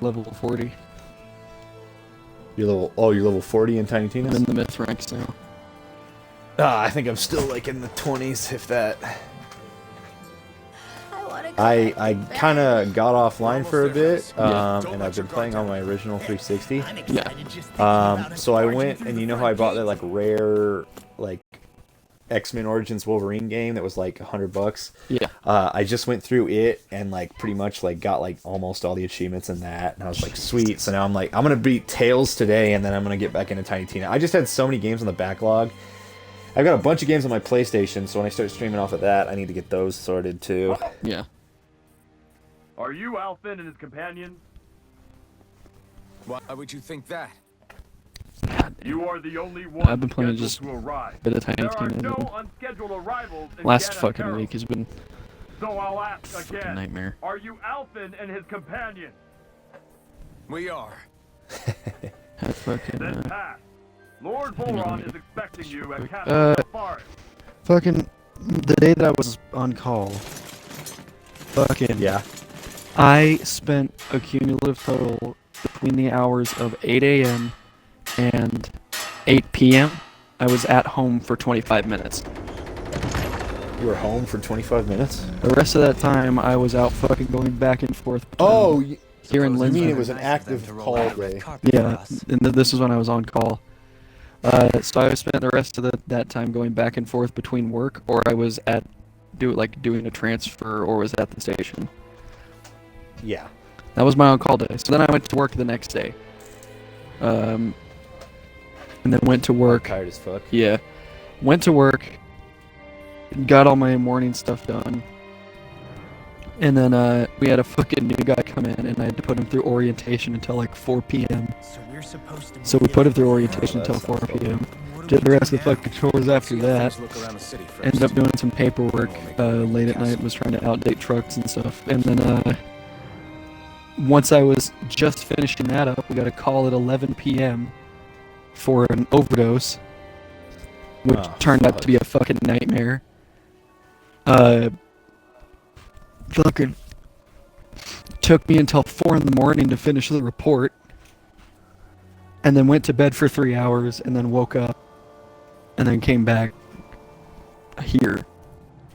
level 40. You're level 40 in Tiny I'm Tina's? in the myth ranks now. I think I'm still like in the 20s, if that. I kind of got offline for a bit, Yeah. and I've been playing on my original 360. Yeah. So I went, and you know how I bought that like rare like X-Men Origins Wolverine game that was like $100? Yeah. I just went through it and like pretty much like got like almost all the achievements in that, and I was like, sweet. So now I'm like, I'm gonna beat Tails today, and then I'm gonna get back into Tiny Tina. I just had so many games on the backlog. I've got a bunch of games on my PlayStation, so when I start streaming off of that, I need to get those sorted too. Yeah. Are you Alphen and his companions? Why would you think that? You are the only one I've been playing scheduled just to arrive. bit of Tiny There are Tina. no unscheduled arrivals in Last Gannett fucking Terrace. week has been So I'll ask fucking again. nightmare. Are you Alphen and his companions? We are. Had fucking Then pass. Lord Volron is expecting you at Uh, Castle Forest. fucking the day that I was on call. Fucking Yeah. I spent a cumulative total between the hours of 8 a.m. and 8 p.m. I was at home for 25 minutes. You were home for 25 minutes? The rest of that time, I was out fucking going back and forth. Oh, here in you mean Lindsay. it was an active call day? Yeah, and this was when I was on call. So I spent the rest of that time going back and forth between work, or I was at doing a transfer, or was at the station. Yeah. That was my on-call day. So then I went to work the next day. And then went to work. Tired as fuck. Yeah. Went to work. Got all my morning stuff done. And then we had a fucking new guy come in, and I had to put him through orientation until like 4 p.m. So we put him through orientation until 4 p.m. Did the rest of the fucking chores after that. Ended up doing some paperwork late at night. Was trying to outdate trucks and stuff. And then once I was just finishing that up, we got a call at 11 p.m. for an overdose, which turned out to be a fucking nightmare. Fucking took me until 4 in the morning to finish the report, and then went to bed for 3 hours, and then woke up, and then came back here,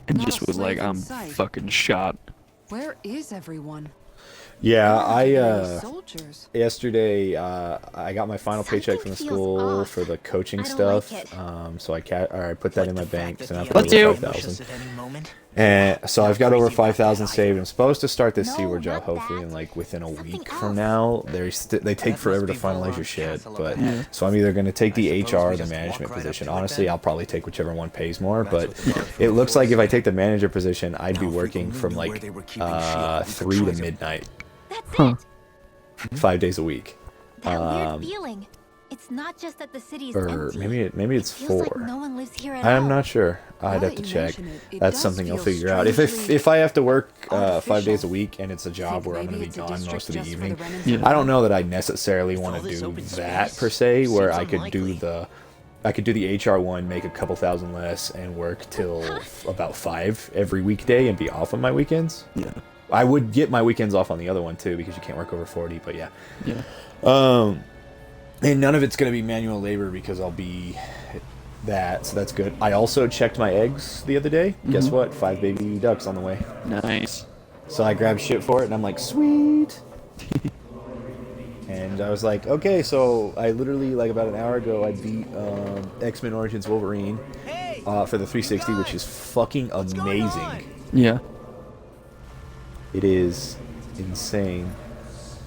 and just was like, I'm fucking shot. Where is everyone? Yeah, Soldiers. yesterday I got my final paycheck from the school for the coaching stuff. So I put that in my bank, so now I've got over 5,000. And so I've got over 5,000 saved. I'm supposed to start this Seaward job hopefully in like within a week from now. They take forever to finalize your shit, but so I'm either going to take the HR or the management position. Honestly, I'll probably take whichever one pays more, but it looks like if I take the manager position, I'd be working from like 3 to midnight. Huh. 5 days a week. That weird feeling. It's not just that the city's Or empty. maybe it's It feels 4. like no one lives here at all. I'm not sure. I'd have to check. That's something I'll figure out. If I have to work 5 days a week and it's a job where I'm going to be gone most of the evening, I don't know that I necessarily want to do that per se. Where I could do the HR one, make a couple thousand less, and work till about 5 every weekday and be off on my weekends. Yeah. I would get my weekends off on the other one too because you can't work over 40. But yeah. Yeah. And none of it's going to be manual labor because I'll be that, so that's good. I also checked my eggs the other day. Guess what? 5 baby ducks on the way. Nice. So I grabbed shit for it, and I'm like, sweet. And I was like, okay, so I literally, like about an hour ago, I beat X-Men Origins Wolverine for the 360, which is fucking amazing. Yeah. It is insane.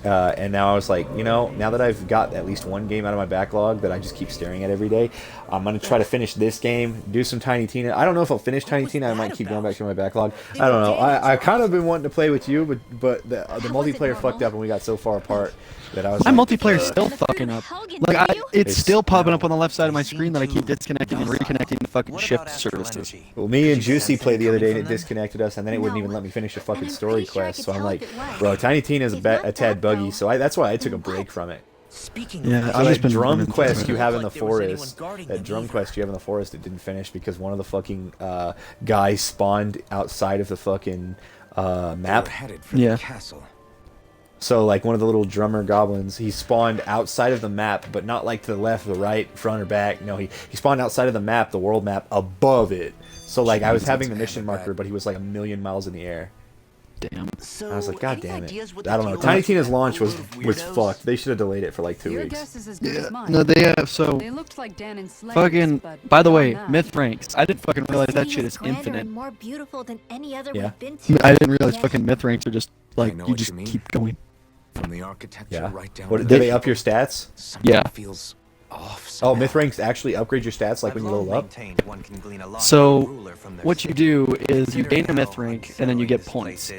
And now I was like, now that I've got at least one game out of my backlog that I just keep staring at every day, I'm going to try to finish this game, do some Tiny Tina. I don't know if I'll finish Tiny Tina. I might keep going back to my backlog. I don't know. I kind of been wanting to play with you, but the multiplayer fucked up and we got so far apart that I was My like, multiplayer's still fucking up. Like, it's still popping up on the left side of my screen that I keep disconnecting and reconnecting the fucking shift services. Well, me and Juicy played the other day and it disconnected us, and then it wouldn't even let me finish a fucking story quest. So I'm like, bro, Tiny Tina is a tad buggy, so that's why I took a break from it. Yeah, So that drum quest you have in the forest, it didn't finish because one of the fucking guys spawned outside of the fucking map. Headed for Yeah. the castle. So like one of the little drummer goblins, he spawned outside of the map, but not like to the left, the right, front, or back. No, he spawned outside of the map, the world map, above it. So like I was having the mission marker, but he was like 1,000,000 miles in the air. Damn. I was like, God damn it. I don't know. Tiny Tina's launch was fucked. They should have delayed it for like 2 Your weeks. guess is as good as mine. No, they have so. They looked like Dan and Slade's, Fucking. but By the way, not. myth ranks. I didn't fucking realize that City shit is grander infinite. and more beautiful than any other Yeah. we've been to. I didn't realize Yeah. fucking myth ranks are just like know you what just you mean. keep going. From the architecture Yeah. right down What, to do the they up your stats? Something Yeah. feels off Oh, somehow. myth ranks actually upgrade your stats like when you level up? So what you do is you gain a myth rank and then you get points,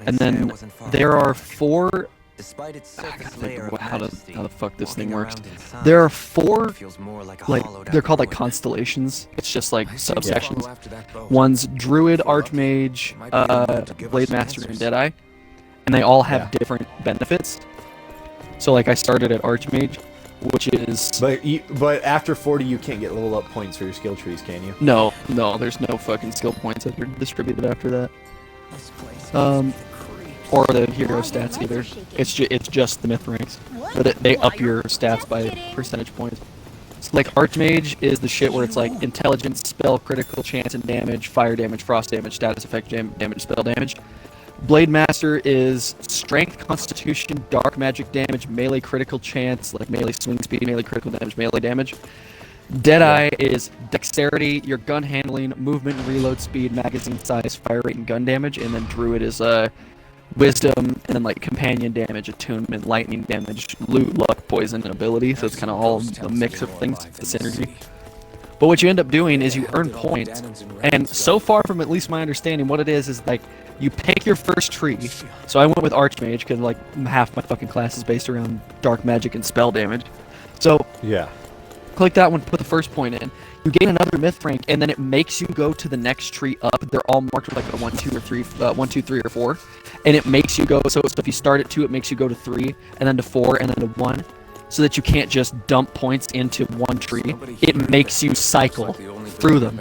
and then there are 4. Despite its I gotta surface think layer of of how the majesty, fuck this thing walking works. around inside There are 4 feels more like a like hollowed they're out called like ruin. constellations. It's just like I seem to subsections. follow after that boat. One's Druid, Archmage, Might be able to give us Blade some Master, and answers. Deadeye, and they all have Yeah. different benefits. So like I started at Archmage, which is But after 40, you can't get level up points for your skill trees, can you? no, there's no fucking skill points that are distributed after that. Or the hero stats either. It's just the myth ranks, but they up your stats by percentage points. So like Archmage is the shit where it's like intelligence, spell, critical, chance, and damage, fire damage, frost damage, status effect damage, spell damage. Blade Master is strength, constitution, dark magic damage, melee critical chance, like melee swing speed, melee critical damage, melee damage. Deadeye is dexterity, your gun handling, movement, reload speed, magazine size, fire rate, and gun damage. And then Druid is wisdom, and then like companion damage, attunement, lightning damage, loot, luck, poison, and ability. So it's kind of all a mix of things, the synergy. But what you end up doing is you earn points, and so far from at least my understanding, what it is like you pick your first tree. So I went with Archmage because like half my fucking class is based around dark magic and spell damage. So Yeah. click that one, put the first point in. You gain another myth rank, and then it makes you go to the next tree up. They're all marked with like a 1, 2, or 3, 1, 2, 3, or 4, and it makes you go. So if you start at 2, it makes you go to 3, and then to 4, and then to 1, so that you can't just dump points into one tree. It makes you cycle through them.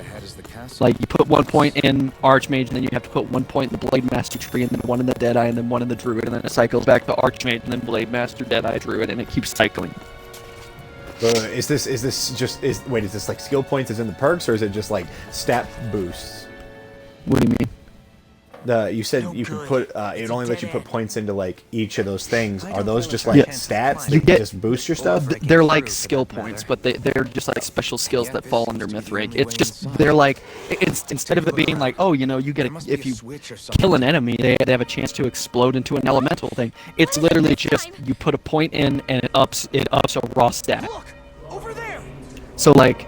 Like you put 1 point in Archmage, and then you have to put 1 point in the Blade Master tree, and then 1 in the Deadeye, and then 1 in the Druid, and then it cycles back to Archmage, and then Blade Master, Deadeye, Druid, and it keeps cycling. Is this like skill points as in the perks, or is it just like stat boosts? What do you mean? You said you could put it only lets you put points into like each of those things. Are those just like Yeah. stats that You get- just boost your stuff? They're like skill points, but they're just like special skills that fall under myth rank. It's just they're like it's instead of it being like, oh, you know, you get if you kill an enemy, they have a chance to explode into an elemental thing. It's literally just you put a point in and it ups a raw stat. Look, over there. So like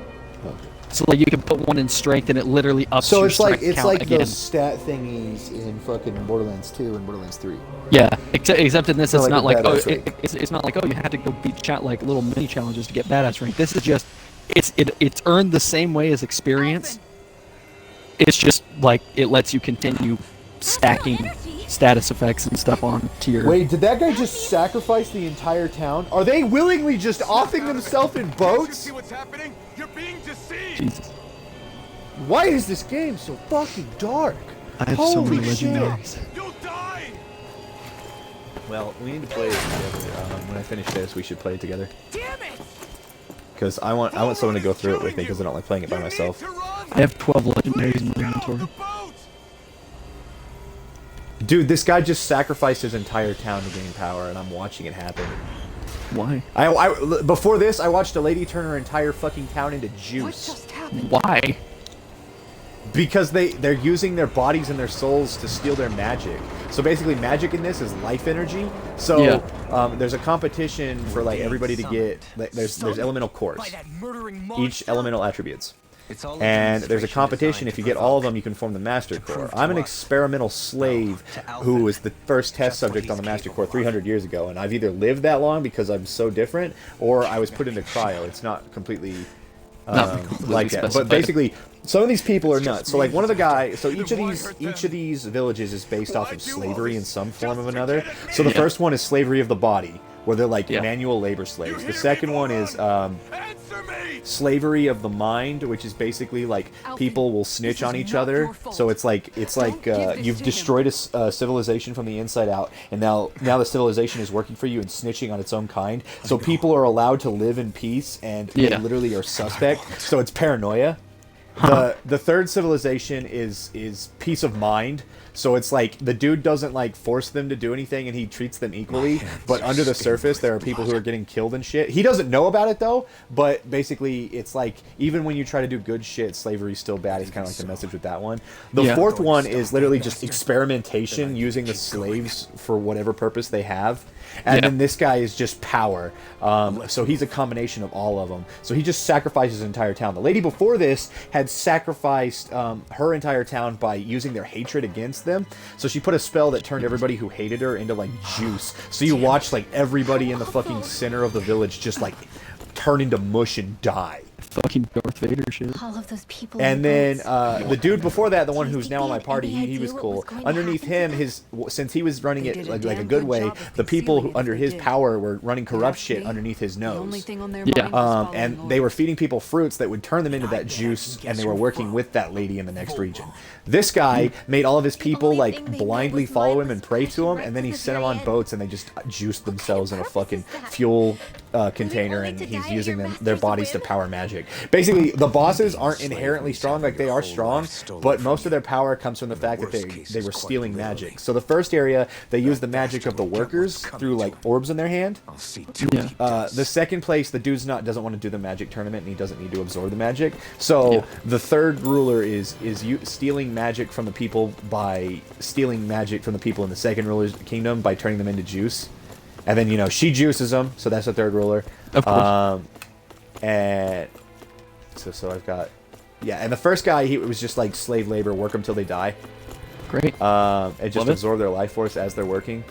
you can put 1 in strength and it literally ups So your it's like strength count again. stat thingies in fucking Borderlands 2 and Borderlands 3. Yeah, except in this, So it's like not a like badass rank. it's not like you had to go beat like little mini challenges to get badass rank. This is just it's earned the same way as experience. It's just like it lets you continue stacking status effects and stuff on to your. Wait, did that guy just sacrifice the entire town? Are they willingly just offing themselves in You boats? see what's happening? You're being deceived. Jesus, Why is this game so fucking dark? I have so many Holy shit. legendaries. You'll die. Well, we need to play it together. When I finish this, we should play it together. Damn it! Because I want someone to go through it with me because I don't like playing it by myself. I have 12 legendaries in my inventory. Dude, this guy just sacrificed his entire town to gain power, and I'm watching it happen. Why? Before this, I watched a lady turn her entire fucking town into What juice. just happened? Why? Because they're using their bodies and their souls to steal their magic. So basically, magic in this is life energy. So Yeah. there's a competition for like everybody to get. Like, there's elemental cores, each elemental attributes, and there's a competition. If you get all of them, you can form the Master Core. I'm an experimental slave who was the first test subject on the Master Core 300 years ago, and I've either lived that long because I'm so different, or I was put into cryo. It's not completely. Like that, but specified. basically, some of these people are nuts. So, like one of the guys, so each of these villages is based off of slavery in some form of another. So the Yeah. first one is slavery of the body, where they're like Yeah. manual labor slaves. The second one is Answer me! slavery of the mind, which is basically like people will snitch on each other. So it's like you've destroyed a civilization from the inside out, and now the civilization is working for you and snitching on its own kind. So people are allowed to live in peace, and they literally are suspect. So it's paranoia. The third civilization is peace of mind. So it's like the dude doesn't like force them to do anything, and he treats them equally. But under the surface, there are people who are getting killed and shit. He doesn't know about it though. But basically, it's like even when you try to do good shit, slavery's still bad. It's kind of like the message with that one. The fourth one is literally just experimentation, using the slaves for whatever purpose they have. And then this guy is just power. So he's a combination of all of them. So he just sacrifices his entire town. The lady before this had sacrificed her entire town by using their hatred against them. So she put a spell that turned everybody who hated her into like juice. So you watch like everybody in the fucking center of the village just like turn into mush and die. Fucking Darth Vader shit. All of those people. And then the dude before that, the one who's now on my party, he was cool. Underneath him, since he was running it like a good way, the people who, under his power were running corrupt shit underneath his nose. And they were feeding people fruits that would turn them into that juice, and they were working with that lady in the next region. This guy made all of his people like blindly follow him and pray to him, and then he sent them on boats, and they just juiced themselves in a fucking fuel container, and he's using their bodies to power magic. Basically, the bosses aren't inherently strong, like they are strong, but most of their power comes from the fact that they were stealing magic. So the first area, they use the magic of the workers through like orbs in their hand. The second place, the dude's doesn't want to do the magic tournament, and he doesn't need to absorb the magic. So the third ruler is stealing magic from the people by stealing magic from the people in the second ruler's kingdom by turning them into juice. And then, she juices them, so that's the third ruler. Of course. And so I've got, and the first guy, it was just like slave labor, work them till they die. Great. And just absorb their life force as they're working.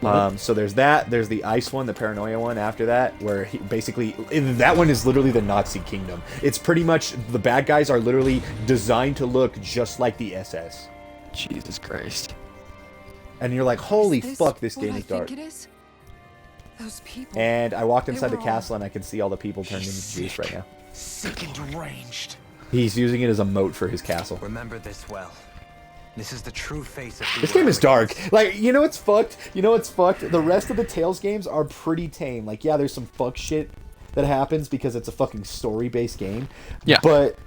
So there's that. There's the ice one, the paranoia one after that, where that one is literally the Nazi kingdom. It's pretty much, the bad guys are literally designed to look just like the SS. Jesus Christ. And you're like, holy fuck, this game is dark. Those people. And I walked inside the castle, and I can see all the people turned into juice right now. Sick and deranged. He's using it as a moat for his castle. Remember this well. This is the true face of this game is dark. Like, what's fucked? What's fucked? The rest of the Tales games are pretty tame. Like, there's some fuck shit that happens because it's a fucking story-based game. Yeah. But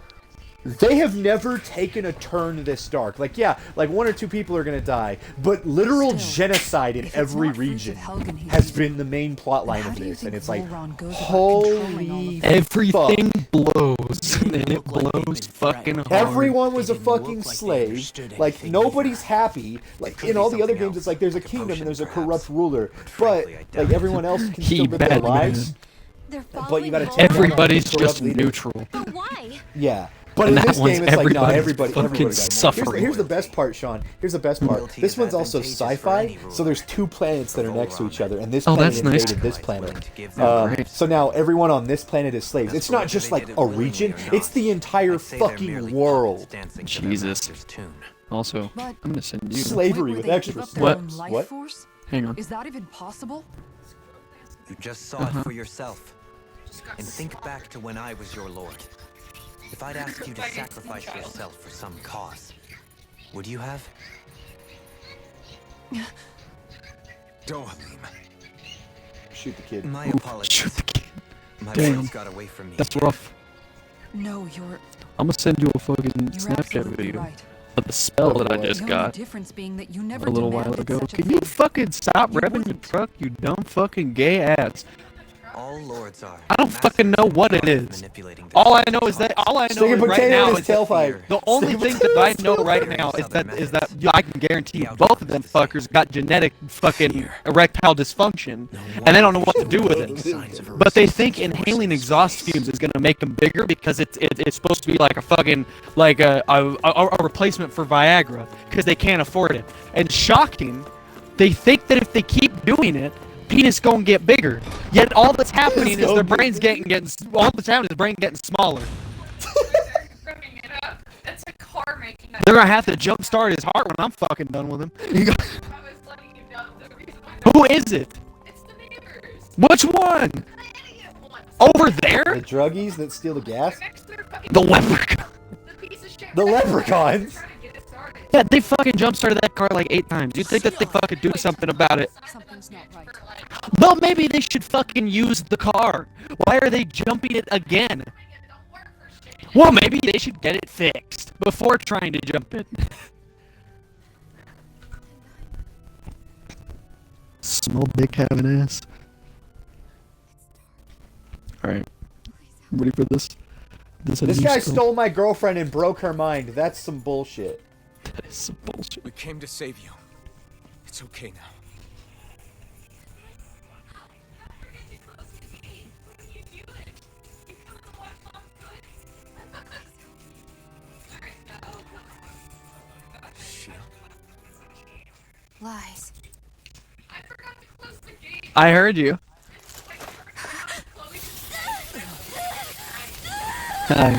they have never taken a turn this dark. Like, one or two people are gonna die, but literal genocide in every region has been the main plot line of this, and it's like, holy everything blows, and it blows fucking hard. Everyone was a fucking slave. Like, nobody's happy. Like, in all the other games, it's like there's a kingdom and there's a corrupt ruler, but like everyone else can still live their lives. But you gotta everybody's just neutral. But why? Yeah. But in this game, it's like, no, everybody dies. Suffering. Here's the best part, Sean. Here's the best part. This one's also sci-fi, so there's two planets that are next to each other, and this planet invaded this planet. So now everyone on this planet is slaves. It's not just like a region, it's the entire fucking world. Jesus. Also, I'm gonna send you slavery with extra steps. What? Hang on. Is that even possible? You just saw it for yourself. And think back to when I was your lord. If I'd asked you to sacrifice yourself for some cause, would you have? Dohalim. Shoot the kid. My apologies. Shoot the kid. My Damn. words got away from me. That's rough. No, I'm gonna send you a fucking Snapchat video of the spell that I just got a little while ago. Can you fucking stop revving your truck, you dumb fucking gay ass? All lords are. I don't fucking know what it is. All I know is that right now is the only thing that I know right now is that I can guarantee both of them fuckers got genetic fucking erectile dysfunction, and they don't know what to do with it. But they think inhaling exhaust fumes is gonna make them bigger because it's supposed to be like a fucking a replacement for Viagra because they can't afford it. And shocking, they think that if they keep doing it, penis gonna get bigger. Yet all that's happening is their brain's getting all that's happening is brain getting smaller. That's a car making that. They're gonna have to jumpstart his heart when I'm fucking done with him. Who is it? It's the neighbors. Which one? The idiot ones. Over there? The druggies that steal the gas? The leprechaun. The leprechauns? Yeah, they fucking jump-started that car like 8 times. You'd think that they fucking do something about it. Something's not right. Well, maybe they should fucking use the car. Why are they jumping it again? Well, maybe they should get it fixed before trying to jump it. Small dick having ass. Alright. Ready for this? This guy stole my girlfriend and broke her mind. That's some bullshit. That is some bullshit. We came to save you. It's okay now. Lies. I heard you. Hi.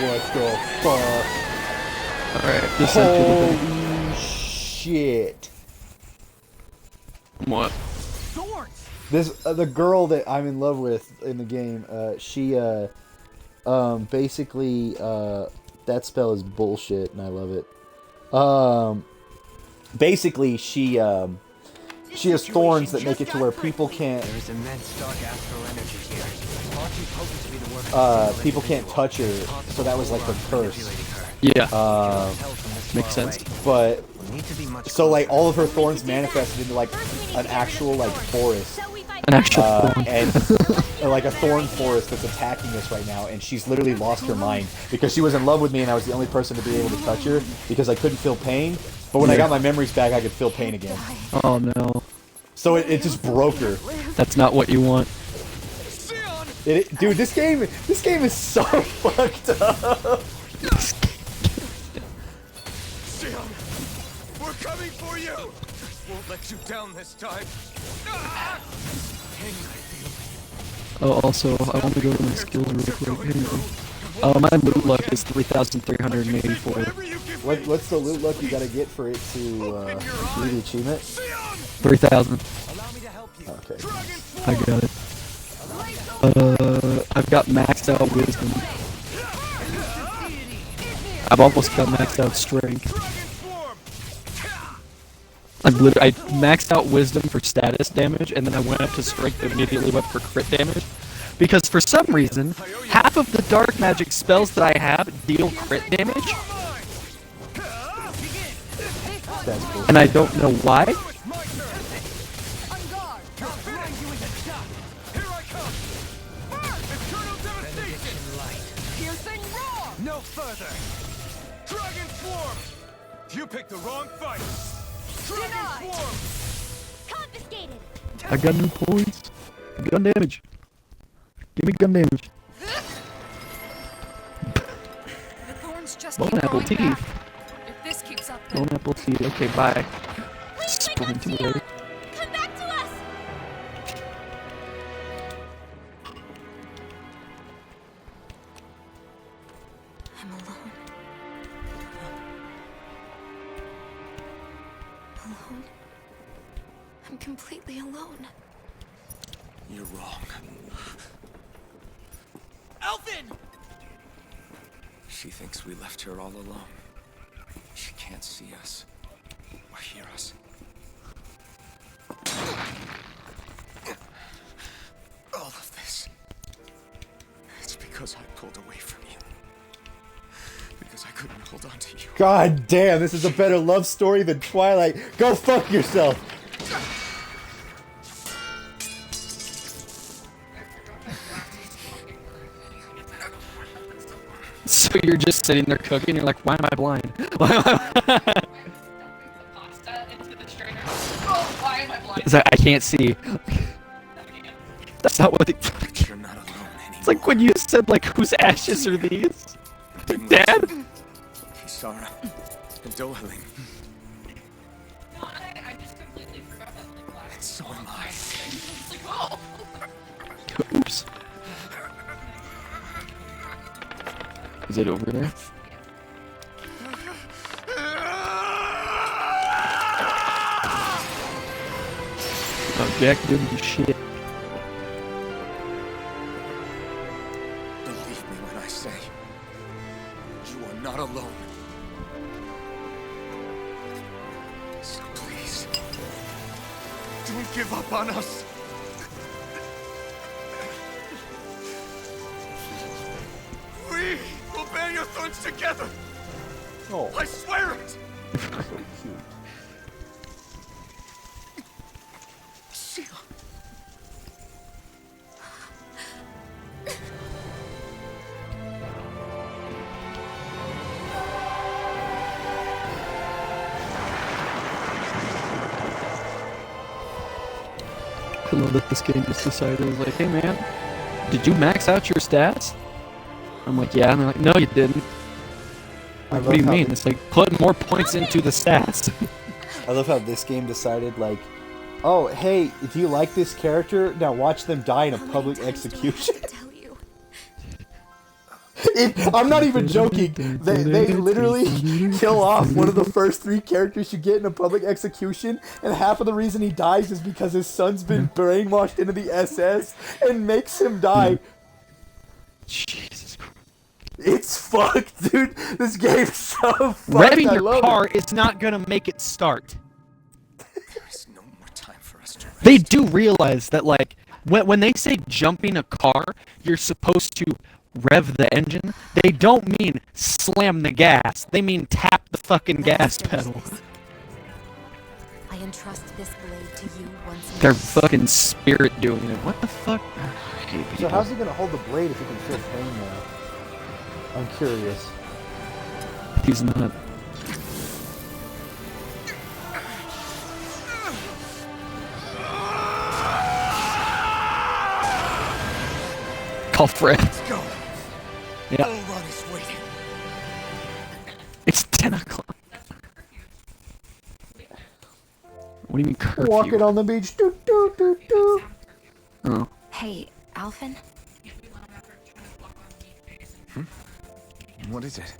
What the fuck? Alright, this actually. Holy shit. What? This the girl that I'm in love with in the game, she basically that spell is bullshit and I love it. Basically she has thorns that make it to where people can't There's immense dark astral energy here. Far too potent to be the work of people can't touch her, so that was like her curse. Yeah. Makes sense. But so like all of her thorns manifested into like an actual like forest. An actual thorn. And like a thorn forest that's attacking us right now, and she's literally lost her mind because she was in love with me and I was the only person to be able to touch her because I couldn't feel pain. But when I got my memories back, I could feel pain again. Oh no. So it just broke her. That's not what you want. Dude, this game is so fucked up. Sion, we're coming for you. Won't let you down this time. Ah! Pain I feel. Oh, also, I want to go to my skills real quick. My loot luck is 3,384. What's the loot luck you gotta get for it to do the achievement? 3,000. Okay. I got it. I've got maxed out wisdom. I've almost got maxed out strength. I maxed out wisdom for status damage, and then I went up to strength and immediately went for crit damage. Because for some reason, half of the dark magic spells that I have deal crit damage. That's cool. And I don't know why. No further. Dragon Swarm. You picked the wrong fight. Dragon Swarm. Confiscated. I got new points. Gun damage. Give me gun damage. The thorns just Bone keep apple growing teeth. back. If this keeps up, then Bone apple teeth. Okay, bye. Wait, Sprint my away. Come back to us. I'm alone. Alone? I'm completely alone. You're wrong. Elfin! She thinks we left her all alone. She can't see us or hear us. All of this. It's because I pulled away from you. Because I couldn't hold on to you. God damn, this is a better love story than Twilight. Go fuck yourself. So you're just sitting there cooking, you're like, why am I blind? Why am I... It's like, I can't see. That's not what You're not alone anymore. It's like when you said, like, whose ashes are these? Dad? Kisara and Dohalim. And so am I. Oops. Is it over there? Oh, Jack didn't do shit. Don't give up on us. We will bear your thorns together. Oh, I swear it. so cute. Shion. I love that this game just decided, it was like, hey man, did you max out your stats? I'm like, yeah, and they're like, no you didn't. Like, what do you mean? It's like putting more points into the stats. I love how this game decided, like, oh, hey, do you like this character? Now watch them die in a public execution. I'm not even joking. They literally kill off one of the first 3 characters you get in a public execution, and half of the reason he dies is because his son's been brainwashed into the SS and makes him die. Jesus Christ. It's fucked, dude. This game's so fucked. Revving I your love car it. is not gonna make it start. There is no more time for us to rest. They do realize that, like, when they say jumping a car, you're supposed to rev the engine. They don't mean slam the gas. They mean tap the fucking gas pedal. I entrust this blade to you once more. Their fucking spirit doing it. What the fuck? I hate So people. how's he gonna hold the blade if he can feel pain now? I'm curious. He's not. Call Fred. Let's go. Yeah. Bull Run is waiting. It's 10 o'clock. What do you mean curfew? Walking on the beach. Doo, doo, doo, doo. Oh. Hey, Alphen? What is it?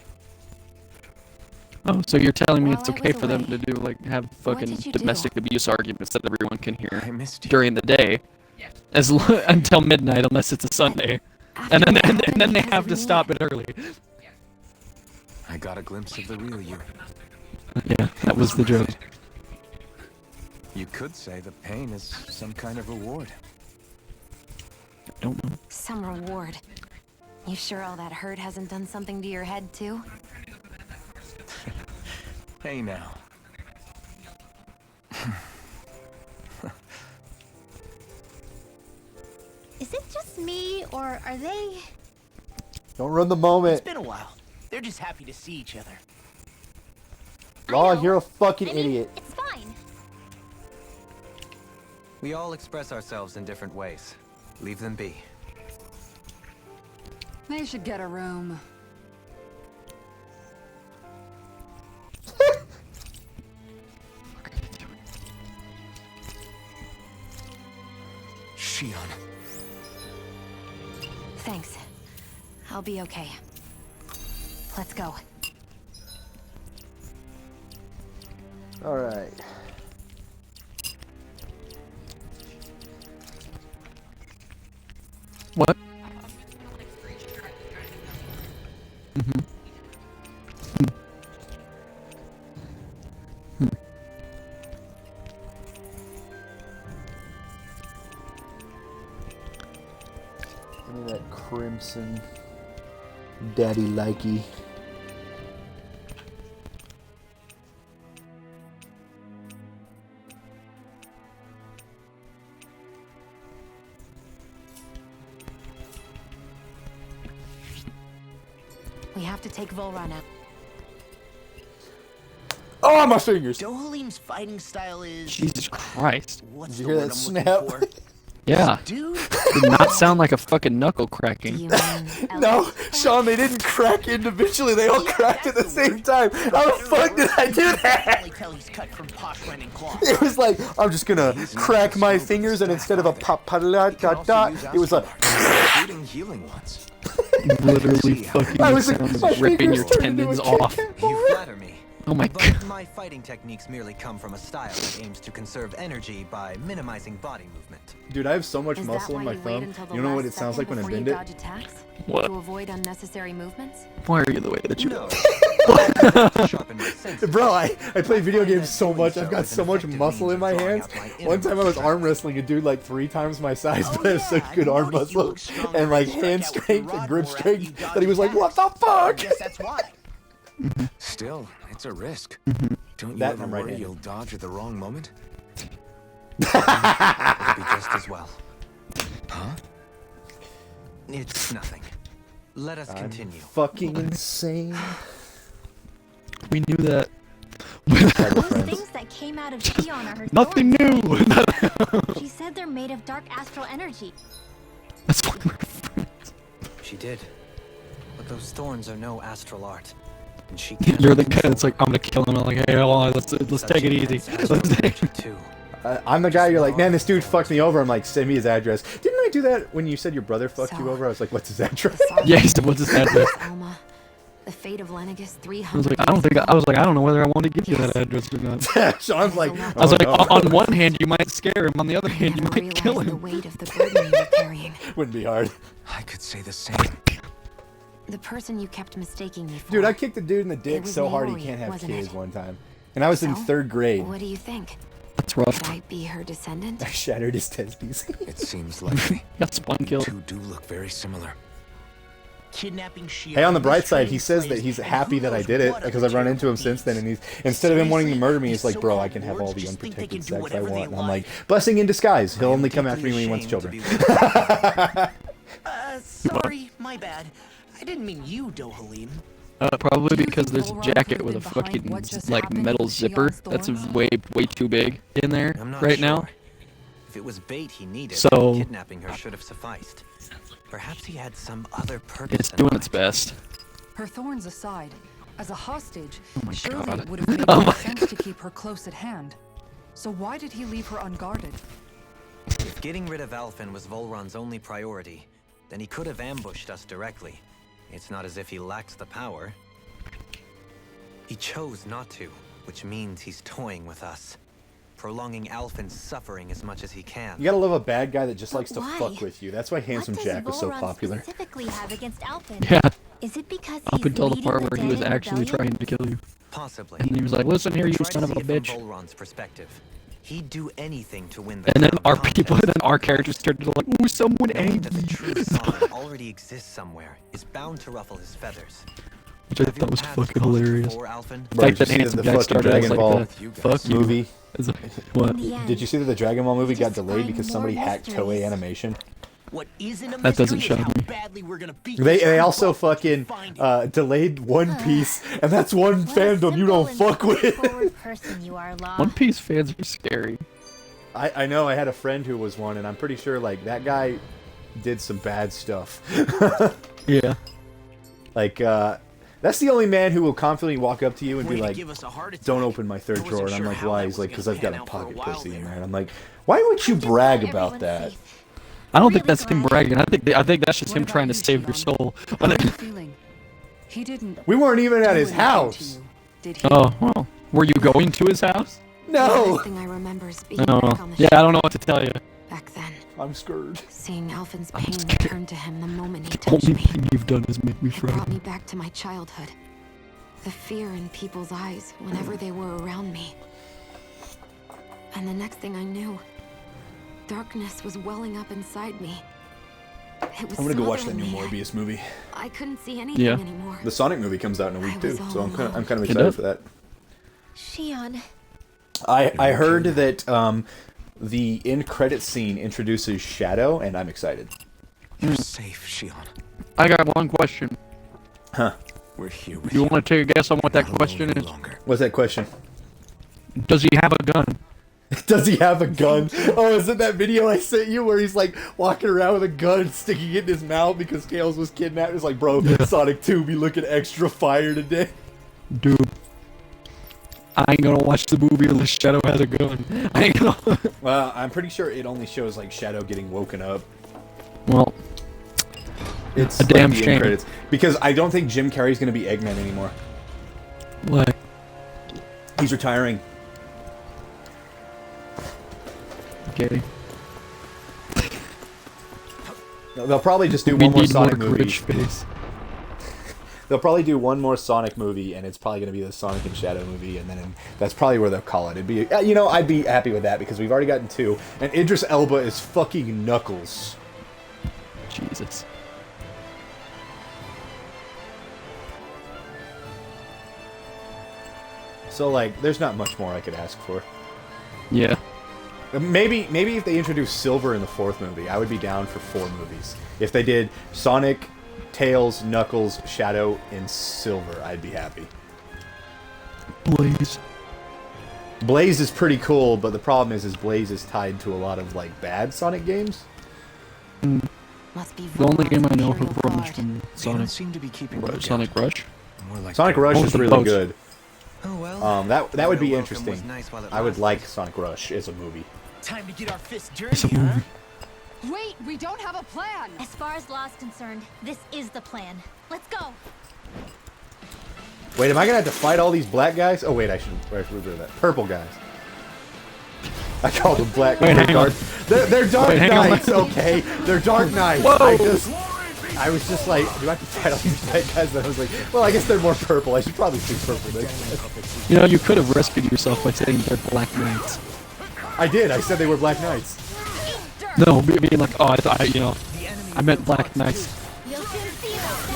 Oh, so you're telling me While it's I okay was for them away, to do, like, have fucking did you do? domestic abuse arguments that everyone can hear I missed you. during the day, until midnight, unless it's a Sunday, and then they have to stop it early. I got a glimpse of the real you. Yeah, that was the joke. You could say the pain is some kind of reward. I don't know. Some reward. You sure all that hurt hasn't done something to your head, too? Hey now. Is it just me, or are they... Don't ruin the moment. It's been a while. They're just happy to see each other. Law, know. you're a fucking I mean, idiot. it's fine. We all express ourselves in different ways. Leave them be. They should get a room. Shion. Thanks. I'll be okay. Let's go. All right. What? Mm-hmm. Give me that crimson daddy likey. We have to take Volron out. Oh, my fingers! Dohalim's fighting style is... Jesus Christ. What's Did the you hear word that I'm snap? looking for? Yeah. Dude, Did not sound like a fucking knuckle Do cracking. you mean No, Ellis? Sean, they didn't crack individually. They all cracked at the same time. How the fuck did I do that? only tell he's cut from posh Renning cloth. It was like, I'm just gonna crack my fingers, and instead of a pop da da, it was a. Including healing ones. Literally fucking I was like, sounds my ripping your fingers turned into tendons a Kit off. Kat You bar. flatter me. Oh my But god. my fighting techniques merely come from a style that aims to conserve energy by minimizing body movement. Dude, I have so much Is muscle that in why my you wait thumb. until the You know what last it sounds like second when I before bend you it? dodge attacks? What? To avoid unnecessary movements? Why are you the way that you No, are? Sharpen my senses. Bro, I play video games so much. I've got so much muscle in my hands. One time I was arm wrestling a dude like 3 times my size, but has such good arm muscle and like hand strength and grip strength that he was like, "What the fuck?" Guess that's why. Still, it's a risk. Don't you That ever I'm worry right-handed. you'll dodge at the wrong moment? It'll be just as well. Huh? It's nothing. Let us continue. Fucking insane. We knew that. Those things that came out of Shion are her Nothing thorns. new. She said they're made of dark astral energy. That's why we're friends. She did. But those thorns are no astral art. And she can't You're the guy control that's like, I'm gonna kill him. I'm like, hey, hold on, let's take it easy. Let's take it. too. I'm the guy you're like, man, this dude fucked me over. I'm like, send me his address. Didn't I do that when you said your brother fucked you over? I was like, what's his address? Yeah, he said, what's his address? Alma, the fate of Lenegus I 300. was like, I don't know whether I want to give you that address or not. Sean's like, I was like, no. on one hand, you might scare him. On the other hand, you Never might kill realized the him. weight of the burden you were carrying. Wouldn't be hard. I could say the same. The person you kept mistaking me for. Dude, I kicked the dude in the dick was so hard he Maori, can't have wasn't kids it? one time. And I was in So? 3rd grade. What do you think? That's rough. Could I be her descendant? I shattered his testes. It seems likely. Got spine killed. Two do look very similar. Kidnapping Shion. Hey, on the bright side, he training says that slaves, he's and happy who that I knows did it what because other I've run into him terrible since then, and beasts. instead of him wanting to Seriously, murder me, he's like, these bro, I so-called can have all lords the just think they unprotected can do sex I whatever they want. And I'm like, like. blessing in disguise. He'll I am only come after deeply me when he wants ashamed to children. be Sorry, my bad. I didn't mean you, Dohalim. Probably Do you because think there's a Volron jacket could've with a been behind fucking what just like happened metal with zipper. Shion's That's thorns? way too big in there I'm not right sure. now. If it was bait he needed, So- kidnapping her should have sufficed. Perhaps he had some other purpose. It's in doing mind. its best. Her thorns aside, as a hostage, my surely God. it would have made Oh more my sense to keep her close at hand. So why did he leave her unguarded? If getting rid of Alphen was Volron's only priority, then he could have ambushed us directly. It's not as if he lacked the power. He chose not to, which means he's toying with us, prolonging Alphen's suffering as much as he can. You gotta love a bad guy that just likes to why? fuck with you. That's why Handsome What does Jack was so Volron popular. specifically have against Alphen? Yeah, Is it because up he's until the leading part where he was dead in actually rebellion? trying to kill you. Possibly. And he was like, listen here, you Try to son of a see it from bitch. Volron's perspective. He'd do anything to win the And then crown our contest. people, then our characters started to like, ooh, someone Knowing that the angry. true song already exists somewhere is bound to ruffle his feathers. Which I Have your thought was paths fucking crossed hilarious. before, Alphen? The Bro, fact did that you see Handsome the Jack fucking started as Dragon like Ball the fuck you. movie? It's like, what? In the end, Did you see that the Dragon Ball movie got Just delayed find because more somebody hacked Toei mysteries. Animation? What isn't a That doesn't mystery is shock how me. badly we're gonna beat They this also Dragon Ball fucking find it. delayed One Piece, and that's one what a fandom you don't simple and fuck with. straightforward person you are, Law. One Piece fans are scary. I know I had a friend who was one, and I'm pretty sure like that guy did some bad stuff. Yeah. Like that's the only man who will confidently walk up to you and Way be to like, give us a heart attack. "Don't open my I third wasn't drawer," and I'm sure like, how "Why?" that He's was like, gonna "Because I've got pan a out for a pocket while pussy in there. there." And I'm like, "Why would you I'm just brag glad about everyone's that?" safe. I don't Really think that's him glad. bragging. I think that's just What him about trying to you, save your Shion? soul. How are you feeling? He didn't. We weren't even at do his anything to house. you, did he? Oh, well. Were you going to his house? The No, last thing I remember is being No. back on the Yeah, ship I don't know what to tell you. back then. I'm scared. Seeing Alphen's I'm pain scared. return to him the moment he The touched only me. thing you've done is make me It brought me frightened. back to my childhood. The fear in people's eyes whenever they were around me. And the next thing I knew, darkness was welling up inside me. It was I'm gonna go watch that smothering new me. Morbius movie. I couldn't see anything Yeah. anymore. The Sonic movie comes out in a week I too, was so I'm all kind of It excited does? for that. Shion, I heard that the end credit scene introduces Shadow, and I'm excited. You're safe, Shion. I got one question. Huh? We're here with You you. want to take a guess on what that Not alone question any is? longer. What's that question? Does he have a gun? Does he have a gun? Oh, is it that video I sent you where he's like walking around with a gun, sticking it in his mouth because Tails was kidnapped? It's like, bro, Sonic 2 be looking extra fire today. Dude. I ain't gonna watch the movie unless Shadow has a gun. I ain't gonna. Well, I'm pretty sure it only shows like Shadow getting woken up. Well, It's A damn the end shame. credits. Because I don't think Jim Carrey's gonna be Eggman anymore. like, He's retiring. okay. They'll probably just do We one more need more Sonic movie. Grinch face. they'll probably do one more Sonic movie, and it's probably going to be the Sonic and Shadow movie, and then that's probably where they'll call it. It'd be, you know, I'd be happy with that because we've already gotten 2, and Idris Elba is fucking Knuckles. Jesus. So like, there's not much more I could ask for. Yeah. Maybe if they introduced Silver in the 4th movie, I would be down for 4 movies. If they did Sonic, Tails, Knuckles, Shadow, and Silver, I'd be happy. Blaze. Blaze is pretty cool, but the problem is Blaze is tied to a lot of like bad Sonic games. Must be The only game I know Imperial from Guard. from They don't Sonic, seem to be keeping Sonic Rush. More like Sonic Rush Oh, is the really boats. good. Oh well. That would be Welcome was interesting. nice while it I would lasted. like Sonic Rush as a movie. Time to get our fists It's a dirty, huh? movie. Wait, we don't have a plan. As far as law's concerned, this is the plan. Let's go. Wait, am I gonna have to fight all these black guys? Oh wait, I should do that. Purple guys. I called them black. Wait, they're hang dark. They're Dark Wait, hang on. Knights. Okay, they're Dark Knights. Whoa. I was just like, do I have to fight all these black guys? And I was like, well, I guess they're more purple. I should probably see purple next. You know, you could have rescued yourself by saying they're Black Knights. I did. I said they were Black Knights. No, being like, oh, I thought, you know, I meant Black Knights. You'll soon see about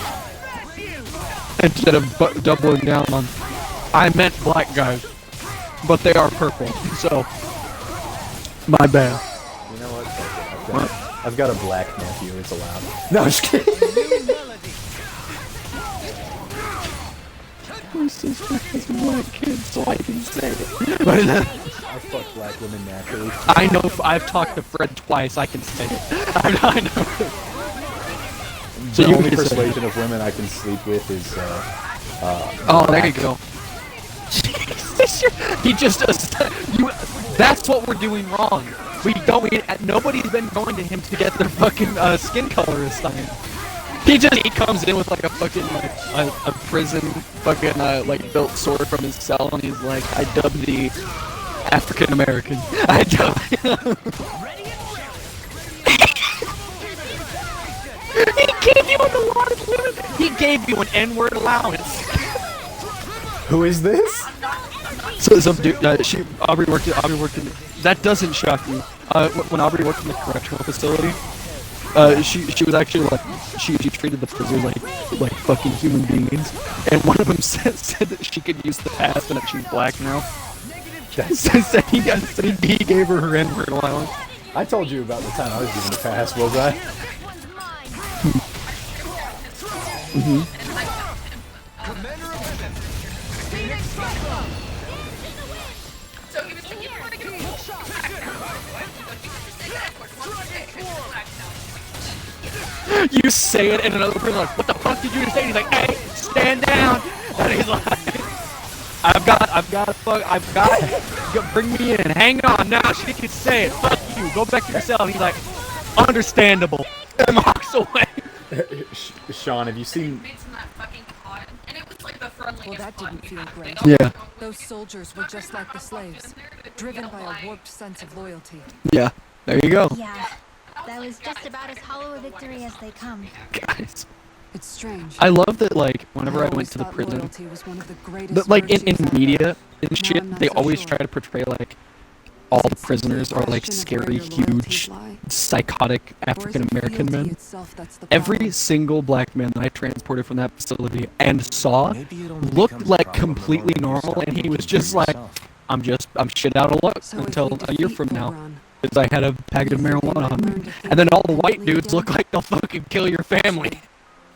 that. Instead of doubling down on, I meant black guys, but they are purple, so, my bad. You know what? I've got a black nephew. It's allowed. No, I'm just kidding. My sister has a black kid, so I can say it. I fuck black women naturally. I know if I've talked to Fred twice, I can say it. I know. So The you only can say it. persuasion of women I can sleep with is Oh, there you go. He just that's what we're doing wrong. Nobody's been going to him to get their fucking skin color assigned. He comes in with like a fucking like a prison fucking like built sword from his cell, and he's like, I dubbed the African American. I dubbed. He gave you an allotted limit. He gave you an N-word allowance. Who is this? So some dude, Aubrey worked in. That doesn't shock me. When Aubrey worked in the correctional facility, she was actually like, she treated the prisoners like fucking human beings. And one of them said that she could use the pass and that she's black now. said he gave her N-word allowance. I told you about the time I was given the pass, was I? You say it, and another person like, what the fuck did you just say? And he's like, hey, stand down. And he's like, bring me in. Hang on, now she can say it. Fuck you. Go back to your cell. And he's like, understandable. And walks away. Sean, have you seen? Well, that didn't feel great. Yeah. Those soldiers were just like the slaves, driven by a warped sense of loyalty. Yeah. There you go. Yeah, that was just about as hollow a victory as they come. Guys. It's strange. I love that, like, whenever I went always to the thought prison, loyalty was one of the greatest like, in virtues out media there. and Now shit, I'm not they so always sure. try to portray, like, all the prisoners are, like, Question of scary, where your loyalties huge, lie. psychotic Or is it African-American fealty men. itself that's the Every problem? single black man that I transported from that facility and saw Maybe it only looked becomes a like problem the completely more you normal, stop and he looking was for just like, yourself. I'm shit out of luck So if until we a year defeat from now. Volron, Because I had a packet of you think they marijuana might on learn me. to think And then all the white differently dudes look again? like they'll fucking kill your family.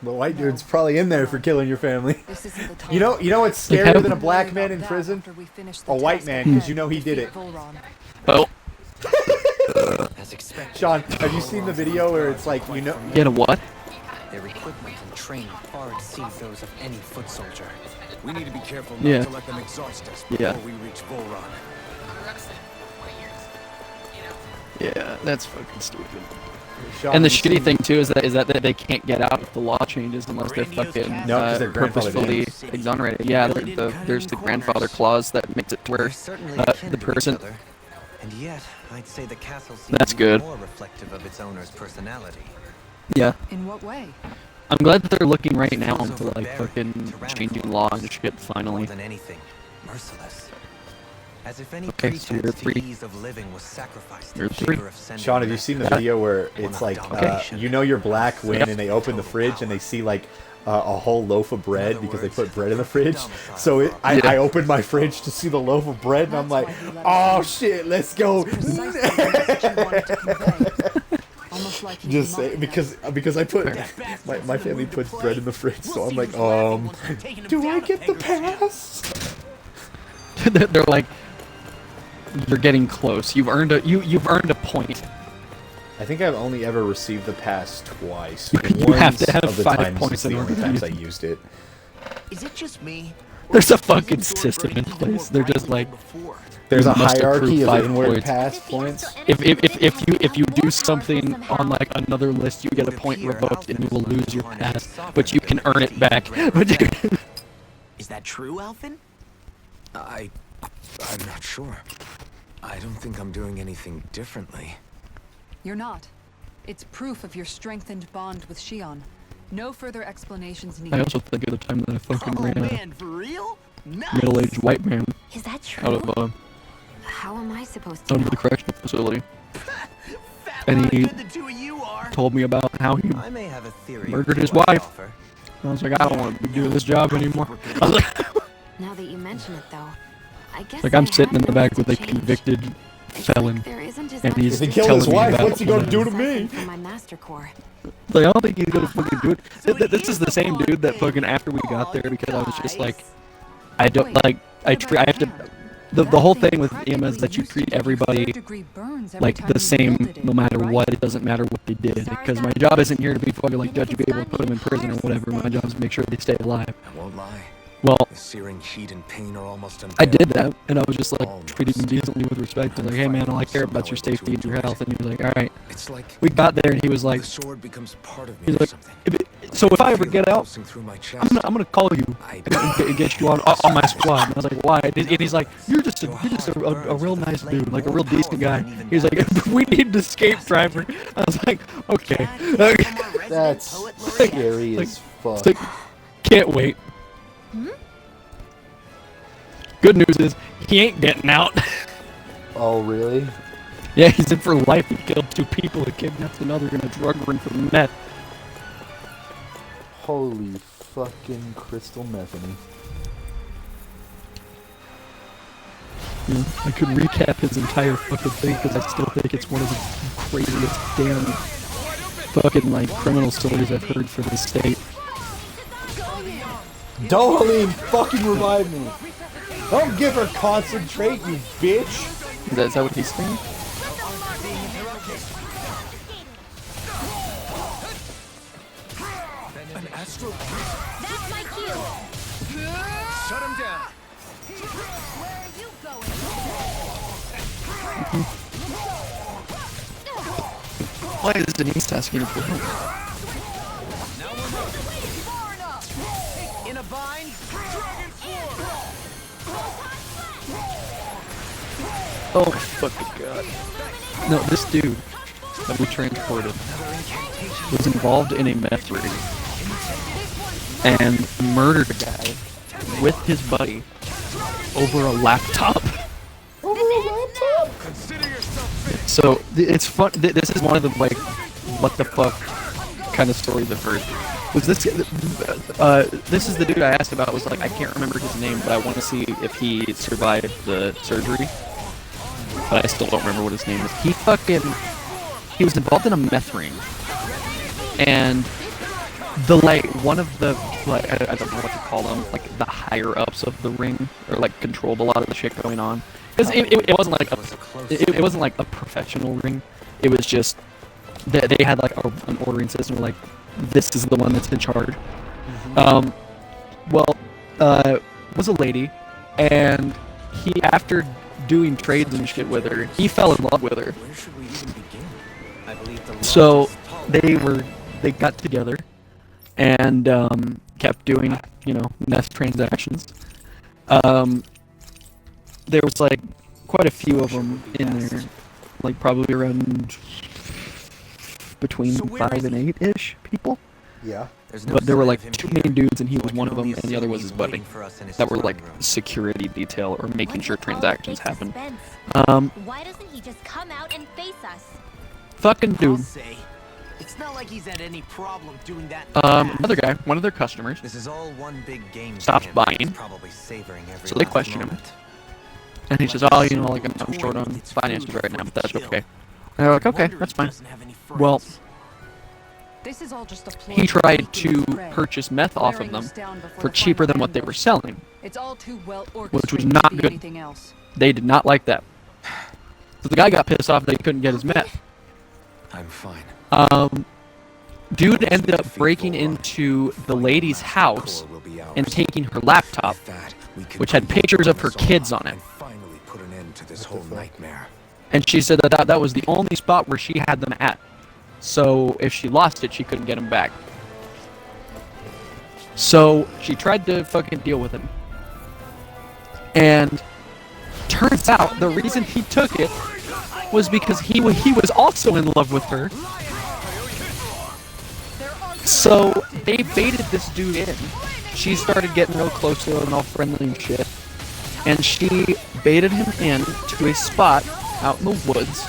The white dude's probably in there for killing your family. This isn't the time. You know what's Like, scarier how- than a black Worry man about in that prison? after we finish the A white task man, at 'cause hand, you know he did defeat it. Volron. Oh, As expected. Sean, have you seen the video where it's like, you know? get a what? Their equipment and training far exceed those of any foot soldier. We need to be careful not Yeah. to let them exhaust us Yeah. before we reach Volron. Yeah, that's fucking stupid. Sean, And the have you shitty seen- thing too is that they can't get out if the law changes unless they're fucking No, 'cause they're grandfathered purposefully in. exonerated. Yeah, there's the grandfather clause that makes it to where They're certainly akin the to each person. other. And yet, I'd say the castle seems That's even good. more reflective of its owner's personality. Yeah, In what way? I'm glad that they're looking right now Those into like overbearing, fucking tyrannical, changing law and shit more finally. than anything, merciless. As if any Okay, so you're pretense to 3. ease of living was sacrificed You're in 3. favor of sending Sean, a have you seen the message. video where it's like, you know you're black when and they open the fridge and they see like a whole loaf of bread because they put bread in the fridge? So I opened my fridge to see the loaf of bread and I'm like, oh shit, let's go. Just say, because I put my family puts bread in the fridge, so I'm like, do I get the pass? They're like, you're getting close. You've earned a point. I think I've only ever received the pass twice. You have to have of the 5 times points it's the in only order to times I use it. used it. Is it just me? There's a fucking system in place. They're just like, There's you a must accrue hierarchy of 5 inward points. pass points. If you do something on like another list, you get a point revoked and you will lose your pass, but you can earn it back. Is that true, Alphen? I'm not sure. I don't think I'm doing anything differently. You're not. It's proof of your strengthened bond with Shion. No further explanations I needed. also think of the time that I fucking Oh ran man, a for real? Nice. middle-aged white man Is that true? out of How am I supposed to out know? of the correctional facility, Fat and lot he good the two of you are. told me about how he I may have a theory. murdered of his what I wife. offer. I was like, I don't want to be doing this job anymore. I was like, Now that you mention it, though, I guess like I'm I sitting in have the back with noticed a change. convicted It's felon, like there isn't as and much he's If he killed his telling me wife, about what's he gonna do to aside me? from my master core. Like, I don't think he's gonna fucking do it. This is the same dude that fucking after we got there, because I was just like, I don't like, I have to. The whole thing with EMA is that you treat everybody like the same, no matter what. It doesn't matter what they did, because my job isn't here to be fucking like judge people and put them in prison or whatever. My job is to make sure they stay alive. I won't lie. Well, The searing heat and pain are almost I unbearable. did that, and I was just like treating him decently with respect. I was like, hey man, all I care about your safety and your health. And he was like, all right. It's like We got there, and he was like, the sword becomes part of me he's or like, something. so if I ever get out, Pulsing through my chest. I'm gonna call you and get you on my squad. And I was like, why? And he's like, you're just a real nice dude, like a real decent guy. He's like, we need an escape driver. I was like, okay. That's scary as fuck. It's like, can't wait. Good news is he ain't getting out. Oh, really? Yeah, he's in for life. He killed 2 people and kidnapped another in a drug ring for meth. Holy fucking crystal methany. Yeah, I could recap his entire fucking thing because I still think it's one of the craziest damn fucking like criminal stories I've heard for this state. Dohalim, fucking revive me! Don't give her concentrate, you bitch! Is that what he's saying? An astral. That's my cue. Shut him down. Where are you going? Why is Denise asking for help? In a bind. Oh my fucking god. No, this dude that we transported was involved in a meth ring and murdered a guy with his buddy over a laptop. Consider yourself finished. So it's fun. This is one of the like, what the fuck kind of stories I've heard. Was this? This is the dude I asked about. Was like, I can't remember his name, but I want to see if he survived the surgery. But I still don't remember what his name is. He was involved in a meth ring, and one of the like, I don't know what to call them, like the higher ups of the ring, or like controlled a lot of the shit going on. Because it wasn't like it wasn't like a professional ring. It was just that they had like an ordering system. Like, this is the one that's in charge. Was a lady, and he, after doing trades and shit with her, he fell in love with her. Where should we even begin? I believe the So largest they got together and kept doing, meth transactions. There was like quite a few of them in there, like probably around between 5 and 8-ish people. Yeah. There's no But there were sign like of him 2 here. main dudes, and he I was can one of them, only and the other assume was he's his buddy. waiting for us in his That were throne like room. security detail or making What's sure with all the transactions fake happen. suspense? Why doesn't he just come out and face us? Fucking I'll dude. say. It's not like he's had any problem doing that. Another guy, one of their customers, This is all one big game to stops him. buying. He's probably savoring every So they last question him. moment. And he says, oh, you know, like, I'm short on finances right now, but that's okay. And they're like, okay, that's fine. Well, This is all just a ploy he to tried keep to his prey, purchase meth off of wearing them us down before for the cheaper final than what they were ambush. selling. It's all too well Which was orchestrated not to be good. anything else. They did not like that. So the guy got pissed off that he couldn't get his meth. I'm fine. Dude ended up breaking into the lady's house and taking her laptop, which had pictures of her kids on it. And finally put an end to this whole nightmare. And she said that that was the only spot where she had them at. So if she lost it, she couldn't get them back. So she tried to fucking deal with him. And turns out the reason he took it was because he was also in love with her. So they baited this dude in. She started getting real close to him and all friendly and shit. And she baited him in to a spot out in the woods.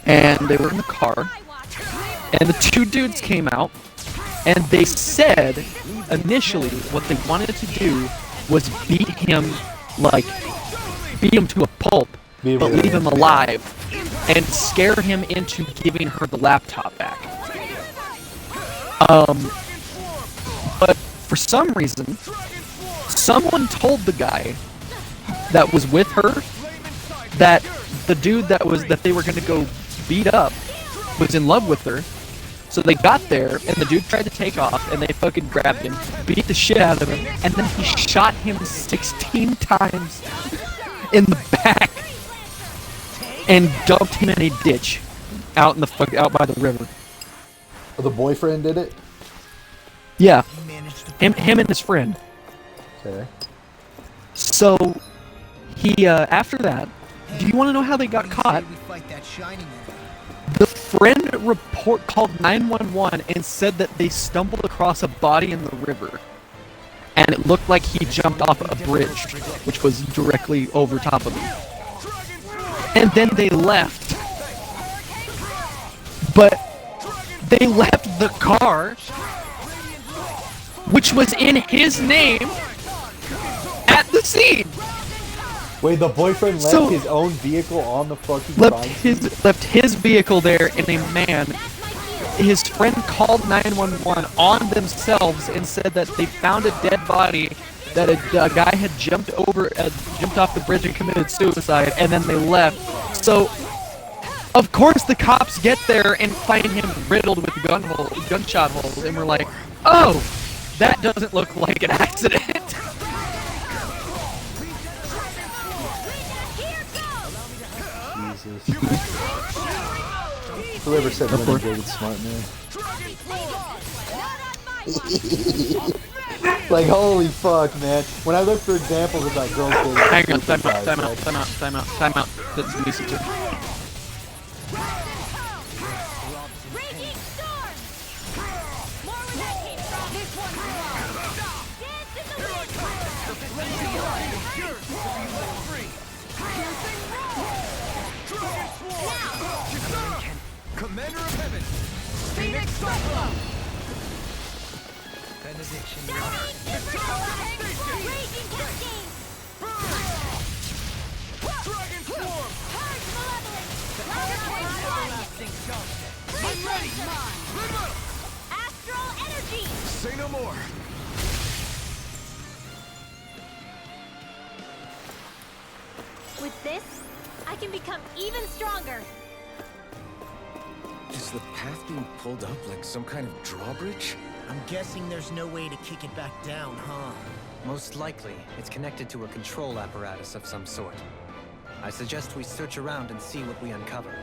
And they were in the car. And the 2 dudes came out. And they said, initially, what they wanted to do was beat him to a pulp, but leave him alive, and scare him into giving her the laptop back. But for some reason, someone told the guy that was with her that the dude that they were gonna go beat up was in love with her. So they got there, and the dude tried to take off, and they fucking grabbed him, beat the shit out of him, and then he shot him 16 times in the back, and dumped him in a ditch out by the river. Oh, the boyfriend did it? Yeah, him and his friend. Okay. So he after that, do you want to know how they got caught? The friend called 911 and said that they stumbled across a body in the river, and it looked like he jumped off a bridge, which was directly over top of him. And then they left, but they left the car, which was in his name, at the scene. Wait, the boyfriend left his own vehicle on the fucking crime scene? Left his vehicle there in a man. His friend called 911 on themselves and said that they found a dead body, that a guy had jumped off the bridge and committed suicide, and then they left. So, of course, the cops get there and find him riddled with gunshot holes, and we're like, oh, that doesn't look like an accident. Whoever said Leonard David's smart, man. Like, holy fuck, man. When I look for examples of that girl's dating... Hang on, time out. That's Lucy too. Commander of Heaven, Phoenix Cyclone! Benediction. Dragon Swarm! I'm ready! Astral energy! Say no more! With this, I can become even stronger. Is the path being pulled up like some kind of drawbridge? I'm guessing there's no way to kick it back down, huh? Most likely, it's connected to a control apparatus of some sort. I suggest we search around and see what we uncover.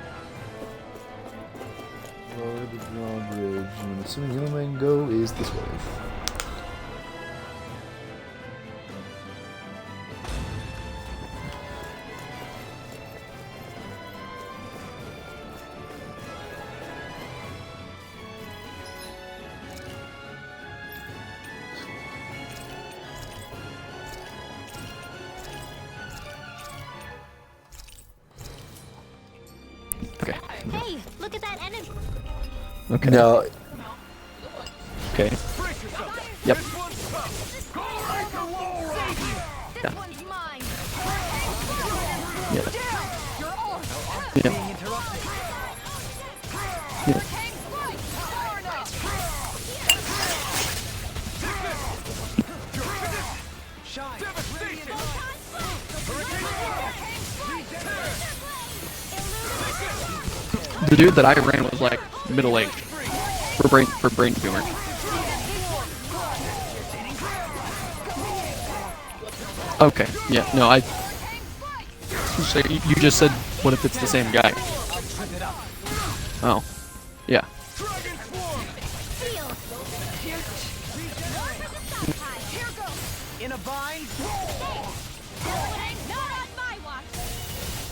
Lower the drawbridge. I'm assuming the only way I can go is this way. Look at that energy. Okay. No. Okay. Yep. This one's mine. Yeah. Yeah. Yeah. The dude that I ran was like middle-aged for brain tumor. Okay, yeah, no, so you just said, what if it's the same guy? Oh, yeah. In a bind? Not on my watch.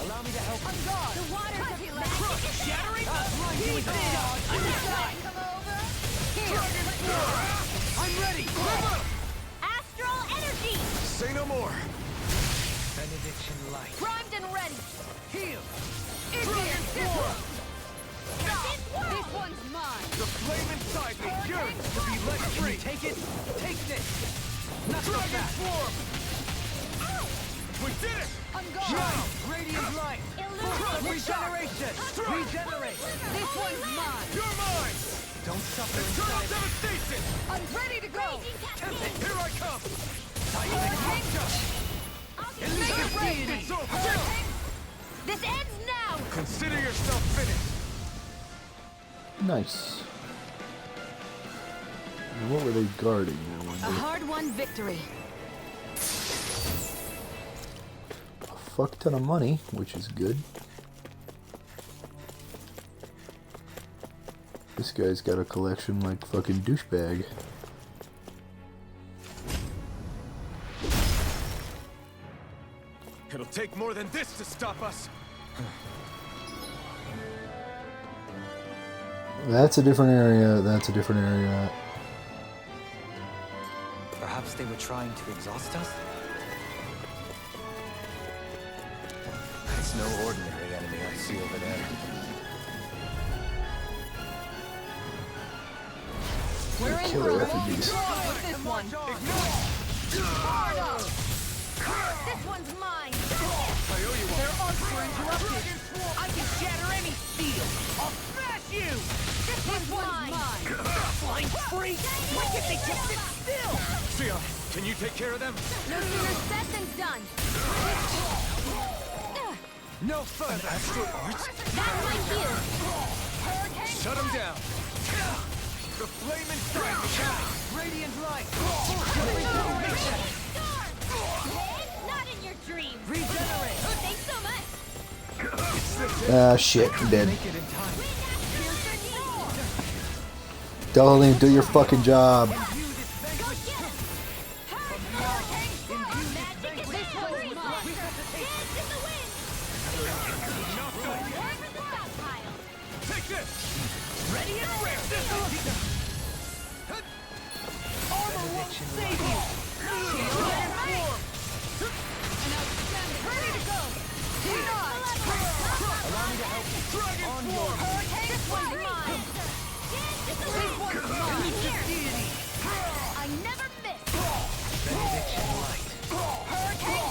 Allow me to help you. The waters of Shattering? I'm ready! Astral energy! Say no more. Benediction light. Primed and ready! Heal! This one's mine! The flame inside me yearns to be let free. Take it! Take this! Not so Dragon fast! form! We did it! I'm Shine! Radiant light! Illuminate! Regeneration! Regenerate! This one's mine! You're mine! Don't suffer Eternal inside. devastation! I'm ready to go! Here I come! Deity! It's over! This ends now! Consider yourself finished! Nice. And what were they guarding? I A wonder. hard-won victory. A fuck ton of money, which is good. This guy's got a collection like fucking douchebag. It'll take more than this to stop us! That's a different area. That's a different area. Perhaps they were trying to exhaust us? It's no ordinary enemy I see over there. We're in Killer for a effigies. with this one. This one's mine! Their arcs were interrupted. I can shatter any steel. I'll smash you! This one's mine! Flying free! Why can't they just sit still? Sia, can you take care of them? No sooner said than done! No further! That's my cue! Shut them down! The flame inside me! Radiant light! Not in your dreams! Regenerate! Thanks so much! Ah, shit, I'm dead. Make it in time. Darling, do your fucking job. This one's mine! Dance in the wind! Take this! Ready and rare! Armor won't save you! Ready to go! Allow me to help you. On your This one's mine! Dance in the wind! Here! I never miss! benediction light. Hurricane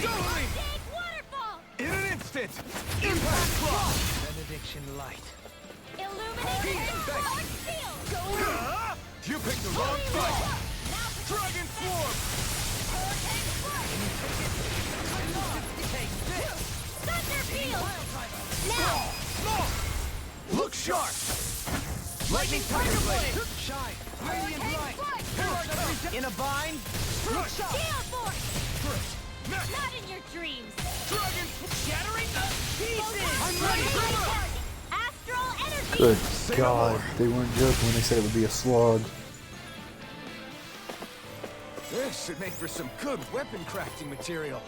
strike! Big waterfall! In an instant! Impact block! Benediction light. Illuminate and shield! You picked the wrong fight! Dragon form! Thunder field! Now! Look sharp! Lightning tiger blade. Shine. Radiant light. In a bind. Gale force! Not in your dreams! Dragon Shattering the pieces. I'm ready! Astral energy! Good God, they weren't joking when they said it would be a slog. This should make for some good weapon crafting material.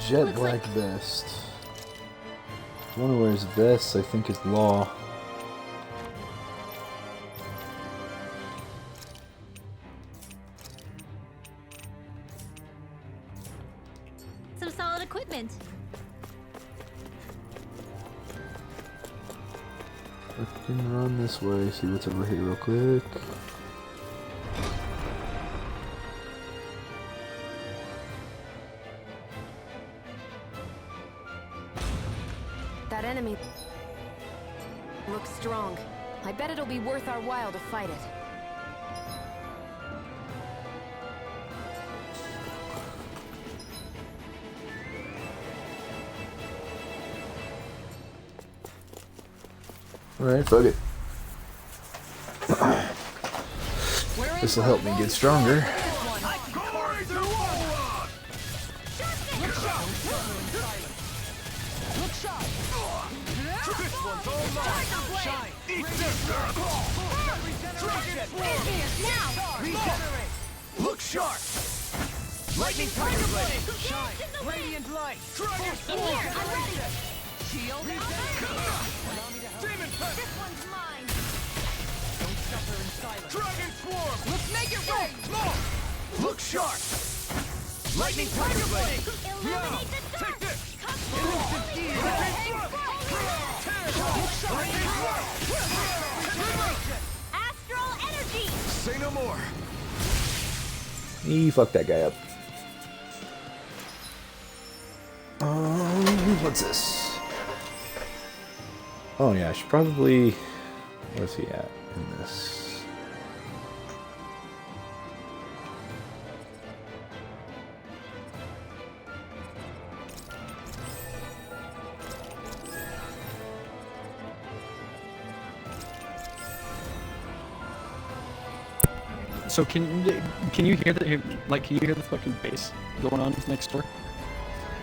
Jet black vest. One who wears vests, I think, is law. solid equipment. Fucking run this way, see what's over here real quick. That enemy looks strong. I bet it'll be worth our while to fight it. Alright, fuck it. This'll help me get stronger. Look sharp! Lightning Tiger Blade! Shine! Radiant Light! Dragon Force! Shield! Demon Pest! This one's mine. Don't suffer in silence! Dragon Swarm! Let's make it rain! More! Look sharp! Lightning Tiger Blade! Illuminate the dark. Take this! Astral energy. Say no more! He fucked that guy up. What's this? Oh yeah, I should probably... Where's he at in this? So can you hear the fucking bass going on next door?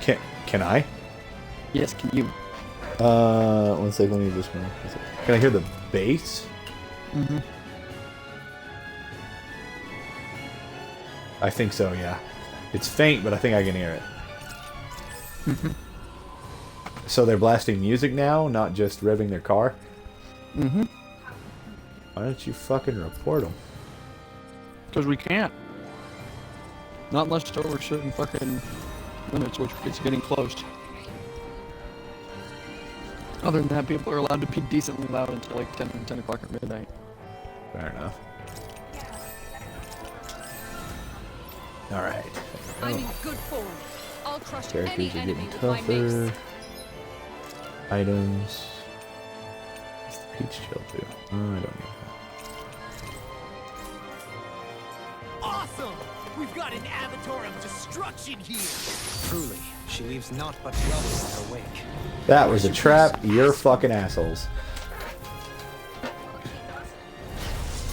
Can I? Yes, can you? 1 second, let me just... Can I hear the bass? Mm-hmm. I think so, yeah. It's faint, but I think I can hear it. Mm-hmm. So they're blasting music now, not just revving their car? Mm-hmm. Why don't you fucking report them? Because we can't. Not unless it's over certain fucking limits, which it's getting close. Other than that, people are allowed to be decently loud until like 10 o'clock at midnight. Fair enough. Alright. I'm in good form. I'll crush any Characters are enemy getting with my tougher. mace. Items. What's the peach chill do? Oh, I don't know. Awesome! We've got an avatar of destruction here! Truly, she leaves naught but trouble in her wake. That was a trap. You're fucking assholes.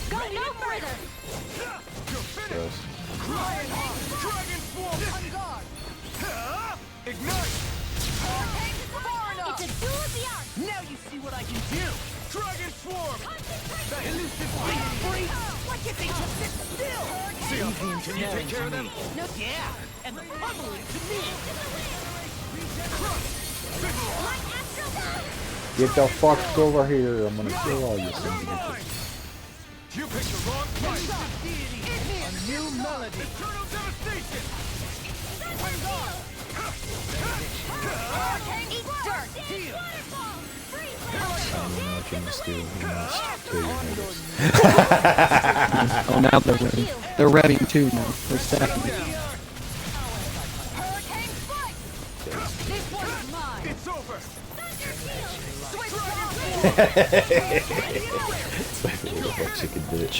Go no further. Gross. Dragon Swarm! On guard! Ignite! It's a duel of the arts. Now you see what I can do! Dragon Swarm! The elusive being free! Why can't they just sit still? Can you take care of them? No, yeah! And the pummeling to me! My astral ball. Get the fuck over here. I'm gonna kill all you sons of bitches. You picked the wrong fight! A new melody! Eternal devastation! Eat dirt. Waterfall. Freeze. I don't know what you must do. You must kill your neighbors. Oh, now they're ready. They're ready too now. They're stacking. Hurricane strike. This one's mine. It's over! It's my favorite little chicken bitch.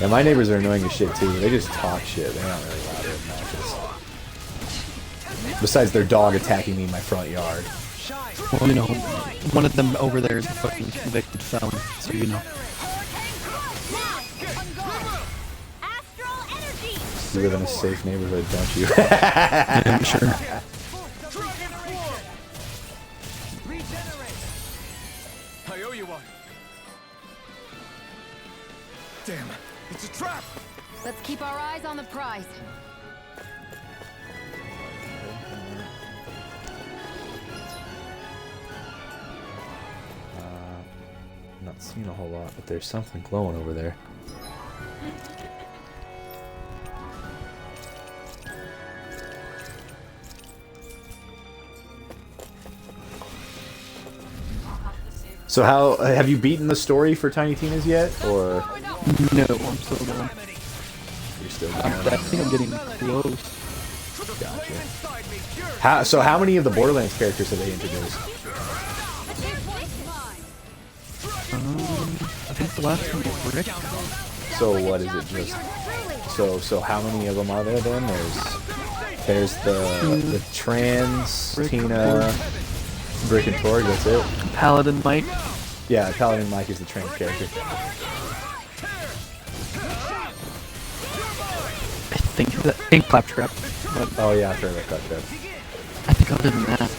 Yeah, my neighbors are annoying as shit too. They just talk shit. They're not really loud or obnoxious. Besides their dog attacking me in my front yard. Well, you know, one of them over there is a fucking convicted felon, so you know. Astral energy. You live in a safe neighborhood, don't you? Yeah, I'm sure. I owe you one. Damn, it's a trap! Let's keep our eyes on the prize. I'm not seeing a whole lot, but there's something glowing over there. So how have you beaten the story for Tiny Tina's yet, or? No, I'm still going. You're still going. I think I'm getting close. Gotcha. How many of the Borderlands characters have they introduced? I think the last one was Rick. So what is it? Just so how many of them are there then? There's the trans Tina, Brick and Torg. That's it. Paladin Mike. Yeah, Paladin Mike is the trans character. I think Claptrap. Oh yeah, I've heard about Claptrap. I think other than that.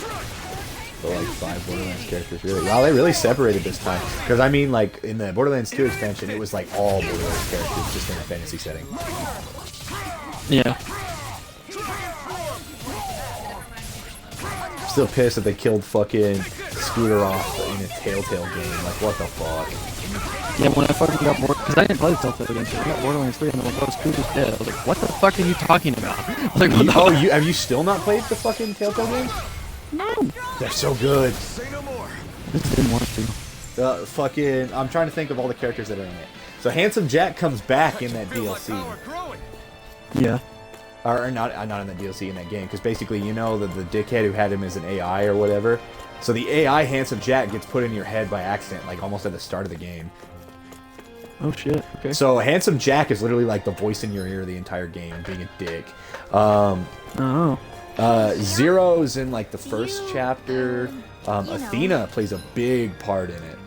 So like 5 Borderlands characters, really. Wow, they really separated this time. Because I mean, like in the Borderlands 2 expansion, it was like all Borderlands characters just in a fantasy setting. Yeah. Still pissed that they killed fucking Scooter off in a Telltale game. Like, what the fuck? Yeah, when I fucking got bored, because I didn't play the Telltale game, so I got Borderlands 3 and I'm like, oh, Scooter's dead. I was like, what the fuck are you talking about? I was like, what the Oh, have you still not played the fucking Telltale games? No. They're so good. Just didn't want to. Fucking, I'm trying to think of all the characters that are in it. So Handsome Jack comes back in that DLC. Yeah. Or not in the DLC, in that game, because basically, you know, the dickhead who had him as an AI or whatever. So the AI Handsome Jack gets put in your head by accident, like almost at the start of the game. Oh shit, okay. So Handsome Jack is literally like the voice in your ear the entire game, being a dick. Zero's in like the first chapter. Athena plays a big part in it.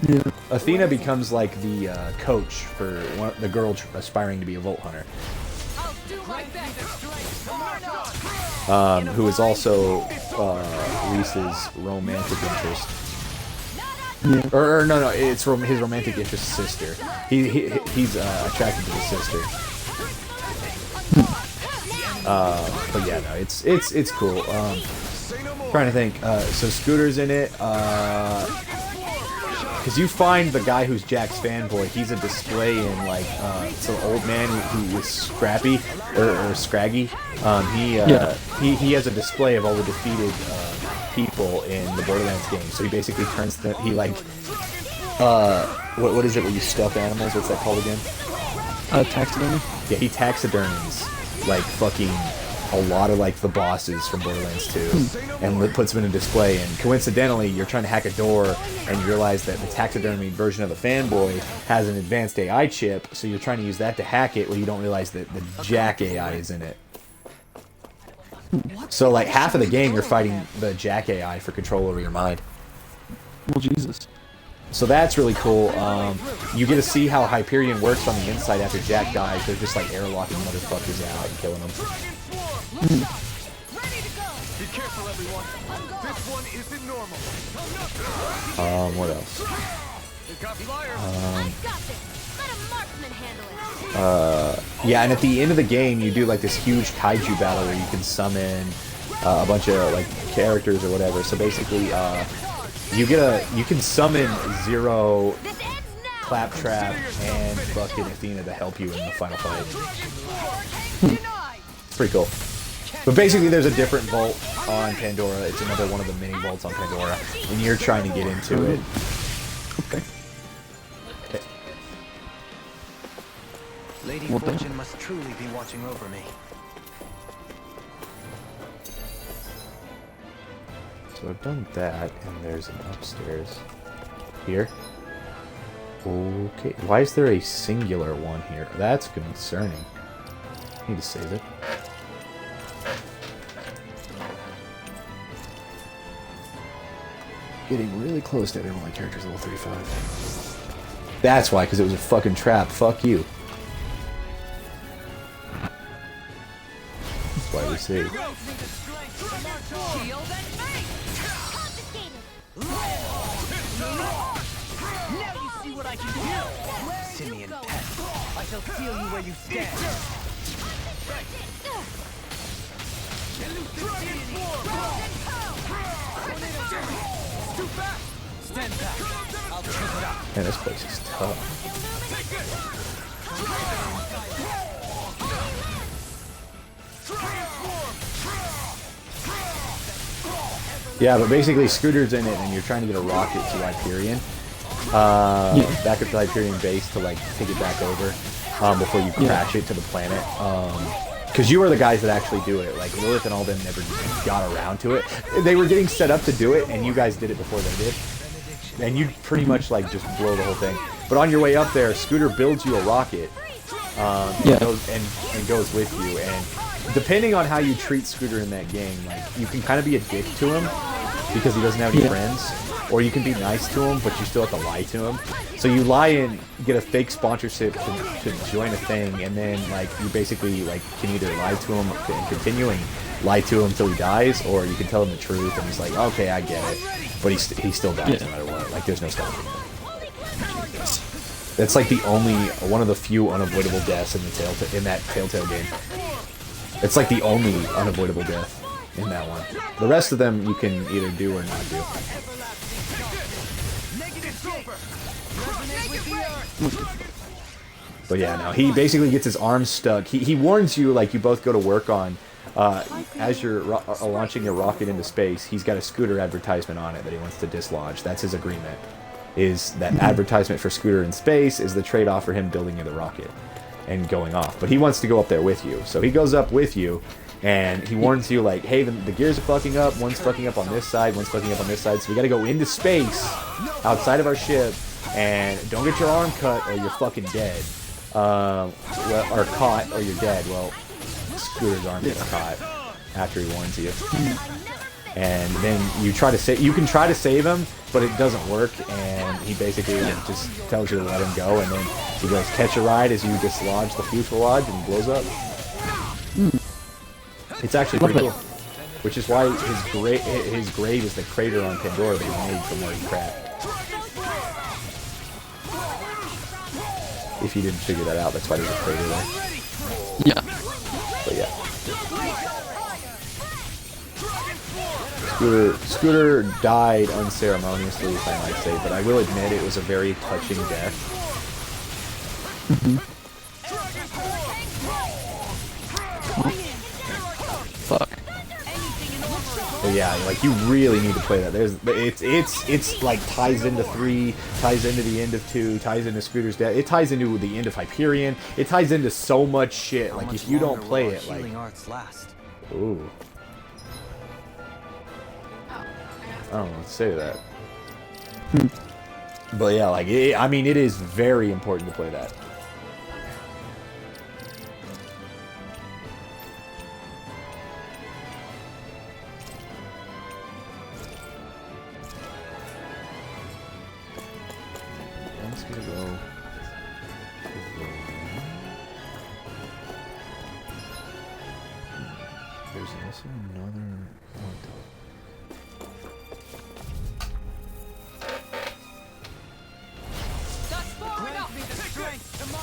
Yeah. Athena becomes like the coach for the girl aspiring to be a Vault Hunter. Who is also Reese's romantic interest. Yeah. Or no, it's his romantic interest's sister. He's attracted to his sister. But yeah, no, it's cool. Trying to think. So Scooter's in it. Because you find the guy who's Jack's fanboy. He's a display in like it's an old man who was Scrappy or Scraggy. He has a display of all the defeated people in the Borderlands game. So he basically turns what is it where you stuff animals? What's that called again? Taxidermy. Yeah, he taxidermies like fucking a lot of like the bosses from Borderlands 2 and puts them in a display, and coincidentally you're trying to hack a door and you realize that the taxidermy version of the fanboy has an advanced AI chip, so you're trying to use that to hack it. Well, you don't realize that the Jack AI is in it. So like half of the game you're fighting the Jack AI for control over your mind. Well, Jesus. So that's really cool. You get to see how Hyperion works on the inside after Jack dies. They're just like airlocking motherfuckers out and killing them. Be careful, everyone. This one isn't normal. What else? Yeah, and at the end of the game, you do like this huge kaiju battle where you can summon a bunch of like characters or whatever. So basically, you can summon Zero, Claptrap, and fucking Athena to help you in the final fight. It's pretty cool. But basically, there's a different vault on Pandora. It's another one of the mini vaults on Pandora, and you're trying to get into it. Okay. Lady Fortune must truly be watching over me. So I've done that, and there's an upstairs. Here? Okay. Why is there a singular one here? That's concerning. I need to save it. Getting really close to every one of my characters level 35. That's why, because it was a fucking trap. Fuck you. That's why we save. Now you see what I can do! Simian pest. I shall feel you where you stand! Stand back! I'll keep it up! Man, this place is tough. Yeah, but basically Scooter's in it and you're trying to get a rocket to Hyperion. Back at the Hyperion base to like take it back over before you crash it to the planet. Because you are the guys that actually do it. Like Lilith and all them never got around to it. They were getting set up to do it, and you guys did it before they did. And you pretty much like just blow the whole thing. But on your way up there, Scooter builds you a rocket and goes with you. And depending on how you treat Scooter in that game, like you can kind of be a dick to him because he doesn't have any friends. Or you can be nice to him, but you still have to lie to him. So you lie and get a fake sponsorship to join a thing, and then like you basically like can either lie to him and continue and lie to him until he dies, or you can tell him the truth and he's like, okay, I get it, but he still dies no matter what. Like there's no stopping him. That's like the only one of the few unavoidable deaths in that Telltale game. It's like the only unavoidable death in that one. The rest of them you can either do or not do. But yeah, no, he basically gets his arms stuck. He warns you, like, you both go to work on, as you're launching your rocket into space, he's got a Scooter advertisement on it that he wants to dislodge. That's his agreement, is that advertisement for Scooter in space is the trade-off for him building you the rocket and going off. But he wants to go up there with you. So he goes up with you, and he warns you, like, hey, the gears are fucking up. One's fucking up on this side, one's fucking up on this side. So we gotta go into space, outside of our ship, and don't get your arm cut or you're fucking dead. Or caught or you're dead. Well, Scooter's arm gets caught after he warns you. And then you try to you can try to save him, but it doesn't work, and he basically just tells you to let him go, and then he goes, catch a ride as you dislodge the fuselage and he blows up. It's actually pretty cool. Which is why his grave is the crater on Pandora they made from where he crashed. If you didn't figure that out, that's why there's a crater there. Yeah. But yeah. Scooter died unceremoniously, if I might say, but I will admit it was a very touching death. Fuck. But yeah, like you really need to play that. It's like ties into 3, ties into the end of 2, ties into Scooter's death. It ties into the end of Hyperion. It ties into so much shit. Like if you don't play it, like ooh, I don't know what to say to that. But yeah, like I mean, it is very important to play that.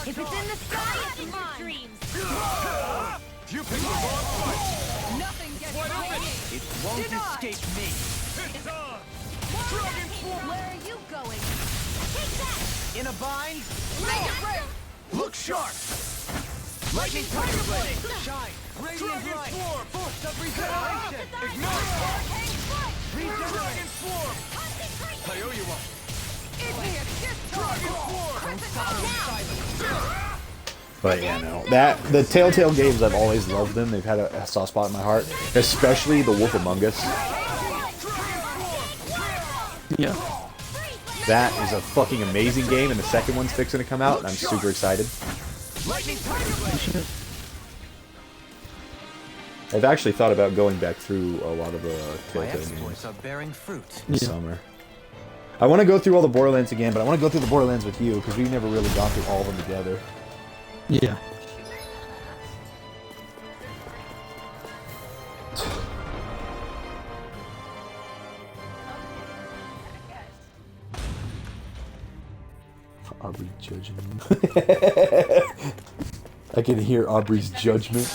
If it's in the sky, it's mine. Dreams. You picked the wrong fight. Nothing gets away me. It won't escape me. It's on. Dragon Force. Where are you going? Take that. In a bind? Look sharp. Lightning Tiger Blade! Shine! Dragon Radiant Light! Swarm. Force of regeneration! Ignite. Regenerate! Dragon Swarm. I owe you one. Dragon Swarm! But yeah, no. The Telltale games, I've always loved them. They've had a soft spot in my heart. Especially The Wolf Among Us. Yeah. That is a fucking amazing game, and the second one's fixing to come out, and I'm super excited. I've actually thought about going back through a lot of the Telltale games this summer. I want to go through all the Borderlands again, but I want to go through the Borderlands with you, because we've never really gone through all of them together. Yeah. Aubrey judging me. I can hear Aubrey's judgment.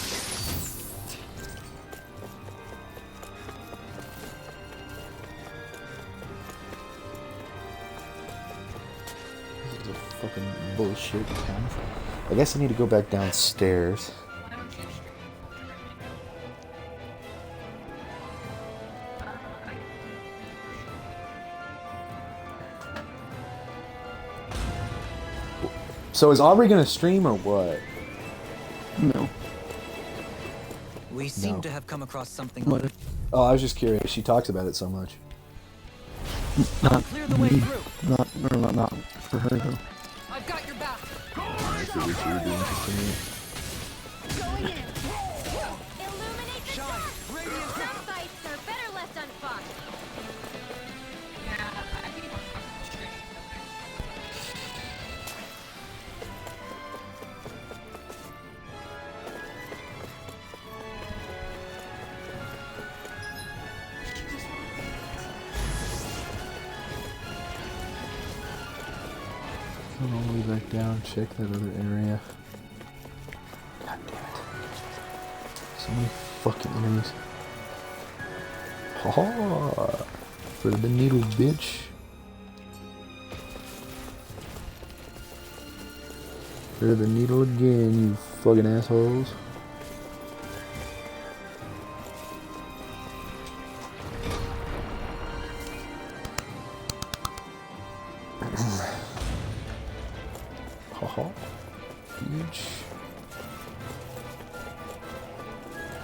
This is a fucking bullshit town. I guess I need to go back downstairs. So is Aubrey gonna stream or what? No. We seem No. to have come across something. What? Oh, I was just curious. She talks about it so much. Not Clear the way me. through. Not for her though. I've got your back. I feel what you were doing just to me. Going in. Illuminate the dark. Some fights are better left unfought. Come all the way back down, check that other area. God damn it. So many fucking enemies. Ha ha! For the needle, bitch. For the needle again, you fucking assholes. Haha. Huge.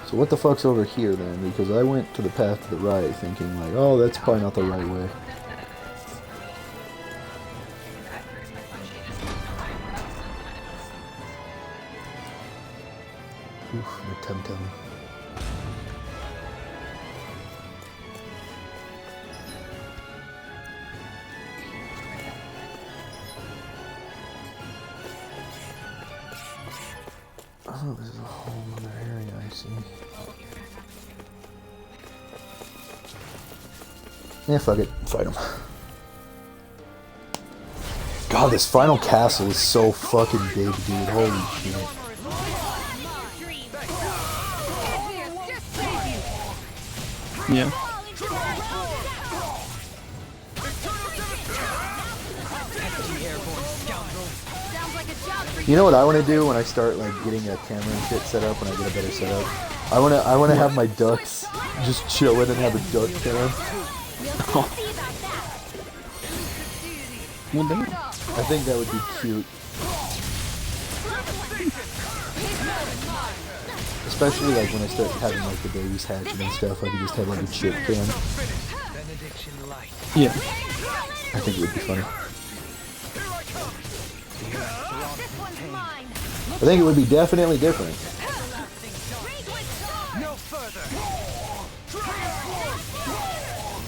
So what the fuck's over here then? Because I went to the path to the right thinking like, oh, that's probably not the right way. Oof, my tum-tum. Oh, this is a whole other area, I see. Yeah, fuck it. Fight him. God, this final castle is so fucking big, dude. Holy shit. Yeah. You know what I want to do when I start like getting a camera and shit set up, when I get a better setup? I want to have my ducks just chilling and have a duck cam. Well, damn. I think that would be cute. Especially like when I start having like the babies hatching and stuff, I could just have like a chip cam. Yeah. I think it would be funny. I think it would be definitely different. No further.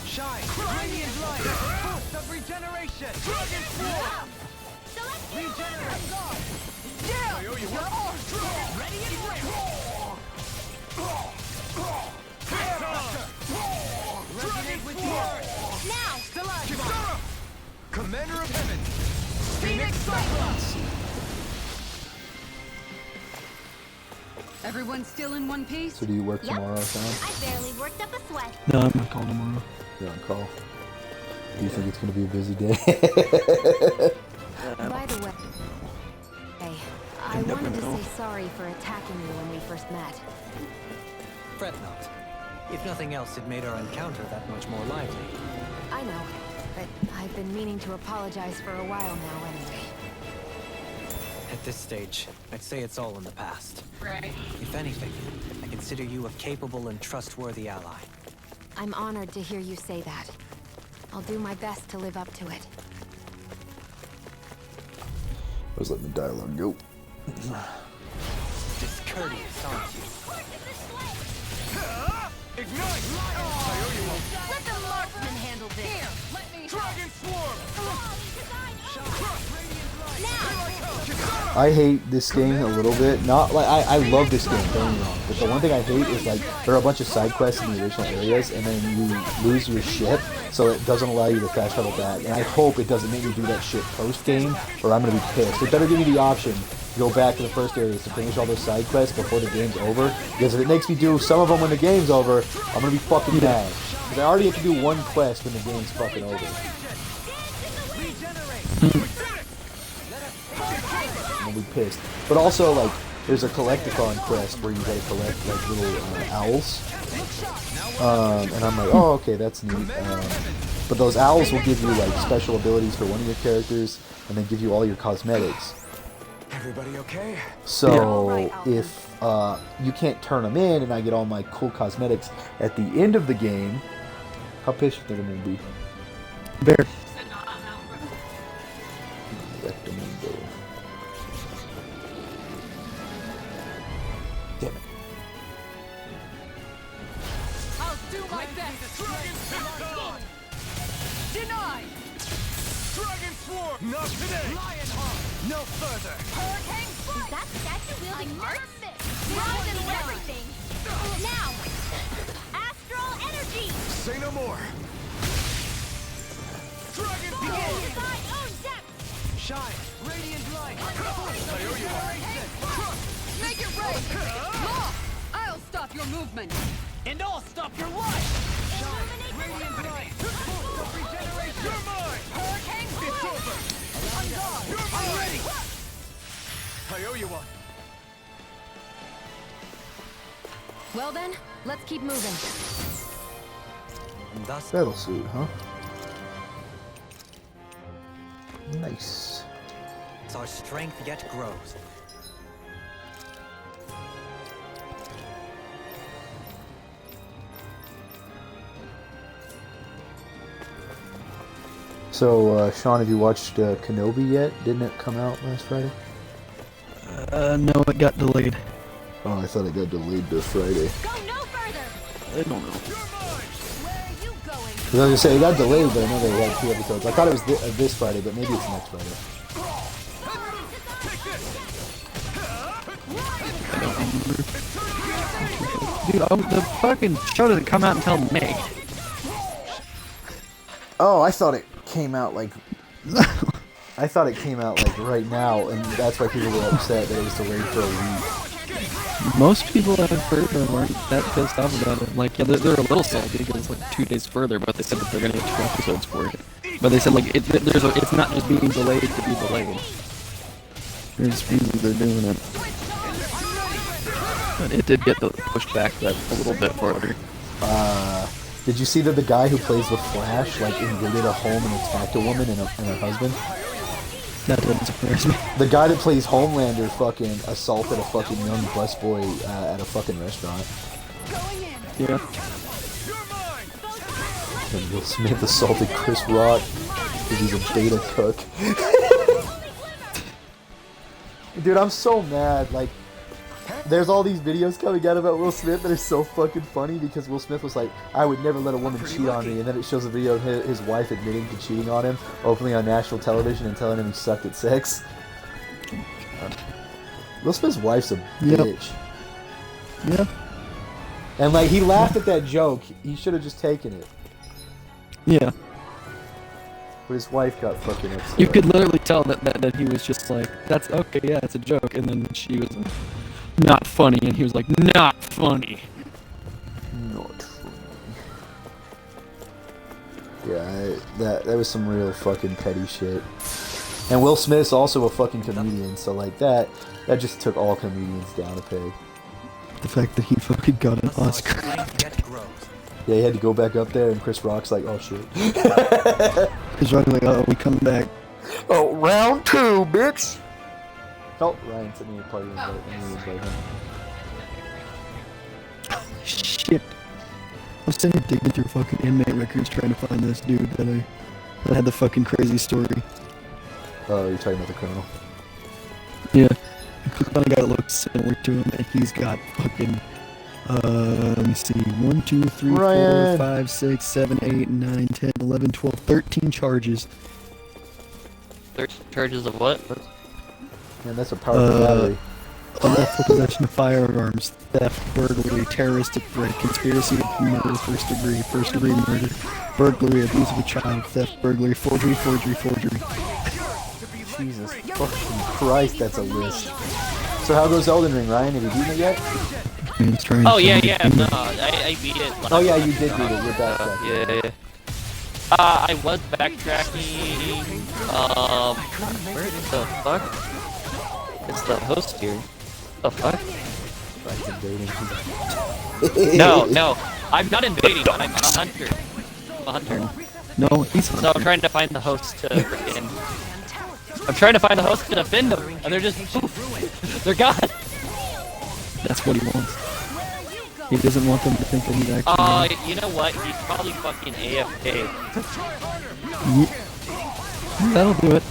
Shine. Radiant light. Boost of regeneration. Dragon Swarm. Regenerate. Yeah. Ready and resonate with the earth. Now. Stalagmite. Commander of Heaven. Phoenix Cyclops. Everyone still in one piece? So do you work tomorrow, Sean? I barely worked up a sweat. No, I'm not calling tomorrow. You're on call. Do you think it's going to be a busy day? By the way, hey, I wanted to say sorry for attacking you when we first met. Fret not. If nothing else, it made our encounter that much more lively. I know, but I've been meaning to apologize for a while now anyway. At this stage, I'd say it's all in the past. Right. If anything, I consider you a capable and trustworthy ally. I'm honored to hear you say that. I'll do my best to live up to it. I was letting the dialogue go. Discourteous, aren't you? Ignite. Let the marksman handle this. Here, let me. Dragon Swarm. I hate this game a little bit. Not like I love this game, don't get me wrong. But the one thing I hate is like there are a bunch of side quests in the original areas, and then you lose your ship, so it doesn't allow you to fast travel back. And I hope it doesn't make me do that shit post game, or I'm gonna be pissed. It better give me the option to go back to the first areas to finish all those side quests before the game's over. Because if it makes me do some of them when the game's over, I'm gonna be fucking mad. Because I already have to do one quest when the game's fucking over. I'm gonna be pissed. But also, like, there's a Collecticon quest where you gotta collect, like, little owls. And I'm like, oh, okay, that's neat. But those owls will give you, like, special abilities for one of your characters, and then give you all your cosmetics. Everybody okay? So if you can't turn them in and I get all my cool cosmetics at the end of the game, how pissed are they gonna be? Bear. Damn it. I'll do my best. Denied. Dragon Swarm! Not today! Lionheart. No further! Hurricane Foot! Is that statue wielding art? Rise and everything! Now! Astral Energy! Say no more! Dragon Swarm! Thy own depth! Shine. Radiant light. I owe you one! Make it rain! Law! I'll stop your movement! And I'll stop your life! Illuminate Radiant light! Boost of regeneration! You're mine! Hurricane It's over! On guard! You're I'm mine! ready! I owe you one! Well then, let's keep moving. And thus, Battle suit, huh? Nice. our strength yet grows. So, Sean, have you watched Kenobi yet? Didn't it come out last Friday? No, it got delayed. Oh, I thought it got delayed to Friday. Go no further! I don't know. Where are you going? Because I was gonna say it got delayed, but I know they had 2 episodes. I thought it was this Friday, but maybe it's next Friday. Dude, the fucking show doesn't come out until May. Oh, I thought it came out like. I thought it came out like right now, and that's why people were upset that it was delayed for a week. Most people I've heard weren't that pissed off about it. Like, yeah, they're a little salty because it's like 2 days further, but they said that they're gonna get 2 episodes for it. But they said like it's not just being delayed to be delayed. There's reasons they're doing it. But it did get pushed back that a little bit further. Did you see that the guy who plays the Flash like invaded a home and attacked a woman and her husband? That didn't surprise me. The guy that plays Homelander fucking assaulted a fucking young busboy at a fucking restaurant. Yeah. And Will Smith assaulted Chris Rock because he's a beta cook. Dude, I'm so mad. Like, there's all these videos coming out about Will Smith that are so fucking funny because Will Smith was like, I would never let a woman cheat on me, and then it shows a video of his wife admitting to cheating on him openly on national television and telling him he sucked at sex. Will Smith's wife's a bitch. Yeah. And like, he laughed at that joke. He should have just taken it. Yeah. But his wife got fucking upset. You could literally tell that he was just like, that's okay, yeah, it's a joke, and then she was like, not funny, and he was like, not funny. Not funny. Yeah, that was some real fucking petty shit. And Will Smith's also a fucking comedian, so like that just took all comedians down a peg. The fact that he fucking got an Oscar. Yeah, he had to go back up there, and Chris Rock's like, oh shit. Chris Rock's like, oh, we come back. Oh, round 2, bitch! Oh, Ryan sent me a party invite. I need to invite him. Shit. I was sitting here digging through fucking inmate records trying to find this dude that had the fucking crazy story. Oh, you're talking about the criminal? Yeah. I clicked on a guy that looks similar to him, and he's got fucking, let me see, 1, 2, 3, Ryan. 4, 5, 6, 7, 8, 9, 10, 11, 12, 13 charges. 13 charges of what? Man, that's a powerful battery. Unlawful possession of firearms, theft, burglary, terroristic threat, conspiracy to murder, first degree murder, burglary, abuse of a child, theft, burglary, forgery. Jesus fucking Christ, that's a list. So how goes Elden Ring, Ryan? Have you beaten it yet? Oh yeah, no, I beat it. Oh yeah, you did beat it. You're backtracking. Yeah. I was backtracking. Where the fuck? It's the host here. The fuck? No, I'm not invading. I'm a hunter. I'm a hunter. No, he's So I'm trying to find the host to freaking. I'm trying to find the host to defend them, and they're just poof, they're gone. That's what he wants. He doesn't want them to think that he's actually... You know what? He's probably fucking AFK. That'll do it.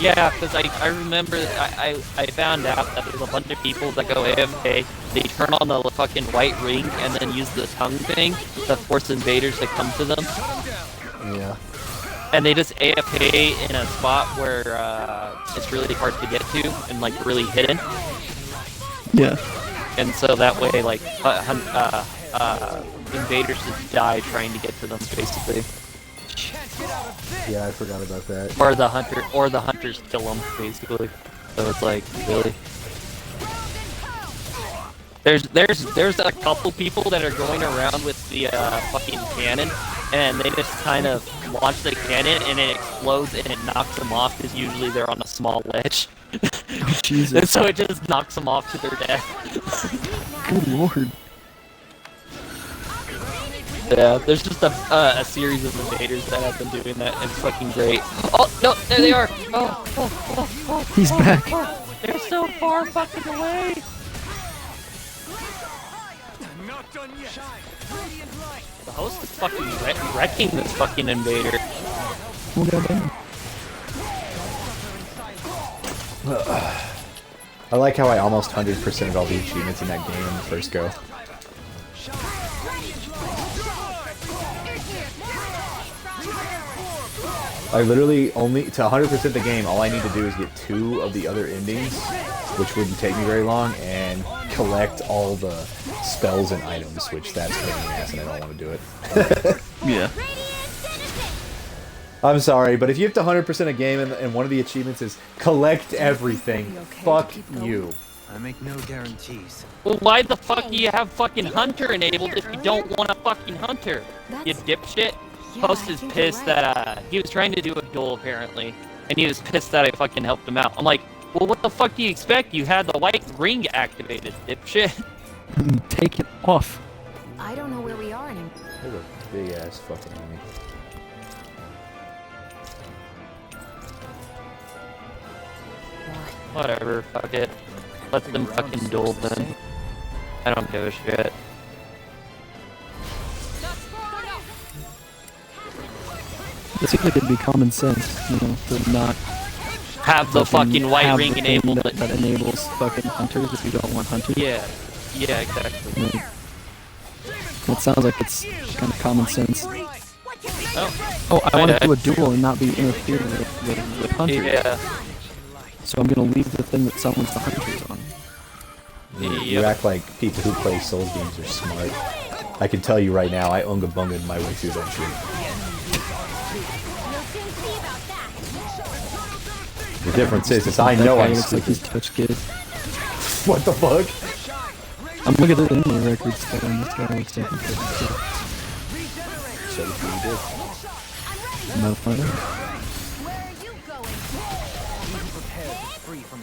Yeah, because I remember I found out that there's a bunch of people that go AFK. They turn on the fucking white ring and then use the tongue thing to force invaders to come to them. Yeah. And they just AFK in a spot where it's really hard to get to and like really hidden. Yeah. And so that way, like, invaders just die trying to get to them, basically. Yeah, I forgot about that. Or the hunters kill them, basically. So it's like, really. There's a couple people that are going around with the fucking cannon, and they just kind of launch the cannon, and it explodes, and it knocks them off, because usually they're on a small ledge. Oh, Jesus. And so it just knocks them off to their death. Good lord. Yeah, there's just a series of invaders that have been doing that, and it's fucking great. Oh, no, there they are! Oh. He's back. They're so far fucking away! Not done yet. The host is fucking wrecking this fucking invader. Oh, goddamn. I like how I almost 100%ed all the achievements in that game in the first go. I literally only, to 100% the game, all I need to do is get 2 of the other endings, which wouldn't take me very long, and collect all the spells and items, which that's a pain in the ass and I don't want to do it. Yeah. I'm sorry, but if you have to 100% a game and one of the achievements is collect everything, fuck you. I make no guarantees. Well, why the fuck do you have fucking Hunter enabled if you don't want a fucking Hunter? You dipshit. Host is pissed that he was trying to do a duel apparently, and he was pissed that I fucking helped him out. I'm like, well, what the fuck do you expect? You had the white ring activated, dipshit. Take it off. I don't know where we are anymore. There's a big ass fucking enemy. Whatever, fuck it. Let them fucking duel then. I don't give a shit. It seems like it'd be common sense, you know, to not have the fucking white have ring the thing enabled. that enables fucking hunters if you don't want hunters. Yeah, yeah, exactly. It sounds like it's kind of common sense. Oh, I want to do a duel and not be interfered with hunters. Yeah. So I'm gonna leave the thing that summons the hunters on. You act like people who play Souls games are smart. I can tell you right now, I unga bunga'd my way through that shit. The difference is I know I'm looks like he's touch kid. What the fuck? I'm looking at the India records that on this guy looks like he's touch kid. So you did. Motherfucker.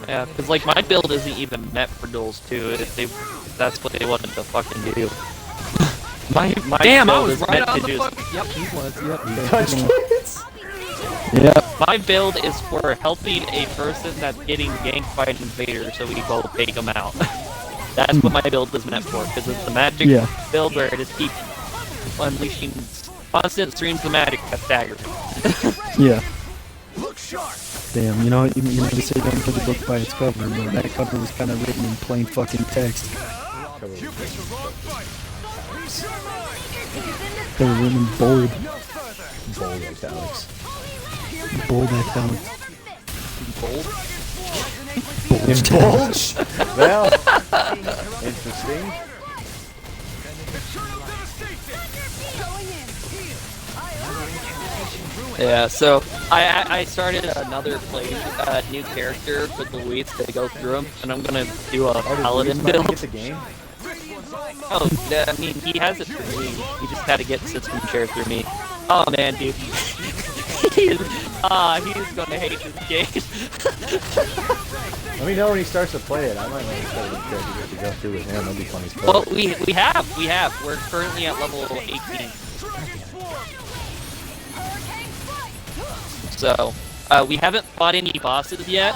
Yeah, because like my build isn't even meant for duels too. If that's what they wanted to fucking do. my Damn, build I was is right meant on to the just. fuck. Yep, he was. Yep. Touch kids. Yep. My build is for helping a person that's getting ganked by an invader, so we go take them out. That's what my build is meant for, because it's the magic build where it just keeps unleashing constant streams of magic at stagger. Yeah. Damn, you know, you say don't judge a book by its cover, but that cover was kind of written in plain fucking text. They were written in bold. Bold italics. Bold italics. Bold? Indulge? Well, interesting. Yeah, so I started another new character with Luis to go through him, and I'm gonna do a paladin build. Get the game? Oh, I mean, he has it through me. He just had to get system share through me. Oh man, dude. he's gonna hate this game. Let me know when he starts to play it. I might want to start a character to go through with him. That'd be fun as fuck. Well, we have. We're currently at level 18. So, We haven't fought any bosses yet.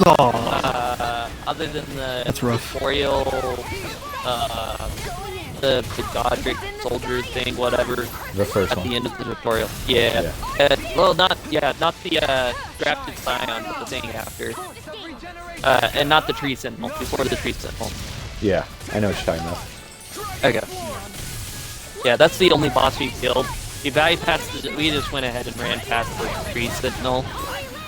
Other than the That's rough. tutorial, the Godric soldier thing, whatever. The first at one. the end of the tutorial. Yeah. Well, not the drafted Scion, but the thing after. And not the Tree Sentinel, before the Tree Sentinel. Yeah, I know what you're talking about. Okay. Yeah, that's the only boss we killed. We just went ahead and ran past the Tree Sentinel.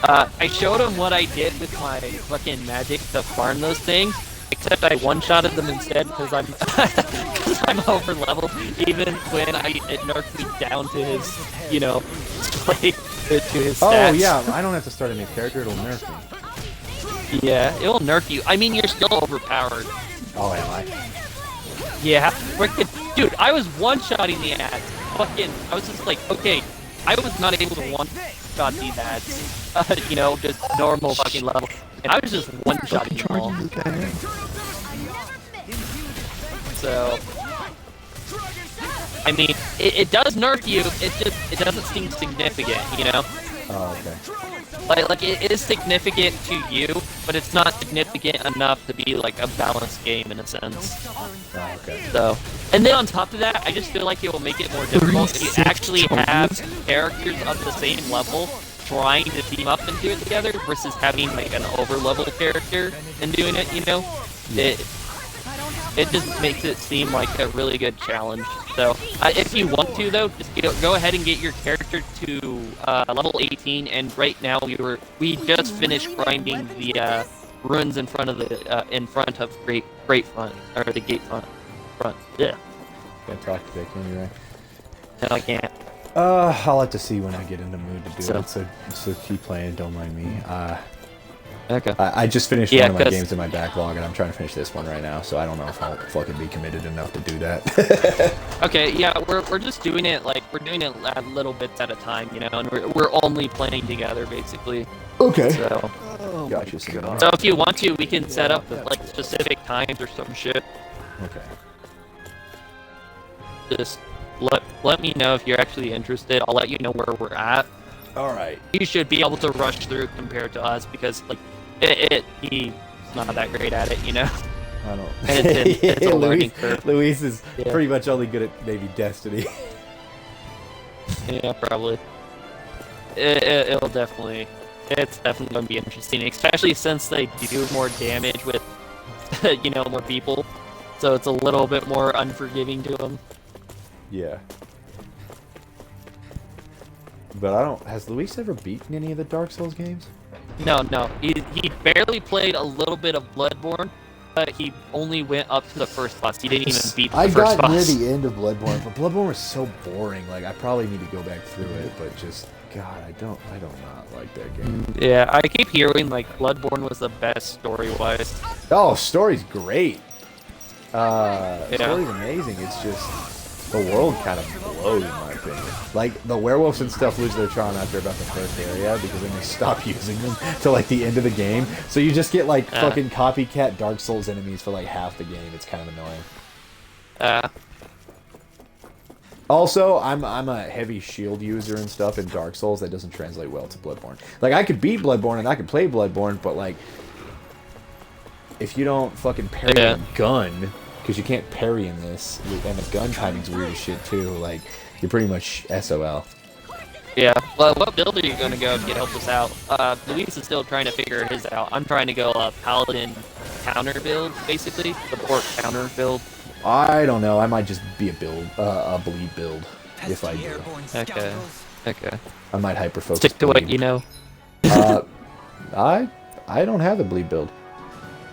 I showed him what I did with my fucking magic to farm those things, except I one-shotted them instead because I'm because I'm over leveled. Even when it nerfed me down to his, you know, to his stats. Oh yeah, I don't have to start a new character; it'll nerf me. Yeah, it will nerf you. I mean, you're still overpowered. Oh, am I? Yeah, freaking dude, I was one-shotting the ads. I was just like, okay, I was not able to one-shot these ads. You know, just normal fucking level. And I was just one-shotting them all. So, I mean, it does nerf you, it doesn't seem significant, you know? Oh, okay. Like it is significant to you, but it's not significant enough to be like a balanced game in a sense. Oh, okay. So, and then on top of that, I just feel like it will make it more difficult if you actually have characters of the same level trying to team up and do it together versus having like an over-level character and doing it, you know? It just makes it seem like a really good challenge. So, if you want to, though, just go ahead and get your character to level 18. And right now, we just finished grinding the ruins in front of Great Front, or the Gate Front. Yeah. Can't talk today, can you, right? No, I can't. I'll have to see when I get in the mood to do it. So keep playing. Don't mind me. Okay. I just finished one of my games in my backlog, and I'm trying to finish this one right now. So I don't know if I'll fucking be committed enough to do that. Okay, yeah, we're just doing it at little bits at a time, you know, and we're only playing together basically. Okay. So. Gotcha. So if you want to, we can set up like specific times or some shit. Okay. Just let me know if you're actually interested. I'll let you know where we're at. All right. You should be able to rush through compared to us because like he's not that great at it, you know. I don't. It's a learning curve. Luis is pretty much only good at maybe Destiny. Yeah, probably. It's definitely going to be interesting, especially since they do more damage with, you know, more people. So it's a little bit more unforgiving to them. Yeah. But I don't. Has Luis ever beaten any of the Dark Souls games? No. He barely played a little bit of Bloodborne, but he only went up to the first boss. He didn't even beat the first boss. I got near the end of Bloodborne, but Bloodborne was so boring. Like I probably need to go back through it, but just God, I don't not like that game. Yeah, I keep hearing like Bloodborne was the best story-wise. Oh, story's great. Story's amazing. It's just the world kind of blows, in my opinion. Like the werewolves and stuff lose their charm after about the first area because then they stop using them till like the end of the game. So you just get like fucking copycat Dark Souls enemies for like half the game. It's kind of annoying. Also, I'm a heavy shield user and stuff in Dark Souls. That doesn't translate well to Bloodborne. Like I could beat Bloodborne and I could play Bloodborne, but like if you don't fucking parry a gun, because you can't parry in this, and the gun timing's weird as shit too. Like you're pretty much SOL. Yeah. Well, what build are you gonna go to help us out? Luis is still trying to figure his out. I'm trying to go Paladin counter build, basically the port counter build. I don't know. I might just be a bleed build if I do. Okay. I might hyper focus. Stick to what you know. I don't have a bleed build.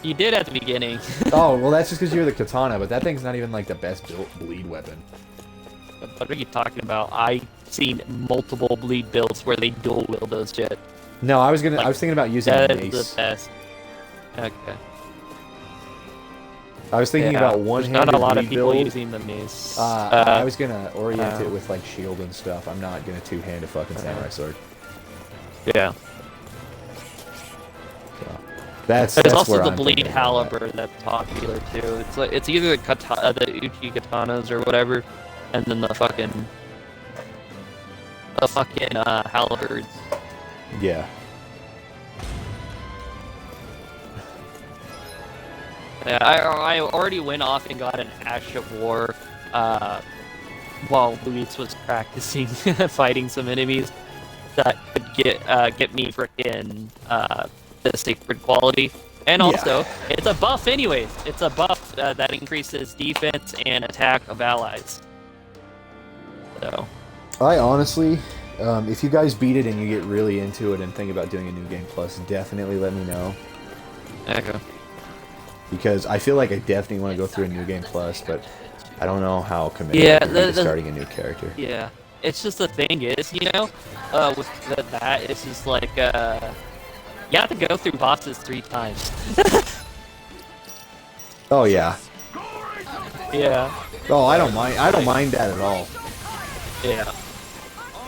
You did at the beginning. Oh well, that's just because you're the katana, but that thing's not even like the best built bleed weapon. What are you talking about? I've seen multiple bleed builds where they dual wield those shit. No, I was thinking about using that mace. Is the best. Okay. I was thinking about one-handed not a lot of bleed people build. using the mace. I was gonna orient it with like shield and stuff. I'm not gonna two-hand a fucking samurai sword. Yeah. That's also where the I'm bleed thinking halberd that's popular too. It's either the Uchi katanas or whatever, and then the fucking halberds. Yeah. Yeah, I already went off and got an Ash of War while Luis was practicing fighting some enemies that could get me frickin' the sacred quality. And also, it's a buff anyways. It's a buff that increases defense and attack of allies. So. I honestly, if you guys beat it and you get really into it and think about doing a New Game Plus, definitely let me know. Okay. Because I feel like I definitely want to go through a New Game Plus, but I don't know how committed Yeah, I can be to starting a new character. Yeah. It's just the thing is, you know, with that, it's just like, you have to go through bosses 3 times. Oh yeah. Yeah. Oh, I don't mind that at all. Yeah.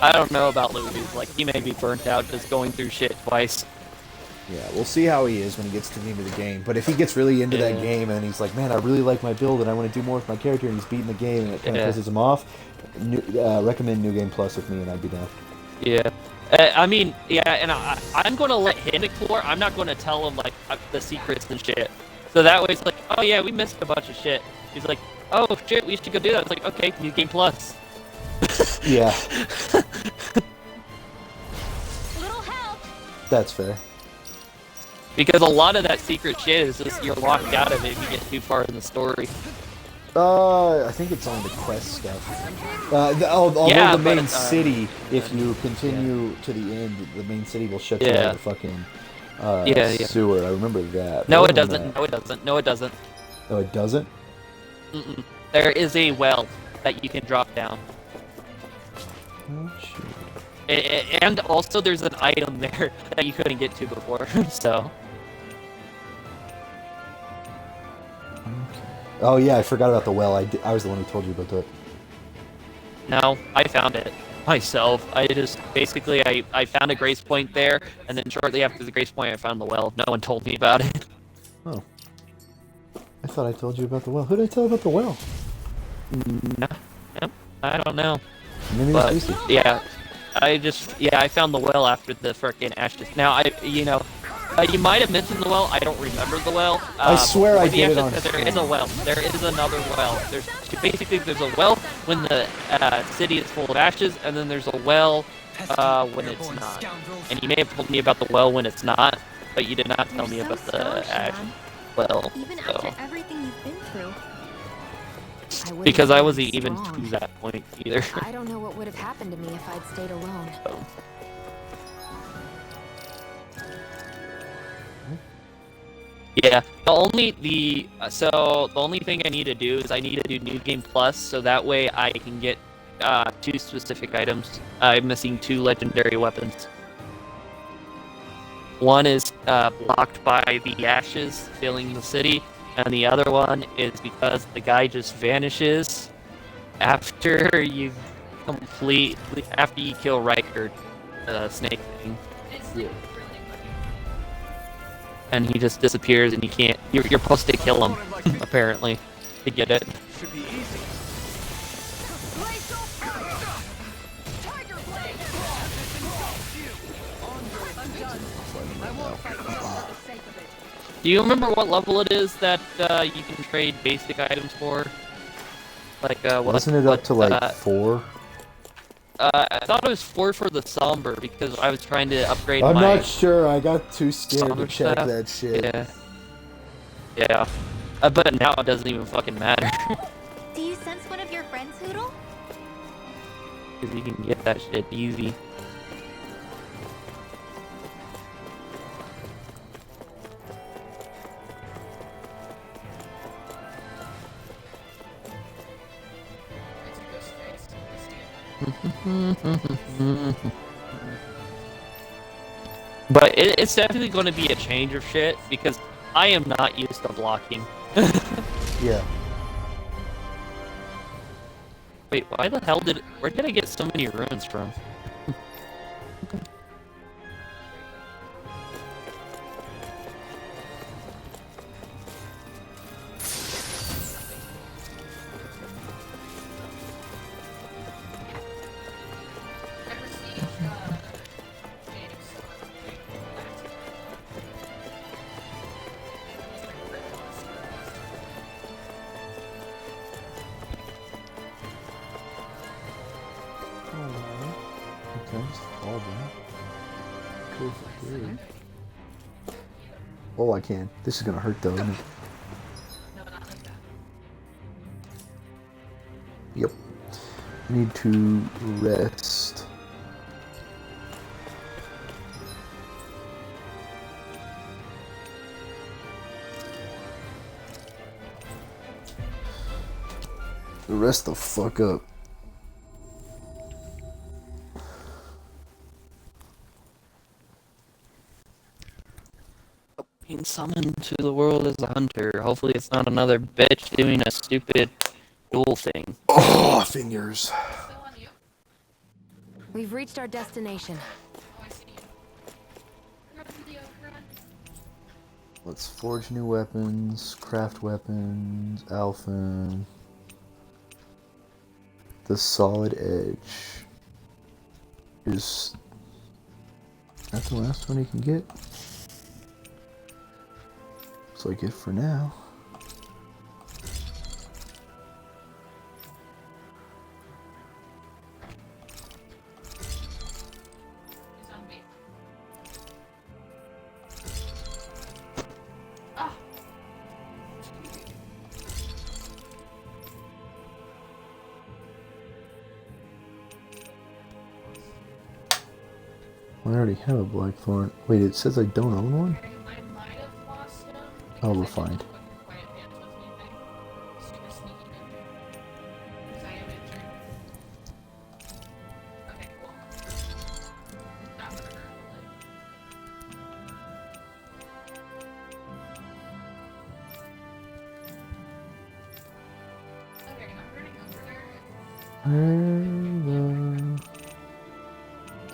I don't know about Louis. Like, he may be burnt out just going through shit twice. Yeah, we'll see how he is when he gets to the end of the game. But if he gets really into that game and he's like, man, I really like my build and I want to do more with my character, and he's beating the game and it kind of pisses him off, recommend New Game Plus with me and I'd be down. Yeah. I mean, yeah, and I'm going to let him explore. I'm not going to tell him, like, the secrets and shit. So that way it's like, oh yeah, we missed a bunch of shit. He's like, oh shit, we should go do that. It's like, okay, New Game Plus. Yeah. Little help. That's fair. Because a lot of that secret shit is just you're locked out of it if you get too far in the story. I think it's on the quest stuff. Although yeah, the main city, if you continue to the end, the main city will shut you out of the fucking sewer. I remember that. No, it doesn't. No, it doesn't. No, it doesn't. Oh, it doesn't? Mm-mm. There is a well that you can drop down. Oh, shit. And also there's an item there that you couldn't get to before, so. Oh yeah, I forgot about the well. I was the one who told you about that. No, I found it myself. I just, basically, I found a grace point there, and then shortly after the grace point I found the well. No one told me about it. Oh. I thought I told you about the well. Who did I tell about the well? No, I don't know. Maybe but, Lucy. yeah, I found the well after the frickin' ashes. Now, you might have mentioned the well. I don't remember the well. I swear I did it on There is a well. There is another well. There's a well when the city is full of ashes, and then there's a well when it's not. And you may have told me about the well when it's not, but you did not tell me about the ash well. Even so. after everything you've been through. Because I wasn't even to that point either. I don't know what would have happened to me if I'd stayed alone. So. Yeah, the only thing I need to do is I need to do New Game Plus, so that way I can get 2 specific items. I'm missing 2 legendary weapons. One is blocked by the ashes filling the city, and the other one is because the guy just vanishes after you kill Riker, the snake thing. Yeah. And he just disappears, and you can't. You're supposed to kill him, apparently, to get it. Should be easy. Do you remember what level it is that you can trade basic items for? Like, wasn't it up to like 4? I thought it was 4 for the Somber because I was trying to upgrade I'm my... not sure. I got too scared to check stuff. that shit. Yeah. Yeah. But now it doesn't even fucking matter. Do you sense one of your friends, Hoodle? Because you can get that shit easy. But it's definitely going to be a change of shit because I am not used to blocking. Yeah. Wait, why the hell where did I get so many runes from? could. Oh, I can. This is gonna hurt though, isn't it? Yep. I need to rest. Rest the fuck up. Being summoned to the world as a hunter. Hopefully it's not another bitch doing a stupid duel thing. Oh, fingers. We've reached our destination. Let's forge new weapons, craft weapons, Alphen. The solid edge is that the last one you can get? Looks like it for now. I already have a Blackthorn. Wait, it says I don't own one? Oh, we're fine.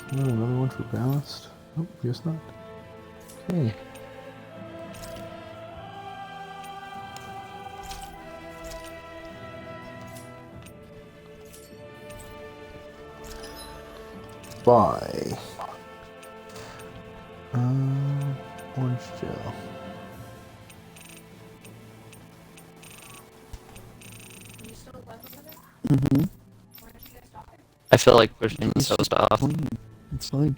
Another one for ballast? Nope, guess not. Okay. Buy. Orange gel. Mm-hmm. I feel like pushing the toast off. It's fine.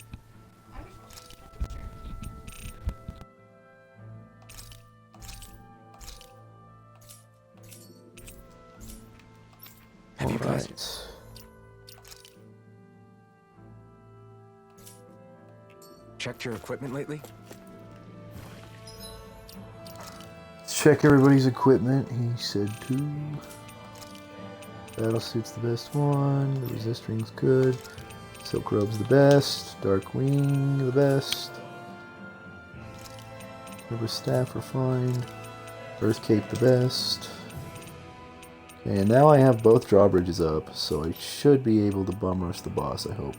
Have you guys checked your equipment lately? Let's check everybody's equipment. He said 2. Battlesuit's the best one. The resist ring's good. Silk robe's the best. Dark wing the best. River staff refined. Earth cape the best. Okay, and now I have both drawbridges up, so I should be able to bum rush the boss, I hope.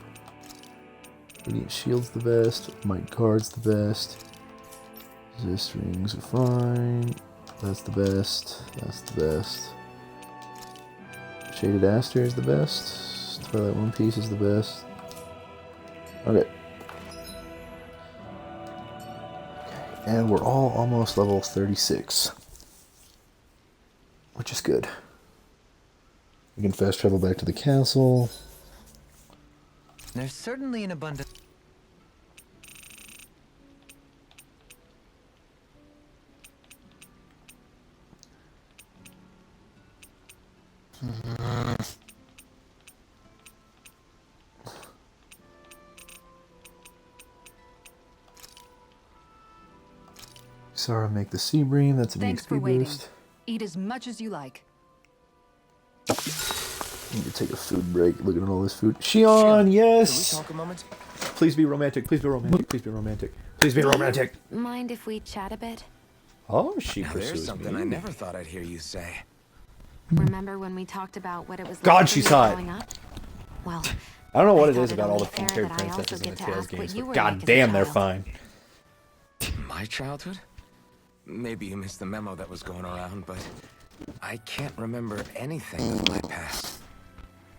Radiant shield's the best. Might guard's the best. Resist rings are fine. That's the best. That's the best. Shaded Aster is the best. Twilight One Piece is the best. Okay. And we're all almost level 36. Which is good. We can fast travel back to the castle. There's certainly an abundance. Sara, make the sea bream. That's an Thanks XP for waiting. boost. Eat as much as you like. Need to take a food break. Look at all this food. Shion, yes. Can we talk a moment? Please be romantic. Please be romantic. Please be romantic. Please be romantic. Mind if we chat a bit? Oh, she Now pursues there's something me. I never thought I'd hear you say. Remember when we talked about what it was God, like for she's me hot. growing up? Well, I don't know what I it is thought about all the only fair pink-haired that I also princesses in get the to Tales ask what games, you but were god like as a damn, they're child. fine. My childhood? Maybe you missed the memo that was going around, but I can't remember anything of my past.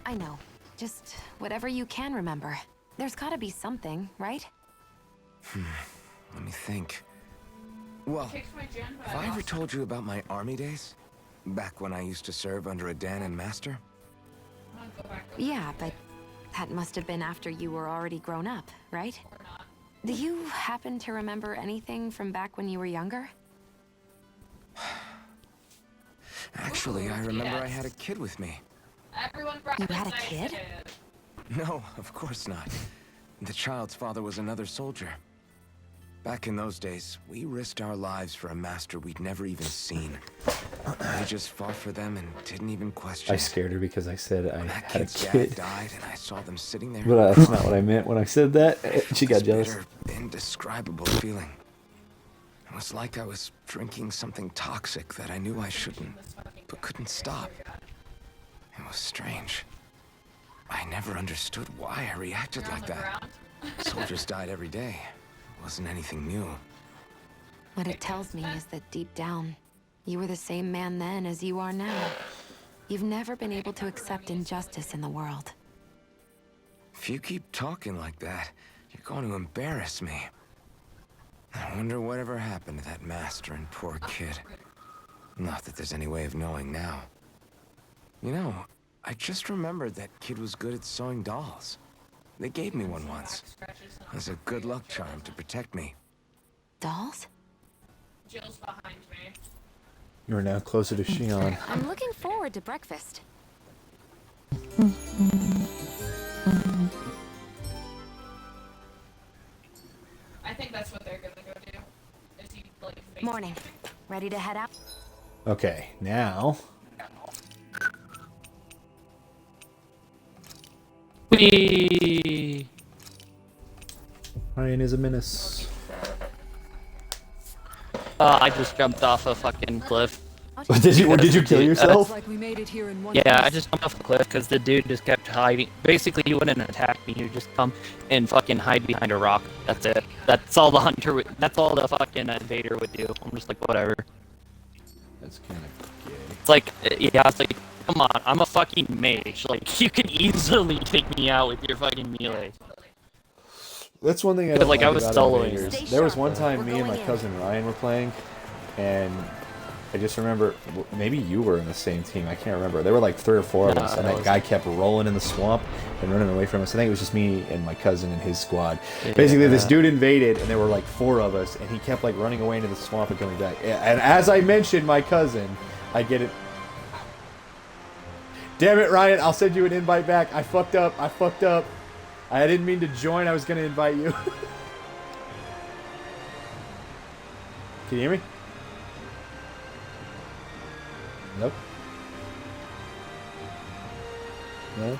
I know. Just whatever you can remember. There's gotta be something, right? Let me think. Well, have I ever told you about my army days? Back when I used to serve under a Danon master? Yeah, but that must have been after you were already grown up, right? Do you happen to remember anything from back when you were younger? Actually, I remember I had a kid with me. You had a kid? No, of course not. The child's father was another soldier. Back in those days, we risked our lives for a master we'd never even seen. We just fought for them and didn't even question. I scared her because I said I That had a kid's kid. dad died, and I saw them sitting there. But that's not what I meant when I said that. She got This jealous. bitter, indescribable feeling. It was like I was drinking something toxic that I knew I shouldn't, but couldn't stop. It was strange. I never understood why I reacted like that. Soldiers died every day. It wasn't anything new. What it tells me is that deep down, you were the same man then as you are now. You've never been able to accept injustice in the world. If you keep talking like that, you're going to embarrass me. I wonder whatever happened to that master and poor kid. Not that there's any way of knowing now. You know, I just remembered that kid was good at sewing dolls. They gave me one once. As a good luck charm to protect me. Dolls? Jill's behind me. You are now closer to Shion. I'm looking forward to breakfast. I think that's what they're gonna go do. Is he like Morning. Ready to head out? Okay, now. Whee! Ryan is a menace. I just jumped off a fucking cliff. Did you kill yourself? Like we made it here in one Yeah, piece. I just jumped off a cliff because the dude just kept hiding. Basically, he wouldn't attack me. He would just come and fucking hide behind a rock. That's it. That's all the hunter would. That's all the fucking invader would do. I'm just like, whatever. That's kind of gay. It's like, yeah, it's like, come on, I'm a fucking mage. Like, you can easily take me out with your fucking melee. That's one thing I don't Like, I was about soloing. Invaders. There was one time me and my cousin Ryan were playing, and I just remember, maybe you were in the same team, I can't remember. There were like 3 or 4 of us, and that guy kept rolling in the swamp and running away from us. I think it was just me and my cousin and his squad. Yeah. Basically, this dude invaded, and there were like 4 of us, and he kept like running away into the swamp and coming back. And as I mentioned my cousin, I get it. Damn it, Ryan, I'll send you an invite back. I fucked up. I didn't mean to join, I was going to invite you. Can you hear me? Nope. No?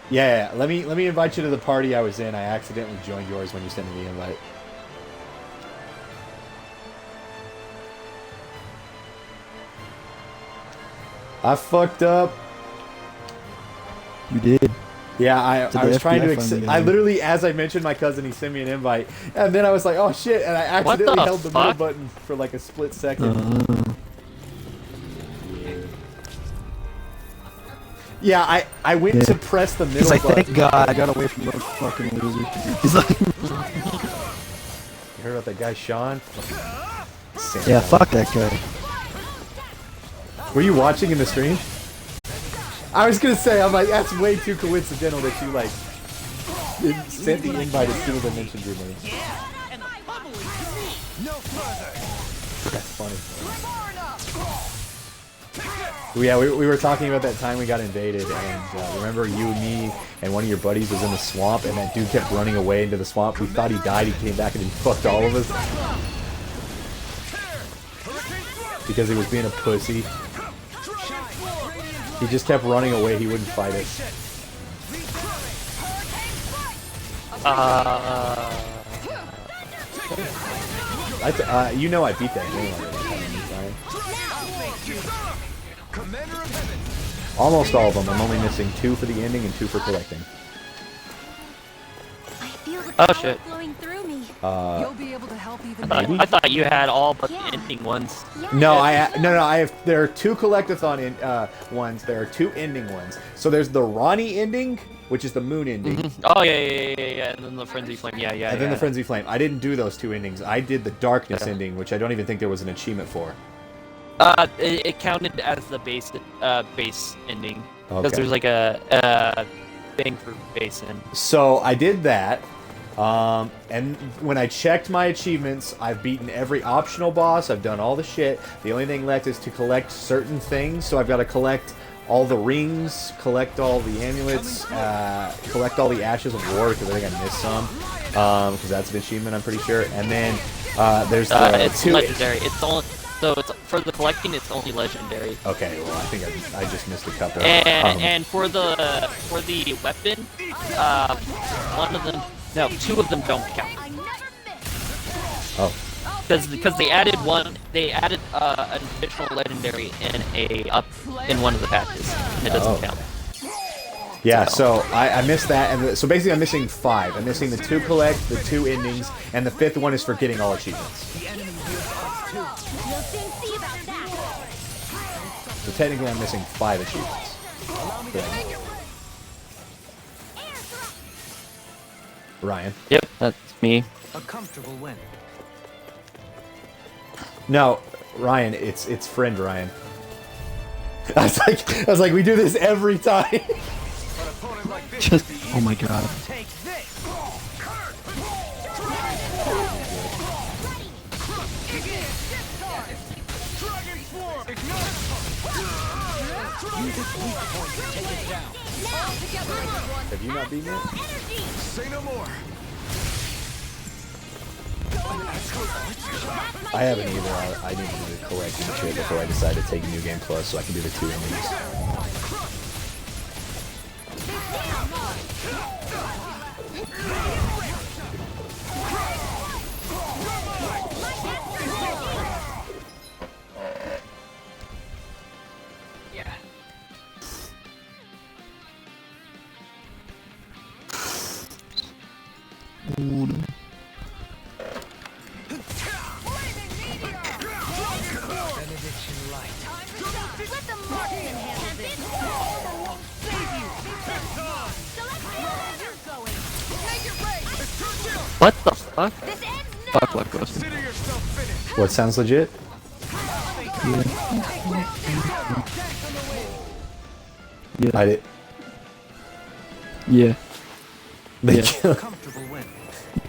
Yeah, let me invite you to the party I was in. I accidentally joined yours when you sent me the invite. I fucked up. You did. Yeah, I was trying to accept. I again. literally, as I mentioned my cousin, he sent me an invite, and then I was like, "Oh shit!" And I accidentally held the middle button for like a split second. Yeah, I went to press the middle He's like, button. thank God I got away from those fucking losers. He's like, You heard about that guy Sean? yeah, fuck that guy. Were you watching in the stream? I was gonna say, I'm like, that's way too coincidental that you like sent the invite as soon as I mentioned your name. That's funny. Yeah, we were talking about that time we got invaded, and remember you and me and one of your buddies was in the swamp, and that dude kept running away into the swamp. We thought he died. He came back and he fucked all of us because he was being a pussy. He just kept running away. He wouldn't fight us. You know I beat that game already. Almost all of them. I'm only missing 2 for the ending and 2 for collecting. I feel the Oh, power shit. flowing through me. You'll be able to help even Maybe? I thought you had all but the ending ones. No, I have. There are 2 collectathon ones. There are 2 ending ones. So there's the Ronnie ending, which is the moon ending. Oh yeah, and then the frenzy flame. Yeah. And then the Frenzy Flame. I didn't do those 2 endings. I did the Darkness ending, which I don't even think there was an achievement for. It counted as the base ending because Okay. there's like a thing for Basin. So I did that, and when I checked my achievements, I've beaten every optional boss. I've done all the shit. The only thing left is to collect certain things. So I've got to collect all the rings, collect all the amulets, collect all the Ashes of War, because I think I missed some, because that's an achievement, I'm pretty sure. And then there's the it's legendary. It's only so it's for the collecting. It's only legendary. Okay, well I think I just missed a couple. And for the weapon, one of them, no, 2 of them don't count. Oh. Because they added an additional legendary in one of the patches, and it doesn't count. Yeah, so I missed that, and so basically I'm missing 5. I'm missing the 2 collect, the 2 endings, and the 5th one is for getting all achievements. So technically I'm missing 5 achievements. Yeah. Ryan. Yep, that's me. A comfortable win. No, Ryan, it's friend Ryan. I was like, we do this every time. Just, oh my god. Have you not beaten it? Say no more. I haven't either. I need to collect and shit before I decide to take New Game Plus so I can do the 2 endings. What the fuck? Fuck Left Ghosting. What sounds legit? Yeah. I did. Yeah. They Yeah. kill. Comfortable win.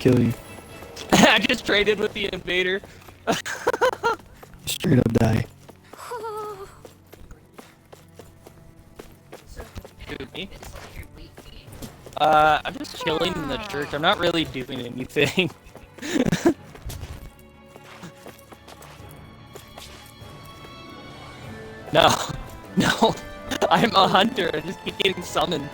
Kill you. I just traded with the invader. Straight up die. Dude, me? I'm just chilling in the church. I'm not really doing anything. No. No. I'm a hunter. I just keep getting summoned.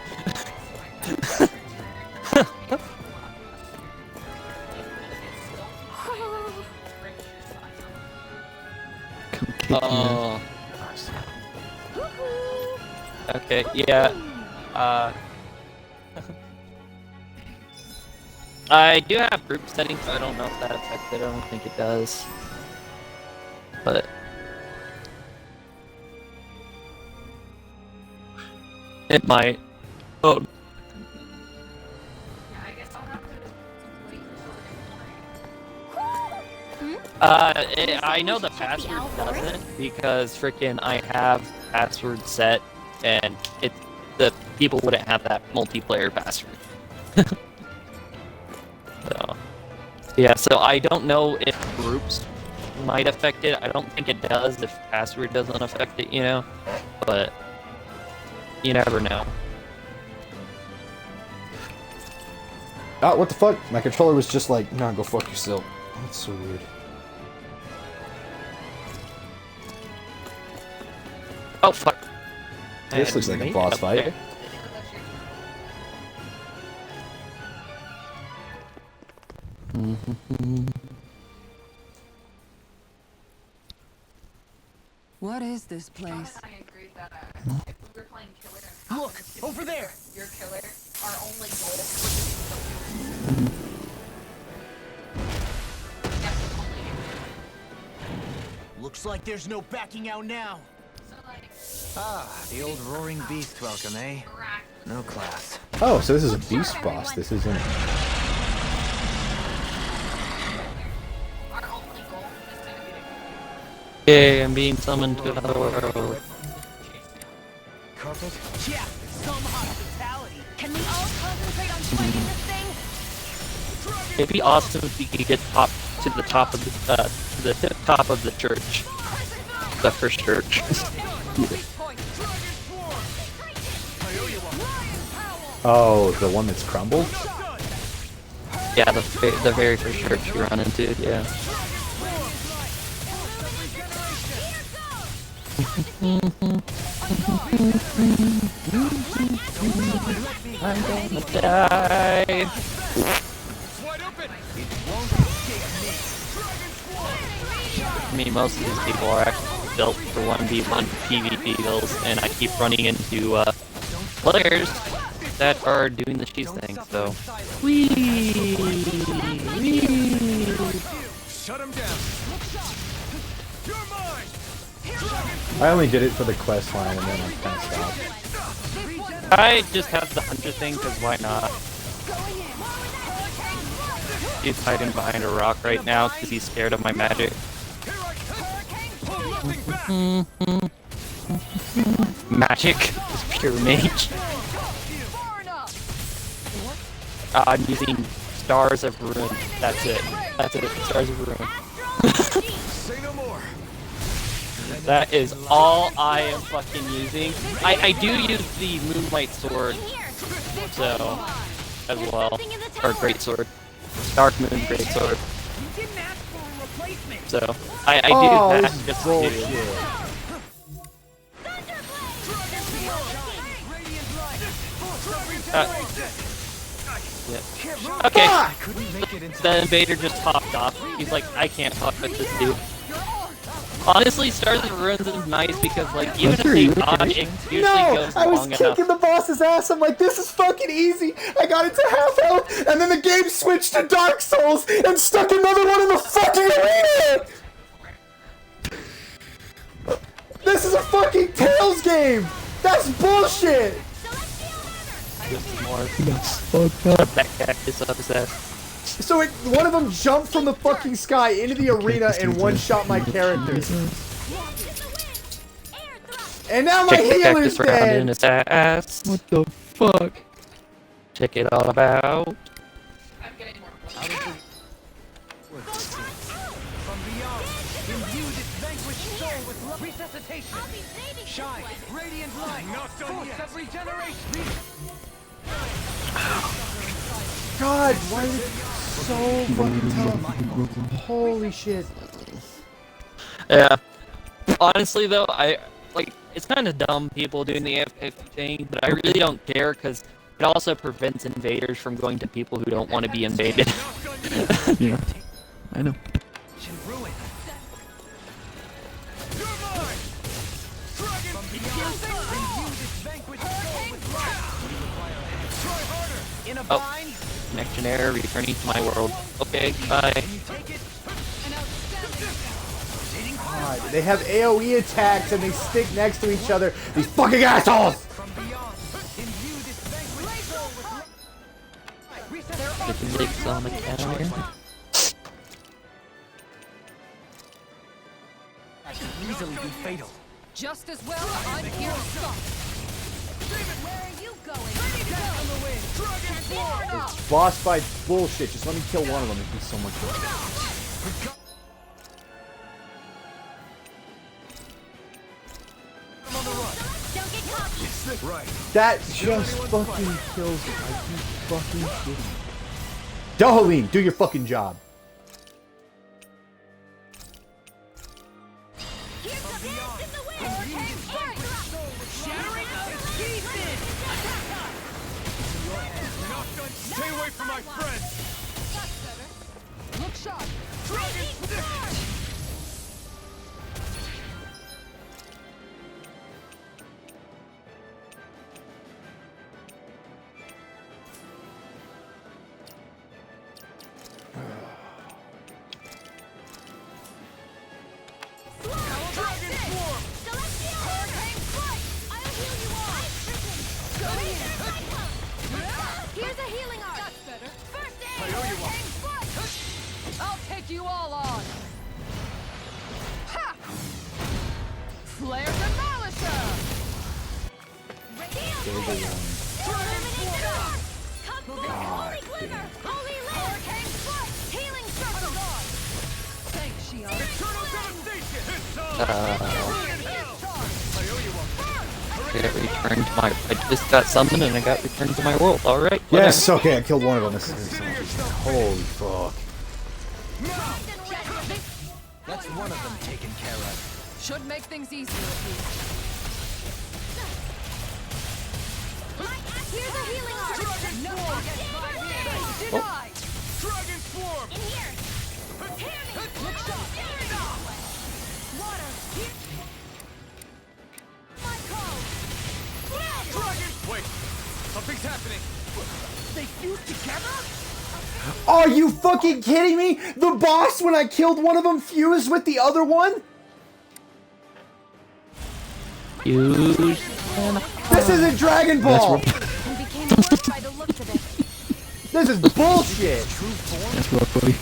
Come kick me. Oh. Okay, yeah. I do have group settings, so I don't know if that affects it. I don't think it does. But it might. Oh. I know the password doesn't because frickin' I have password set and the people wouldn't have that multiplayer password. So yeah, so I don't know if groups might affect it. I don't think it does if password doesn't affect it, you know, but you never know. Ah, what the fuck? My controller was just like, nah, go fuck yourself. That's so weird. Oh fuck. This looks like a boss fight. There. What is this place? Look, over there! Your killer, our only goal. Looks like there's no backing out now. Ah, the old roaring beast welcome, eh? No class. Oh, so this is a beast boss. This isn't. Okay, I'm being summoned to another world. Carpet? Yeah, some hospitality. Can we all concentrate on fighting this thing? It'd be awesome if we could get up to the top of the tip top of the church, the first church. Oh, the one that's crumbled? Yeah, the very first church you run into, yeah. I'm gonna die. I mean, most of these people are actually built for 1v1 PvP builds, and I keep running into players that are doing the cheese thing, so. Whee! Shut him down. You're mine. I only did it for the quest line and then I kind of stopped. I just have the hunter thing, because why not? He's hiding behind a rock right now because he's scared of my magic. Magic is pure mage. I'm using Stars of Ruin. That's it. That's it. Stars of Ruin. Say no more. That is all I am fucking using. I do use the Moonlight Sword, so, as well. Or Great Sword. Dark Moon Great Sword. So, I do that just to... Yeah. Okay. The invader just hopped off. He's like, I can't fuck with this dude. Honestly, Stars of Ruins is nice because, like, even if they dodge, it usually goes I was long kicking enough. the boss's ass. I'm like, this is fucking easy. I got it to half health, and then the game switched to Dark Souls and stuck another one in the fucking arena. This is a fucking Tales game. That's bullshit. That cactus up his ass. So one of them jumped from the fucking sky into the arena and one-shot my characters. And now my Check the healer's cactus round in dead. his ass. What the fuck? Check it all about. From beyond, imbue this vanquished soul with resuscitation. Shine, radiant light, not done yet. Of regeneration. God, why is it so fucking tough? Holy shit. Yeah. Honestly, though, it's kind of dumb people doing the AFK thing, but I really don't care because it also prevents invaders from going to people who don't want to be invaded. Yeah, I know. Oh, connection error, returning to my world. Okay, bye. God, they have AoE attacks and they stick next to each other. These fucking assholes! Get the licks on the counter. Easily be fatal. Just as well, I'm here to stop. Where are you going? Boss fight bullshit. Just let me kill one of them. It'd be so much fun. Right. That just fucking kills me. I keep fucking kidding. Dohaleen, do your fucking job. Stay away from my friends. Look sharp. Here's a healing art. That's better. First aid. I'll take you all on. Ha! Flare Demolisher! God damn. Holy Hurricane Strike! Healing Circle! Thanks, Shion. Eternal devastation! It's on! I got returned to my. I just got summoned and I got returned to my world. All right. Yes. Okay, I killed one of them. This is holy fuck. That's one of them taken care of. Should make things easier at least. Here's a healing arm! No one gets by me! Denied! Dragon Swarm! In here! Look shot! Water! My code! Dragon! Wait! Something's happening! They fused together? Are you fucking kidding me? The boss, when I killed one of them, fused with the other one? Use. This isn't Dragon Ball! And became worse by the looks of it. This is bullshit! That's rough, buddy.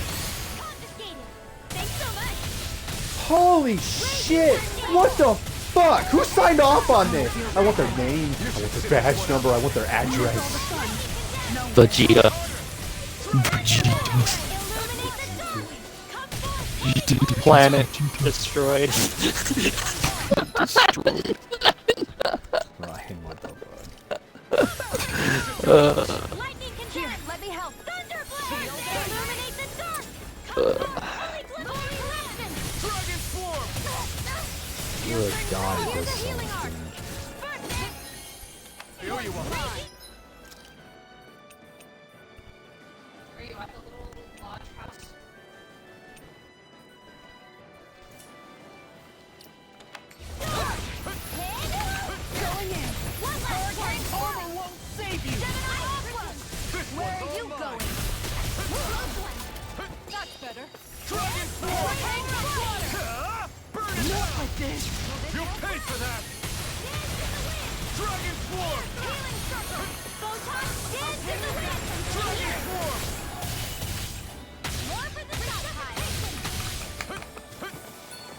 Thanks so much! Holy shit! What the fuck? Who signed off on this? I want their name, I want their badge number, I want their address. Vegeta. Planet destroyed. Ryan, what the fuck? Lightning can here, let me help! Thunderblade! Illuminate the dark! Dragon Swarm! Good God, Here's this a healing sucks, arm! dude. I owe you one. Are you at the little lodge house? Going in! One last one! Armor won't save you! Where are you going? That's better. Dragon Swarm! Burn it Not out! like this. You'll pay for that! Dragon Swarm! Healing circle! Photon dance in the wind! Dragon Swarm! More for the stockpile!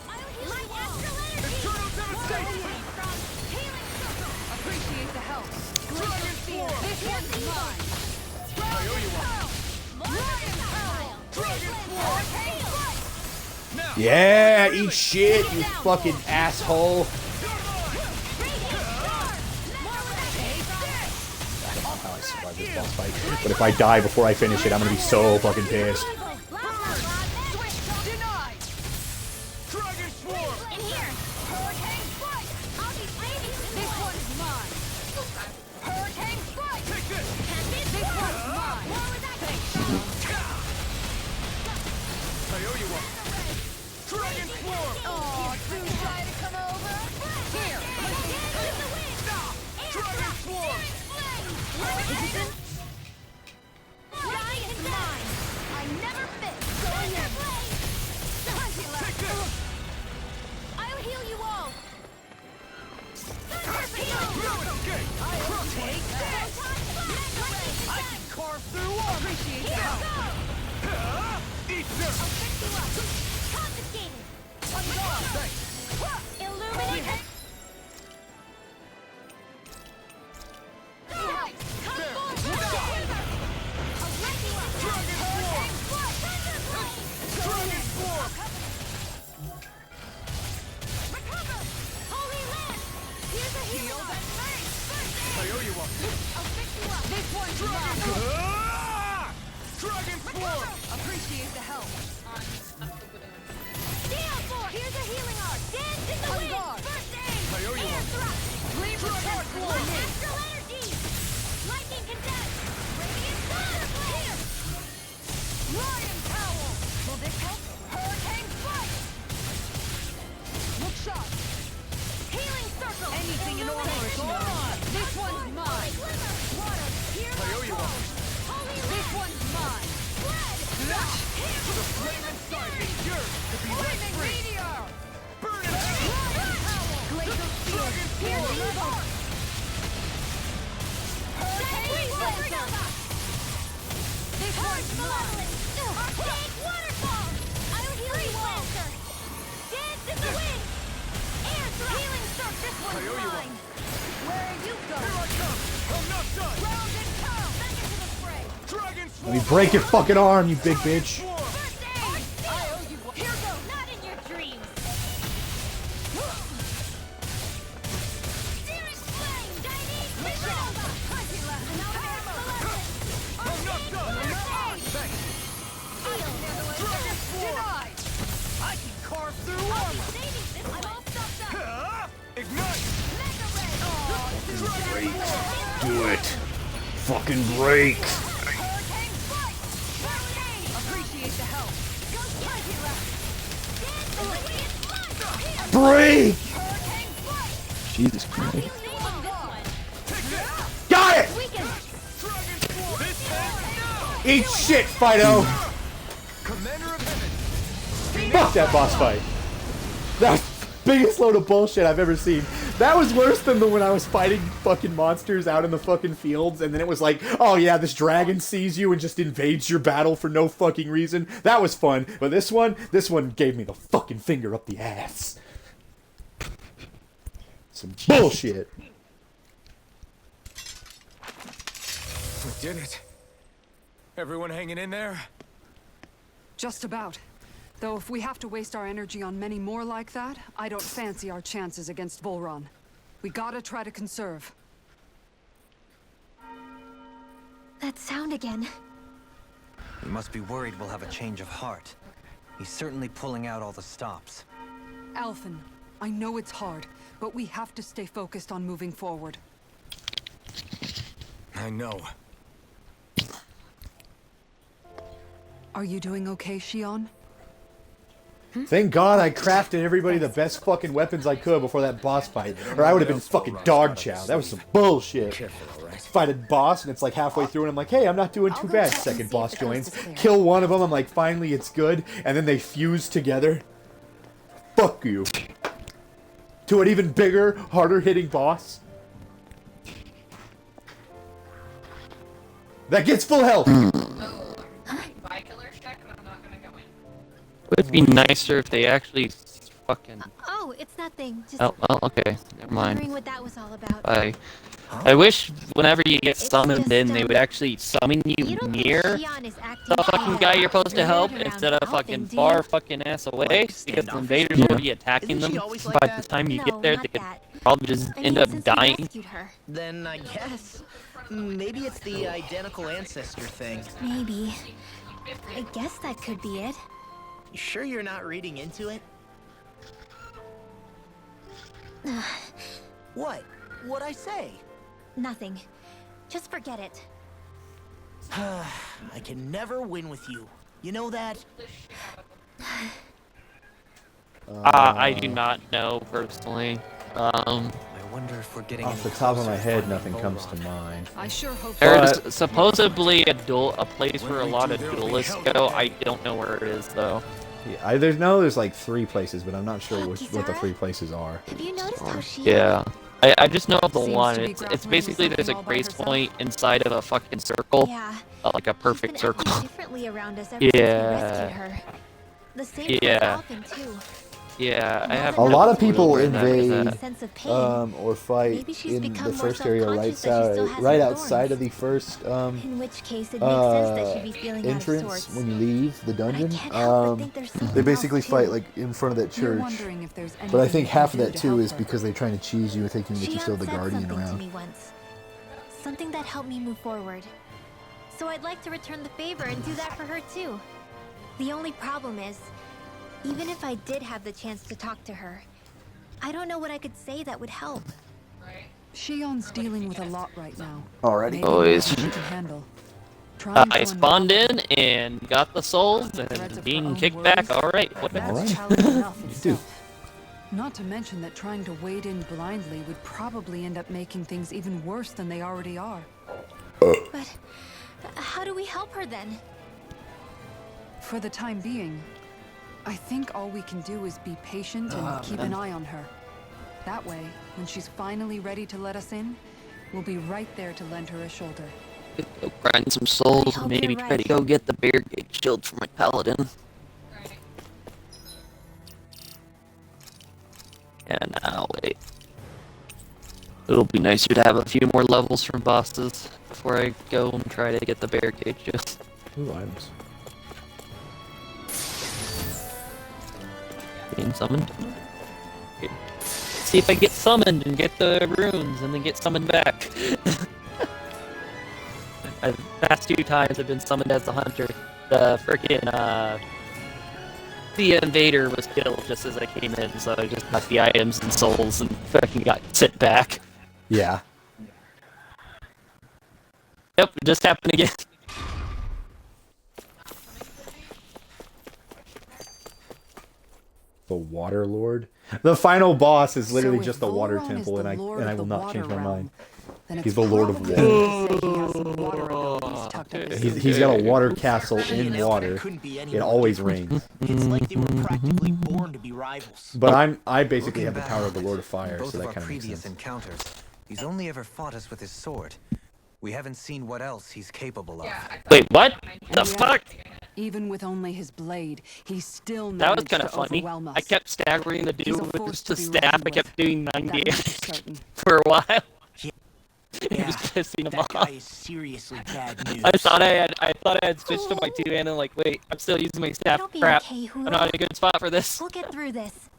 My astral energy! Eternal devastation! Healing circle! Appreciate the help. Dragon Swarm! This one's mine. I owe you one. Dragon Swarm! Now! Yeah, eat shit, you fucking asshole. I don't know how I survived this boss fight, but if I die before I finish it, I'm gonna be so fucking pissed. Denied. Dragon Swarm! In here! Hurricane Strike! I'll be saving This one's mine. Hurricane Strike! Take this! This one's mine! More with that I owe you one. Dragon Swarm! Oh, too shy to come over. Here. Dragon Swarm! Giant mine! I never fit! Take this! I'll heal you all! Okay! I'll take this! I can carve through armor! Appreciate the help. Eat this! Confiscated! Thanks! Illuminate! Dragon Swarm! Recover! Holy Land! Here's a heal! I owe you one. I'll fix you up! This one's mine. Dragon Swarm! Appreciate the help. Steel Force! Here's a healing art! Dance in the wind! guard. First aid! I owe you Air one. thrust! Leave the Dragon test Swarm! Astral energy! Lightning condense! Radiant thunderblade! Lion Cowl. Will this help? Hurricane strike! Look sharp. Healing circle! Anything in order is mine. This one's mine. Glimmer! Water! Hear I owe you one. Holy This Land! one's mine. Spread! The flame inside me yearns to be let Flaming free! meteor. Burn it out! Lion Cowl. Glacial Shield. Here's Full the level. evil! Hurricane supernova! This one's mine. Archaic waterfall! I'll heal you all! Dance in the wind! Air thrust! Healing circle! This I one's owe you mine! Where are you Here going? I come! I'm not done! Round and curl! Back into the fray! Let me break your fucking arm, you big bitch. Do it. Fucking break. Break! Jesus Christ. Got it! Eat shit, Fido! Fuck that boss fight. That's the biggest load of bullshit I've ever seen. That was worse than the when I was fighting fucking monsters out in the fucking fields, and then it was like, oh yeah, this dragon sees you and just invades your battle for no fucking reason. That was fun. But this one gave me the fucking finger up the ass. Some bullshit. We did it. Everyone hanging in there? Just about. Though if we have to waste our energy on many more like that, I don't fancy our chances against Volron. We gotta try to conserve. That sound again. You must be worried we'll have a change of heart. He's certainly pulling out all the stops. Alphen, I know it's hard, but we have to stay focused on moving forward. I know. Are you doing okay, Shion? Thank God I crafted everybody the best fucking weapons I could before that boss fight, or I would have been fucking dog chow. That was some bullshit. Fight a boss, and it's like halfway through, and I'm like, hey, I'm not doing too bad. Second boss joins. Kill one of them, I'm like, finally it's good, and then they fuse together. Fuck you. To an even bigger, harder hitting boss. That gets full health! It would be nicer if they actually fucking... Oh, it's nothing. Just Oh, okay. Never mind. wondering what that was all about. I wish whenever you get summoned in, they would actually summon you near the fucking guy you're supposed to help instead of fucking far fucking ass away, because the invaders will be attacking them. By the time you get there, they could probably just end up dying. Then I guess maybe it's the identical ancestor thing. Maybe. I guess that could be it. You sure you're not reading into it? What? What'd I say? Nothing. Just forget it. I can never win with you. You know that? I do not know personally. I wonder if we're getting Off the top of my head, nothing comes to mind. I sure hope There's supposedly a place where a lot of duelists go. I don't know where it is though. Yeah, there's like 3 places, but I'm not sure what the 3 places are. Have you noticed how she... Yeah. I just know of the one. It's basically there's a grace point inside of a fucking circle. Yeah. Like a perfect circle. Differently around us ever since we rescued her. The same Yeah. too. Yeah, I have A lot of people where that is invade at. or fight in the first area right outside of the first In which case it makes sense that she'd be feeling out of entrance sorts. when you leave the dungeon. think there's They something basically else, fight too. like in front of that You're church. wondering if there's But I anything think we half can of do that to too help is her. because they're trying to cheese you and thinking that you still have the Shion said guardian something to around. me once. Something that helped me move forward. So I'd like to return the favor and do that for her too. The only problem is, even if I did have the chance to talk to her, I don't know what I could say that would help. Shion's dealing with a lot right now. Already? Maybe Always. more than she can handle. Trying to I spawned in and got the souls and being kicked back. Alright, whatever. That's challenge enough itself. Not to mention that trying to wade in blindly would probably end up making things even worse than they already are. But how do we help her then? For the time being, I think all we can do is be patient and keep an eye on her. That way, when she's finally ready to let us in, we'll be right there to lend her a shoulder. Go grind some souls and maybe try to go get the barricade shield for my paladin. And now wait. It'll be nicer to have a few more levels from bosses before I go and try to get the barricade shield. Ooh, items. Being summoned. See if I get summoned and get the runes and then get summoned back. The past 2 times I've been summoned as the hunter. The frickin' the invader was killed just as I came in, so I just got the items and souls and fucking got sent back. Yeah. Yep, it just happened again. The Water Lord. The final boss is literally So just if the water Volron is temple, the and I Lord and I of will the not change my water mind. then He's it's the Lord of probably Water. safe to say he has some water abilities tucked up his He's got a water sleeve. castle in water. It always rains. It's like they were practically born to be rivals. But I basically Looking have the back power of the on it, Lord of in Fire, both so of that our kind of makes previous sense. encounters, he's only ever fought us with his sword. We haven't seen what else he's capable of. Wait, what? The Yeah. fuck? Even with only his blade, he still That was managed kind to of funny. overwhelm us. I kept staggering the He's dude a with force the to be staff. reckoned I kept with. doing That 90 much is certain. for a while. It Yeah, was pissing him that off. guy is seriously bad news. I thought I had switched to my 2 hand and like, wait, I'm still using my staff. It'll be Crap. okay, I'm not in a good spot for this. We'll get through this.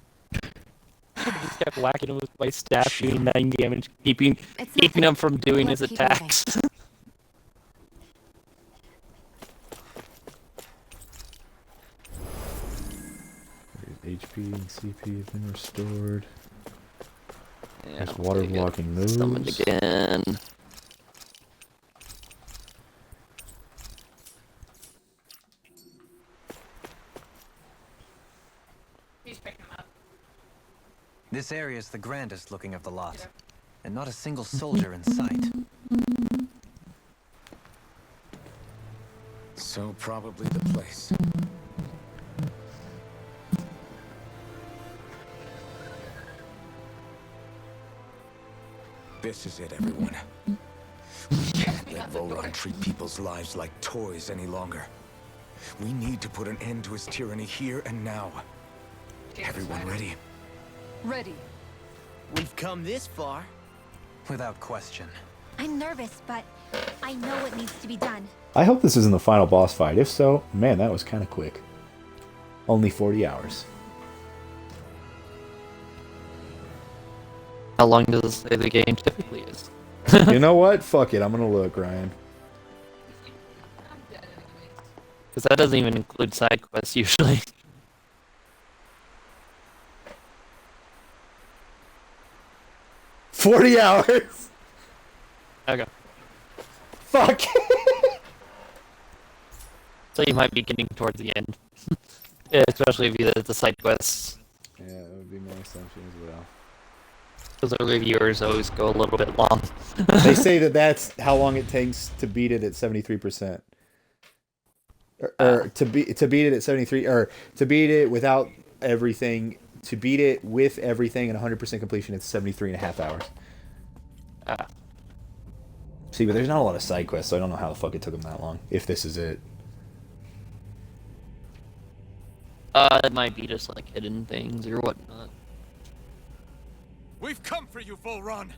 I just kept whacking him with my staff, doing 9 damage, keeping nothing. him from doing Let's his keep moving. attacks. HP and CP have been restored. Yeah, There's water blocking moves. Summoned again. He's picking them up. This area is the grandest looking of the lot, and not a single soldier in sight. So probably the place. This is it, everyone. We can't let Volron treat people's lives like toys any longer. We need to put an end to his tyranny here and now. Everyone ready? Ready. We've come this far. Without question. I'm nervous, but I know what needs to be done. I hope this isn't the final boss fight. If so, man, that was kind of quick. Only 40 hours. How long does it say the game typically is? You know what? Fuck it. I'm gonna look, Ryan. Because that doesn't even include side quests usually. $40 hours. Okay. Fuck. So you might be getting towards the end. Yeah, especially if you did the side quests. Yeah, that would be my assumption as well. Because the reviewers always go a little bit long. They say that that's how long it takes to beat it at 73%. Or to beat it at 73, or to beat it without everything, to beat it with everything and 100% completion, it's 73.5 hours. See, but there's not a lot of side quests, so I don't know how the fuck it took them that long, if this is it. It might be just like hidden things or whatnot. We've come for you, Volron.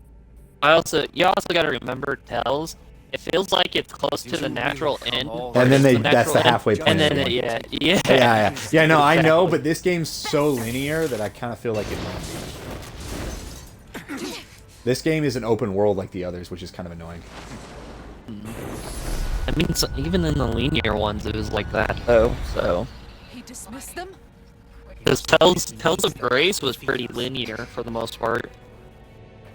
You also gotta remember, Tells, it feels like it's close to the natural end. And then that's the halfway point. And then, yeah. Yeah, no, I know, but this game's so linear that I kind of feel like it might be. This game is an open world like the others, which is kind of annoying. I mean, so, even in the linear ones, it was like that, though, so... He dismissed them? Because Tales of Grace was pretty linear for the most part.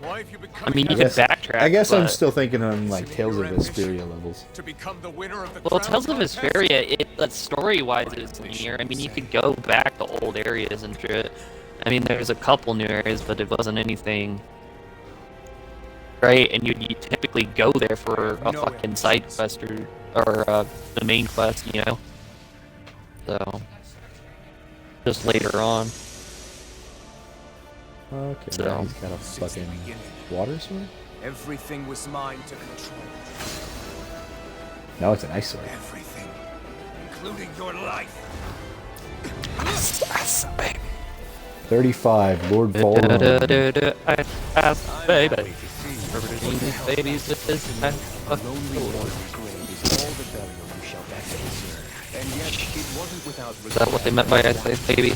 Why have you become I mean, you could backtrack. I guess I'm but- still thinking on like Tales of Vesperia levels. to become the winner of the Well, crown Tales of contest? Vesperia, story-wise, it's linear. I mean, you could go back to old areas and shit. I mean, there's a couple new areas, but it wasn't anything... Right? And you typically go there for a fucking side quest or the main quest, you know? So... Just later on. Okay, So- now he's got a fucking water sword? Everything was mine to control. No, it's an ice sword. Everything, including your life. 35, Lord Volron. Baby. Babies with this Lonely warrior's grave is all the burial you shall get. And yet, it wasn't without Is that what they meant by Ice Ice Baby?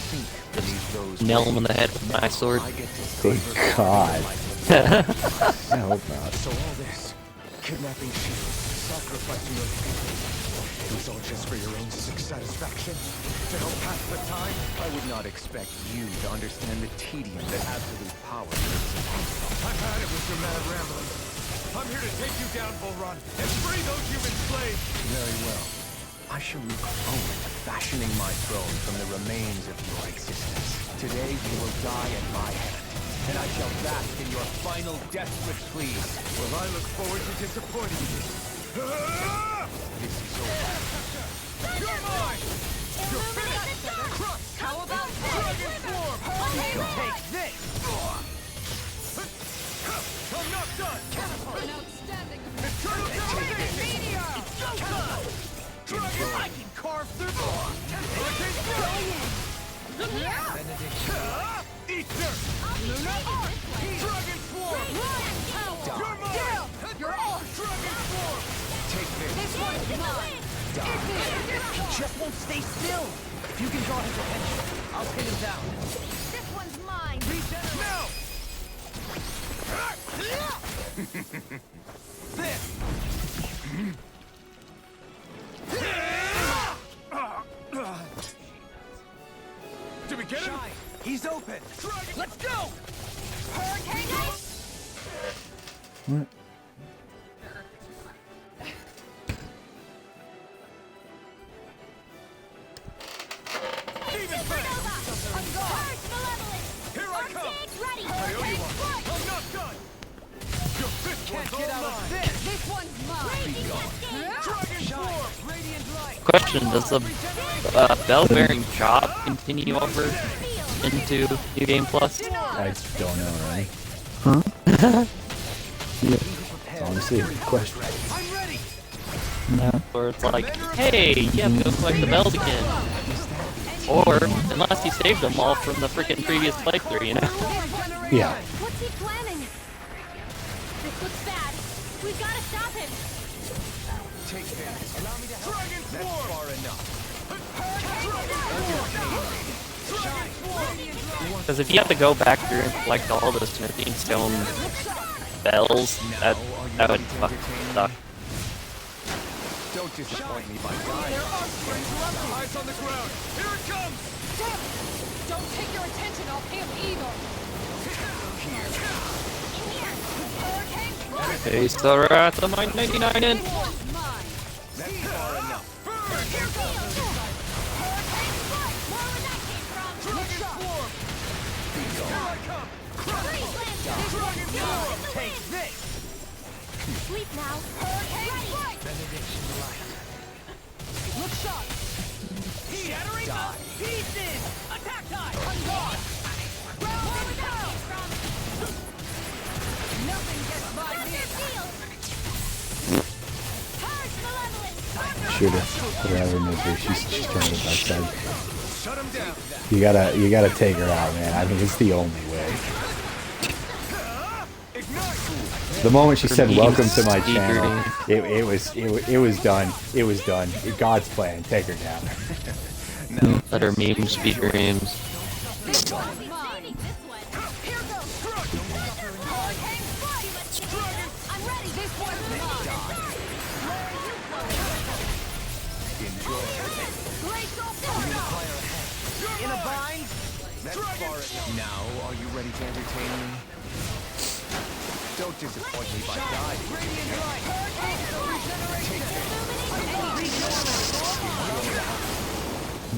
Just nail him in the head with my sword. Good God. I hope not. So all this, kidnapping Shield, sacrificing your people, it was all just for your own sick satisfaction? To help pass the time? I would not expect you to understand the tedium that absolute power brings. I've had it with your mad rambling. I'm here to take you down, Bull Run, and free those human slaves! Very well. I shall look forward to fashioning my throne from the remains of your existence. Today you will die at my hand, and I shall bask in your final desperate pleas. Well, I look forward to disappointing you. This is over. You're mine! You're finished! Crux! How about Dragon Swarm? Take this! I'm not done! An outstanding Eternal Meteor! It's go time! Dragon! I can carve through the Hurricane Benediction! Ether! Lunar Arc! Dragon Swarm! You're mine! You're all Dragon Swarm! Take this! This one's mine! He just won't stay still! If you can draw his attention, I'll pin him down. This one's mine! Regenerate! Now! This! Did we get him? He's open! Let's go! Hurricane! What? Here I come! I owe you one! I'm not done! Your fifth one's get out of this! This one's mine! Be gone! Dragon Swarm! Radiant light! Question, does the bell-bearing job continue over into New Game Plus? I don't know, right? Huh? Yeah. It's honestly a good question. I'm ready! No. Or it's like, hey, you have to go collect the bells again. Or, unless you saved them all from the freaking previous playthrough, you know? Yeah. What's he planning? This looks bad. We've got to stop him. Take this. Allow me to help. Dragon Swarm! That's far enough. Because if you have to go back through and collect all the Smithing Stone bells, that would fucking suck. Don't disappoint me by dying. Eyes on the ground. Here it comes! Don't take your attention off him either. Face the wrath of my 99 in. That's far enough. Dragon Swarm! Here I come! Dragon Swarm! Take this! Sleep now. Benediction light. Look sharp! Shattering the pieces! Attack time! I'm gone! Round down! Nothing gets by me! Shoot her. Put her out of her misery. She's turned to the dark side. Shut him down! You gotta take her out, man. I mean, it's the only way. The moment she said "Welcome to my channel," it was done. It was done. God's plan. Take her down. Let her memes be dreams. In a bind? That's far enough. Now, are you ready to entertain me? Don't disappoint me by dying. Take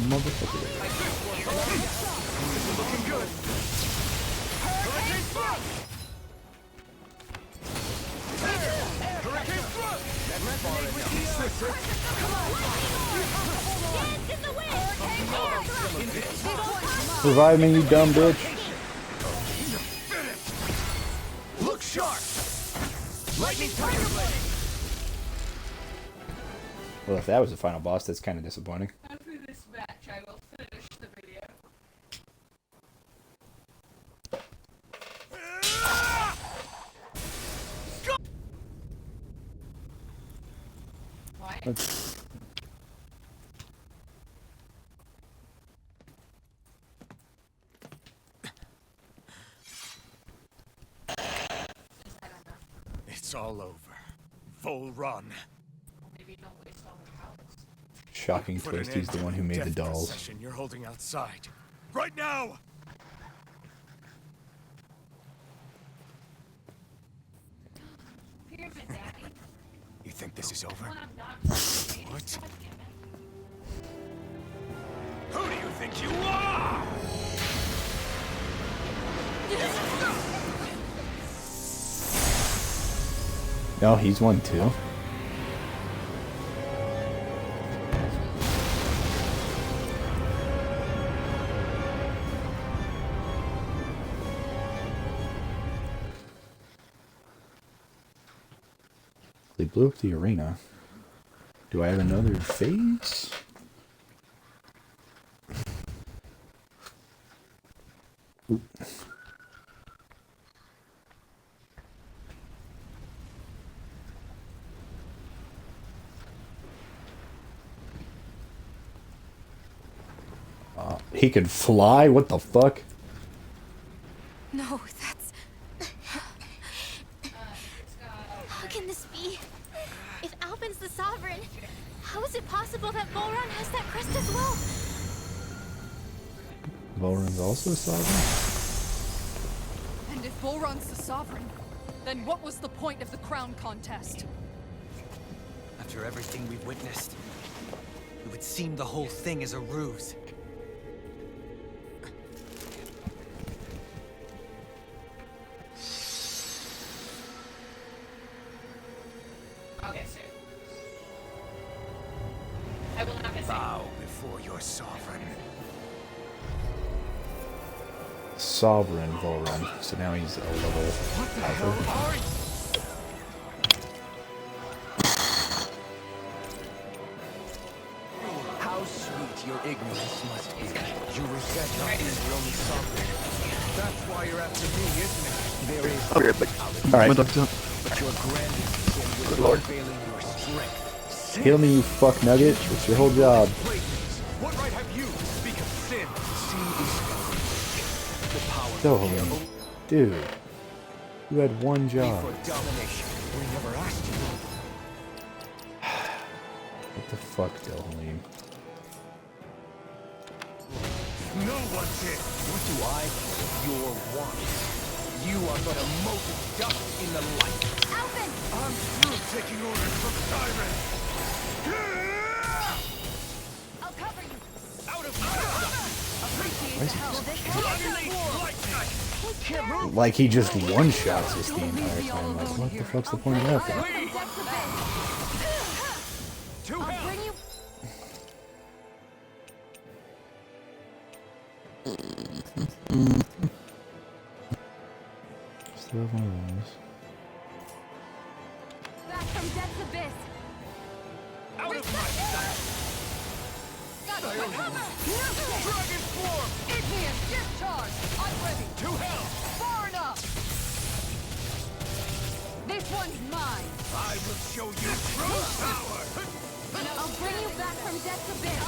Motherfucker. looking good. Hurricane Thrust! Hurricane Thrust! That's far enough. Revive me, you dumb bitch. Look sharp! Lightning Tiger Blade! Well, if that was the final boss, that's kind of disappointing. After this match, I will finish the video. It's all over. Vol Run. Shocking twist, he's the one who made the dolls. You're holding outside. Right now! You think this is over? What? Who do you think you are? No, he's one too. They blew up the arena. Do I have another phase? Oop. He could fly? What the fuck? No, that's... How can this be? If Alpin's the Sovereign, how is it possible that Volron has that crest as well? Volron's also a sovereign? And if Volron's the Sovereign, then what was the point of the crown contest? After everything we've witnessed, it would seem the whole thing is a ruse. Okay, sir. I will not miss it. Bow before your sovereign. Sovereign Volron. So now he's a level alpha. How sweet your ignorance must be. You resent not being the only sovereign. That's why you're after me, isn't it? There is Alright. but your grandest sin was unveiling your strength. Heal me, you fuck nugget. It's your whole job. What right have you to speak of sin? Sin is the power Dohalim. Dude. You had one job. for domination. We never asked you. What the fuck, Dohalim? No one did. What do I call your want? You are but a molten dust in the light. Alpin! I'm through taking orders from Siren. I'll cover you. Out of Appreciate the help. Like he just one-shots us the entire time. Like, what the fuck's the point of that then? I'll bring you... Still have one of those. Back from Death's Abyss. Out of my sight. Dragon form! Igneous discharge! I'm ready! To hell! Far enough! This one's mine! I will show you true power! I'll bring you back from Death's Abyss.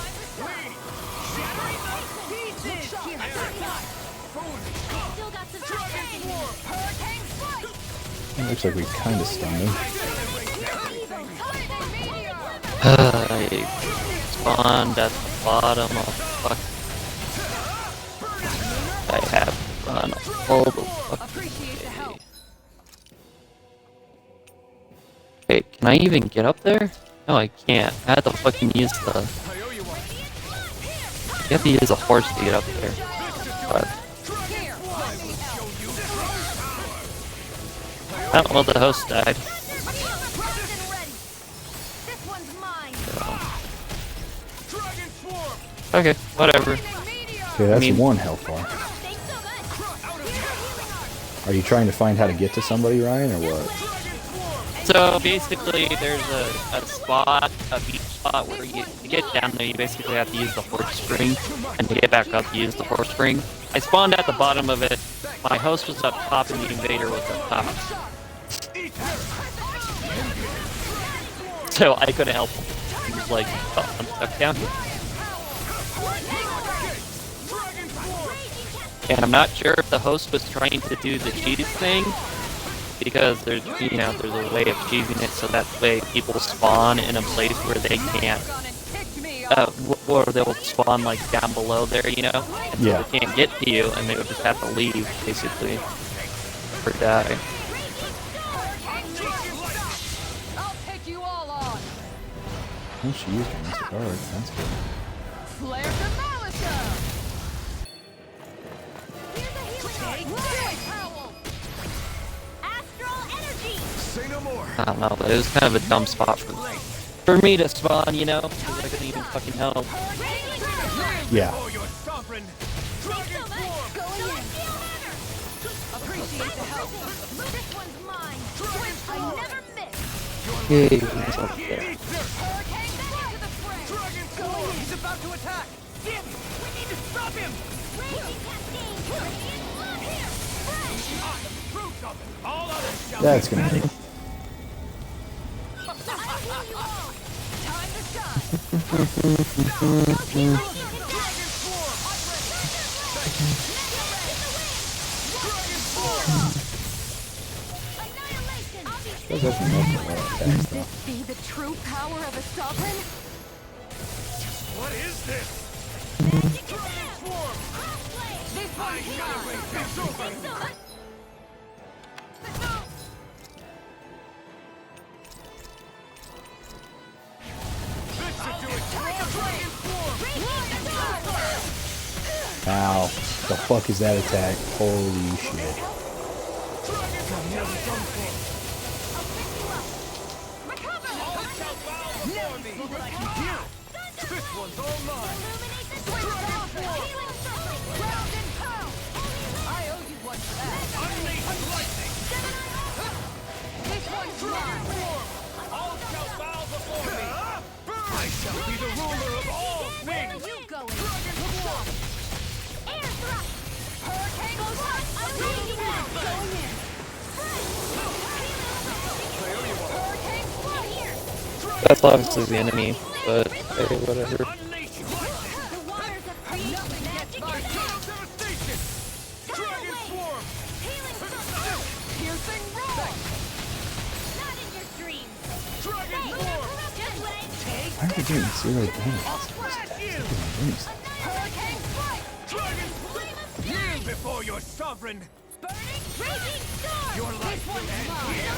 Shattering Pieces! Here, Still got some Dragon time. form! Hurricane strike! It looks like we kind of stunned him. I spawned at the bottom of fuck. I have run all the fucking way. Hey, can I even get up there? No, I can't. I had to fucking use the... You have to use a horse to get up there. But... Oh, well, the host died. Okay, whatever. Okay, that's one health bar. Are you trying to find how to get to somebody, Ryan, or what? So basically, there's a spot, a beach spot, where to get down there, you basically have to use the horse spring, and to get back up, you use the horse spring. I spawned at the bottom of it. My host was up top, and the invader was up top. So I couldn't help him. He was like, oh, I'm stuck down here. And I'm not sure if the host was trying to do the cheese thing, because there's there's a way of cheesing it so that way people spawn in a place where they can't, where they'll spawn like down below there, and so Yeah. they can't get to you, and they would just have to leave basically or die. Oh, she used her Mr. Card. That's good. Flare to Malika! Astral energy! Say no more. I don't know, but it was kind of a dumb spot for me to spawn, because I couldn't even fucking help. Yeah. Oh, your sovereign. Dragon form. Appreciate the help. This one's mine! I never miss! Hey, what's up there? Hurricane back to the fray. Dragon form. He's about to attack. Damn it. We need to stop him. Raging cascade! Radiant blood here! Prove something. All others shall That's gonna be. Time to shine. That doesn't make me want to attack Could stuff. this be the true power of a sovereign? What is this? Dragon form. This one's mine. It's over. This should do it. Dragon form. Ow. The fuck is that attack? Holy shit. This one's all mine. I owe you one for that. Unleash lightning. This one's mine. All shall bow before me. I shall be the ruler of all Where are things. you going? Dragon form. Air thrust! Hurricane goes up. I'm leading now! Going in. Hurricane Flow here! That's obviously the enemy, but hey, whatever. Unleash lightning. The waters of freeze! Nothing gets by Total devastation. Dragon form. Healing circle! piercing roar. Not in your dreams! Dragon form. Just wait! Why are we getting 0 damage? Smash you. Nice. Hurricane strike. Dragon yield before your sovereign. Burning raging storm! Your life will end here.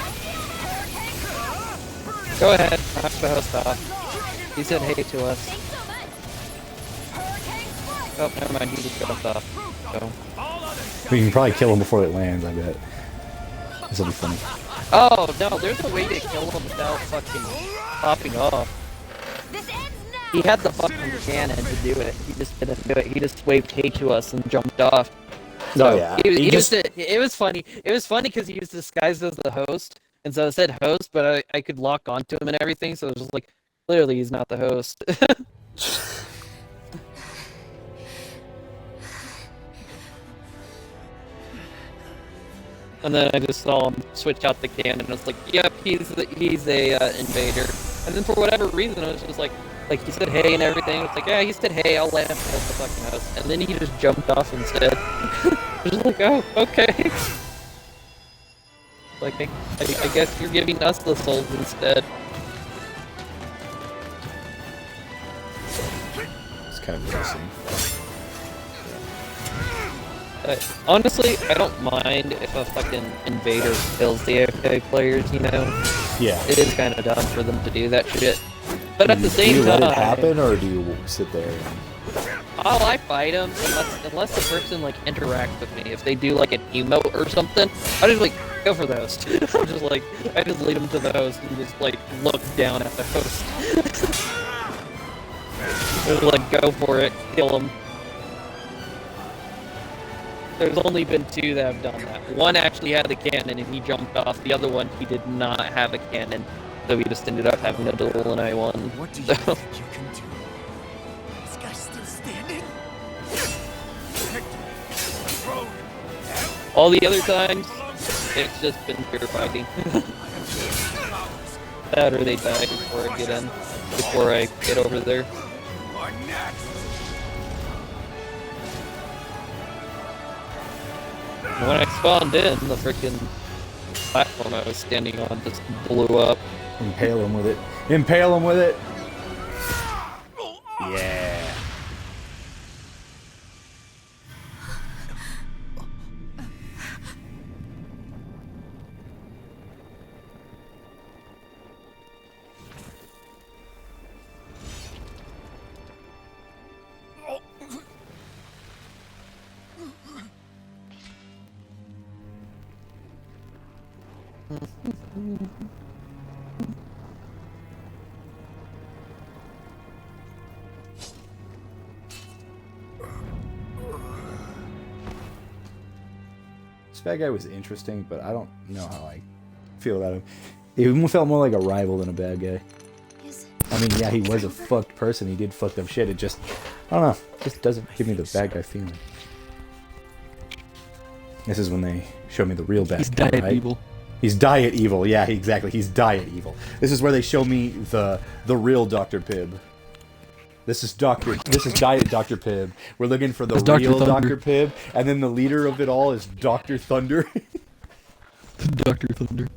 Hurricane strike. Go ahead, knock the host off. He said hey to us. Thanks so much! Hurricane strike. Oh, never mind, he just got us off. So. All others shall We can probably kill him before it lands, I bet. This will be funny. Oh, no, there's a way to kill him without fucking popping off. This ends now! He had the fucking cannon to do it. He just didn't do it. He just waved hey to us and jumped off. No, yeah. It was funny. It was funny because he was disguised as the host, and so it said host, but I could lock onto him and everything, so it was just like, clearly he's not the host. And then I just saw him switch out the cannon, and I was like, yep, he's a invader. And then for whatever reason, I was just like he said hey and everything. It's like, yeah, he said hey, I'll let him kill the fucking host. And then he just jumped off instead. I was just like, oh, okay. Like, I guess you're giving us the souls instead. It's kind of interesting. Honestly, I don't mind if a fucking invader kills the AFK players, Yeah. It is kind of dumb for them to do that shit. But at the same do you time... let it happen, or do you sit there and... Oh, I fight them unless the person like interacts with me. If they do like an emote or something, I just like go for the host. I'm just like I just lead them to the host and just like look down at the host. Just like go for it, kill them. There's only been 2 that have done that. One actually had a cannon and he jumped off. The other one he did not have a cannon, so we just ended up having a duel and I won. What do you think you can do? This guy's still standing? All the other times, it's just been pure fighting. That or they die before I get in, before I get over there. When I spawned in, the frickin' platform I was standing on just blew up. Impale him with it. Impale him with it! Yeah. This bad guy was interesting, but I don't know how I feel about him. He felt more like a rival than a bad guy. I mean, yeah, he was a fucked person. He did fucked up shit. It just, I don't know. It just doesn't give me the bad guy feeling. This is when they show me the real bad He's guy, diet right? evil. He's diet evil. Yeah, exactly. He's diet evil. This is where they show me the real Dr. Pibb. This is Diet Dr. Pibb. We're looking for the real Dr. Pibb, and then the leader of it all is Dr. Thunder. Dr. Thunder.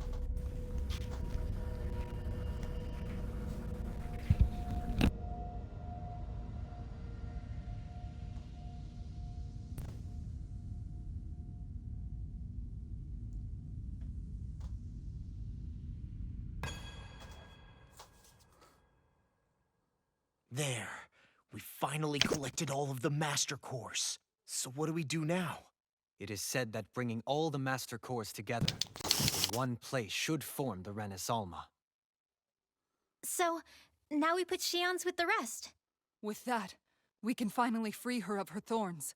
There. We finally collected all of the Master Cores. So what do we do now? It is said that bringing all the Master Cores together in one place should form the Renaissance. So, now we put Shion's with the rest. With that, we can finally free her of her thorns.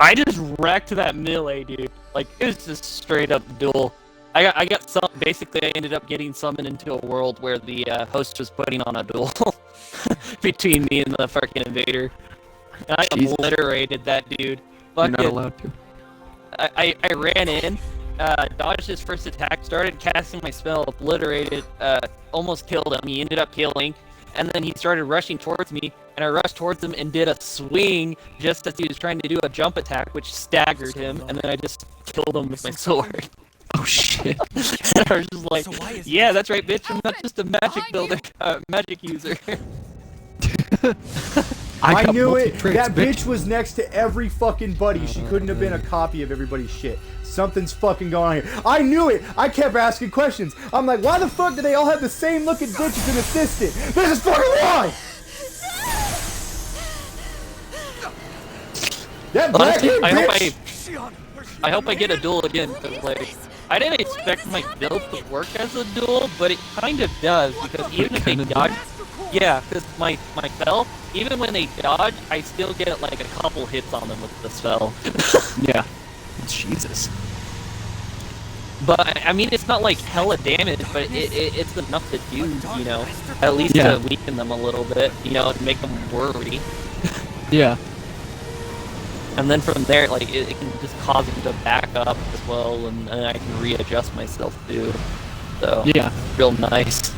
I just wrecked that melee, dude. Like, it was just straight up duel. I got some. Basically, I ended up getting summoned into a world where the host was putting on a duel between me and the fucking invader. And I obliterated that dude. You're not allowed to. I ran in, dodged his first attack, started casting my spell, obliterated, almost killed him. He ended up killing, and then he started rushing towards me, and I rushed towards him and did a swing just as he was trying to do a jump attack, which staggered him, and then I just killed him with my sword. Oh shit. And I was just like, yeah, that's right, bitch, I'm not just a magic builder, magic user. I knew it! That bitch was next to every fucking buddy. She couldn't have been a copy of everybody's shit. Something's fucking going on here. I knew it! I kept asking questions. I'm like, why the fuck do they all have the same looking bitch as an assistant? This is fucking why! That black Honestly, bitch! I hope I get a duel again, because, like, I didn't expect my build to work as a duel, but it kind of does, because even if they dodge... Yeah, because my spell, even when they dodge, I still get, like, a couple hits on them with the spell. Yeah. Jesus. But, I mean, it's not, like, hella damage, but it's enough to do, you know? At least to weaken them a little bit, you know, and make them worry. Yeah. And then from there, like, it can just cause them to back up as well, and I can readjust myself too. So, yeah, real nice.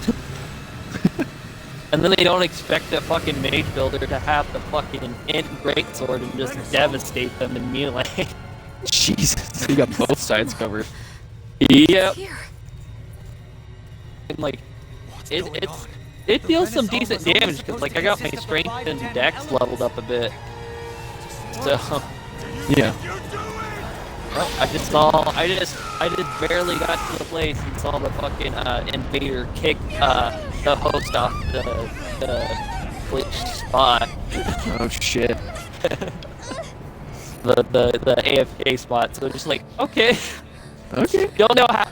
And then they don't expect a fucking mage builder to have the fucking int greatsword and just devastate them in melee. Jesus, you got both sides covered. Yep. And like, it deals some decent damage because like I got my strength and dex leveled up a bit. So yeah. Well, I just barely got to the place and saw the fucking invader kick the host off the glitched spot. Oh shit. the AFK spot. So just like, okay. Okay.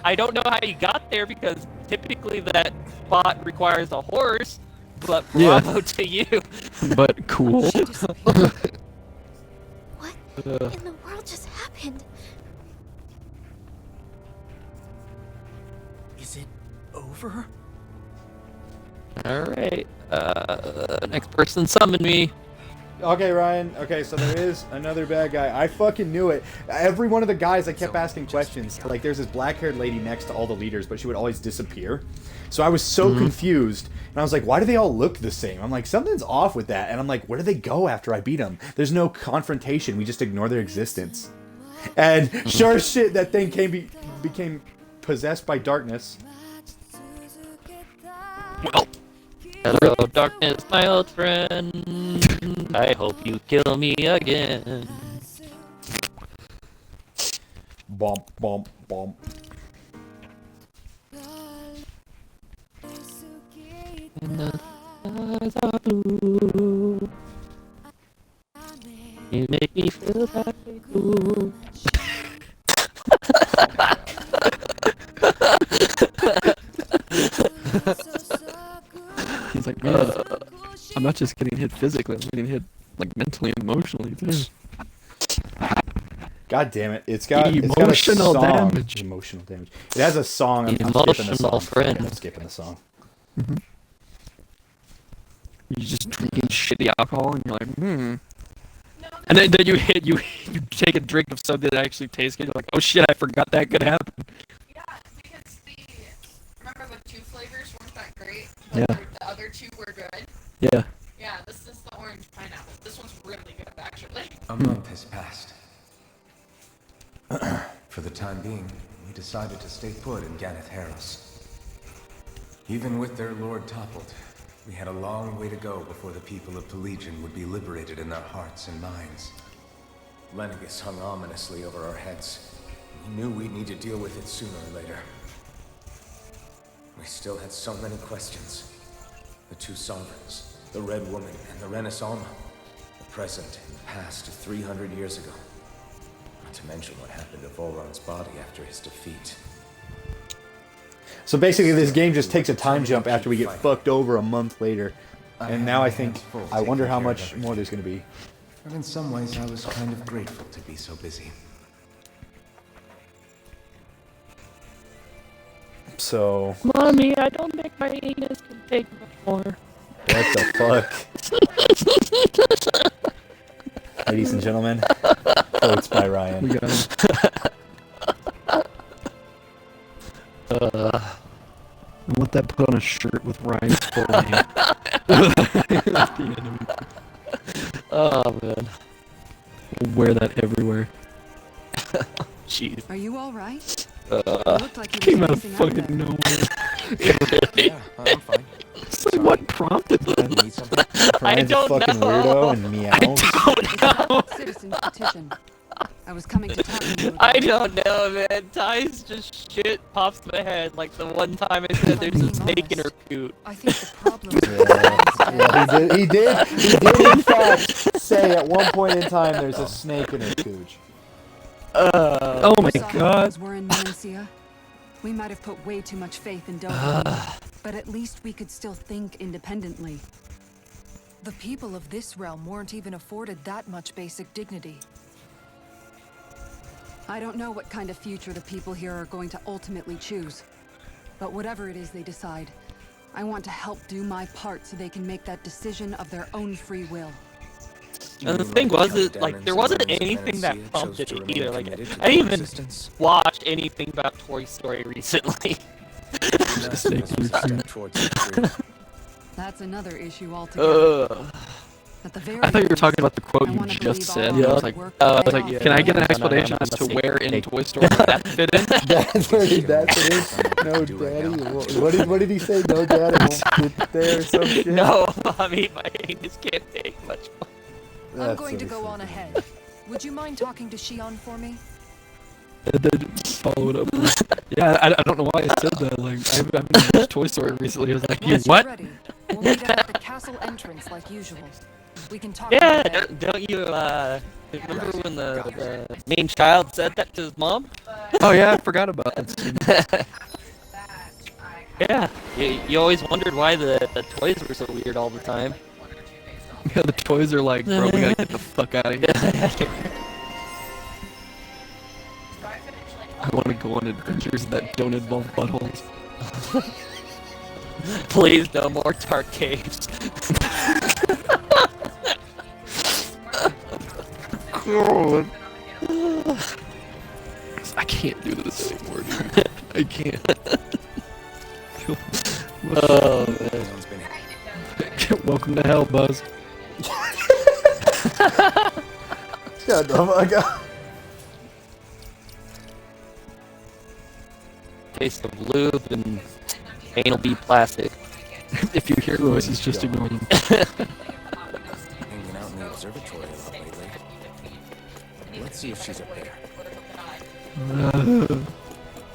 I don't know how you got there because typically that spot requires a horse, but bravo to you. But cool. What in the world just happened? Is it over? Alright, next person summon me. Okay, Ryan. Okay, so there is another bad guy. I fucking knew it. Every one of the guys, I kept asking questions. Like, there's this black-haired lady next to all the leaders, but she would always disappear. So I was so confused, and I was like, why do they all look the same? I'm like, something's off with that. And I'm like, where do they go after I beat them? There's no confrontation. We just ignore their existence. And sure as shit, that thing became possessed by darkness. Well, hello, darkness, my old friend. I hope you kill me again. Bump, bump, bump. And the stars are blue. You make me feel that way cool. He's like, man, I'm not just getting hit physically, I'm getting hit like mentally and emotionally too. God damn it! It's got Emotional a song. damage. Emotional damage. It has a song. I'm skipping the song. I'm skipping the song. Mm-hmm. You're just drinking shitty alcohol, and you're like, And then you take a drink of something that actually tastes good. You're like, oh shit, I forgot that could happen. Yeah, because remember the 2 flavors weren't that great? Yeah. The other 2 were good. Yeah. Yeah, this is the orange pineapple. This one's really good, actually. A month has passed. For the time being, we decided to stay put in Ganeth Harros. Even with their lord toppled, we had a long way to go before the people of Pelegion would be liberated in their hearts and minds. Lenegis hung ominously over our heads. We knew we'd need to deal with it sooner or later. We still had so many questions. The 2 sovereigns, the Red Woman and the Renis Alma, the present and the past of 300 years ago. Not to mention what happened to Volron's body after his defeat. So basically, this game just takes a time jump after we get fucked over a month later, and now I wonder how much more there's going to be. And in some ways, I was kind of grateful to be so busy. So... Mommy, I don't think my anus can take much more. What the fuck? Ladies and gentlemen, quotes by Ryan. We got him. I want that put on a shirt with Ryan's full name. Oh man. We'll wear that everywhere. Jeez. Are you all right? Came out of fucking nowhere. Yeah, I'm fine. It's like, what prompted that? I Ryan's a don't fucking know. weirdo and meows. I don't know. Citizen's petition. I was coming to talk to you. I don't know, man. Ty's just shit pops in my head. Like the one time I said there's a snake in her coot. I think the problem Yeah, he did in fact say at one point in time there's a snake in her cooch. Oh my god. We're in Menancia. We might have put way too much faith in Doha, but at least we could still think independently. The people of this realm weren't even afforded that much basic dignity. I don't know what kind of future the people here are going to ultimately choose. But whatever it is they decide, I want to help do my part so they can make that decision of their own free will. And the thing was, there wasn't anything that prompted it either. Like, I didn't even watch anything about Toy Story recently. That's another issue altogether. At the very I thought you were talking about the quote you just said. Yeah, I was like, can I get an explanation as to where in Toy Story that fit in? That's where did that fit in? No, daddy. What did he say? No, daddy won't get there or some shit? No, mommy, my anus can't take much more. I'm going to go on ahead. Would you mind talking to Shion for me? And then follow it up. Yeah, I don't know why I said that. Like, I haven't watched Toy Story recently. I was like, you what? Ready, we'll meet up at the castle entrance like usual. We can talk. Yeah, don't you remember when the main child said that to his mom? Oh yeah, I forgot about that. Yeah, you always wondered why the toys were so weird all the time. Yeah, the toys are like, bro, we gotta get the fuck out of here. I want to go on adventures that don't involve buttholes. Please, no more dark caves. God. I can't do this anymore, dude. I can't. Oh, man. Welcome to hell, Buzz. Shut the fuck up. Taste of lube and anal bead plastic. If you hear voices, just ignore them. Hanging out in the observatory a lot lately. Let's see if she's up there.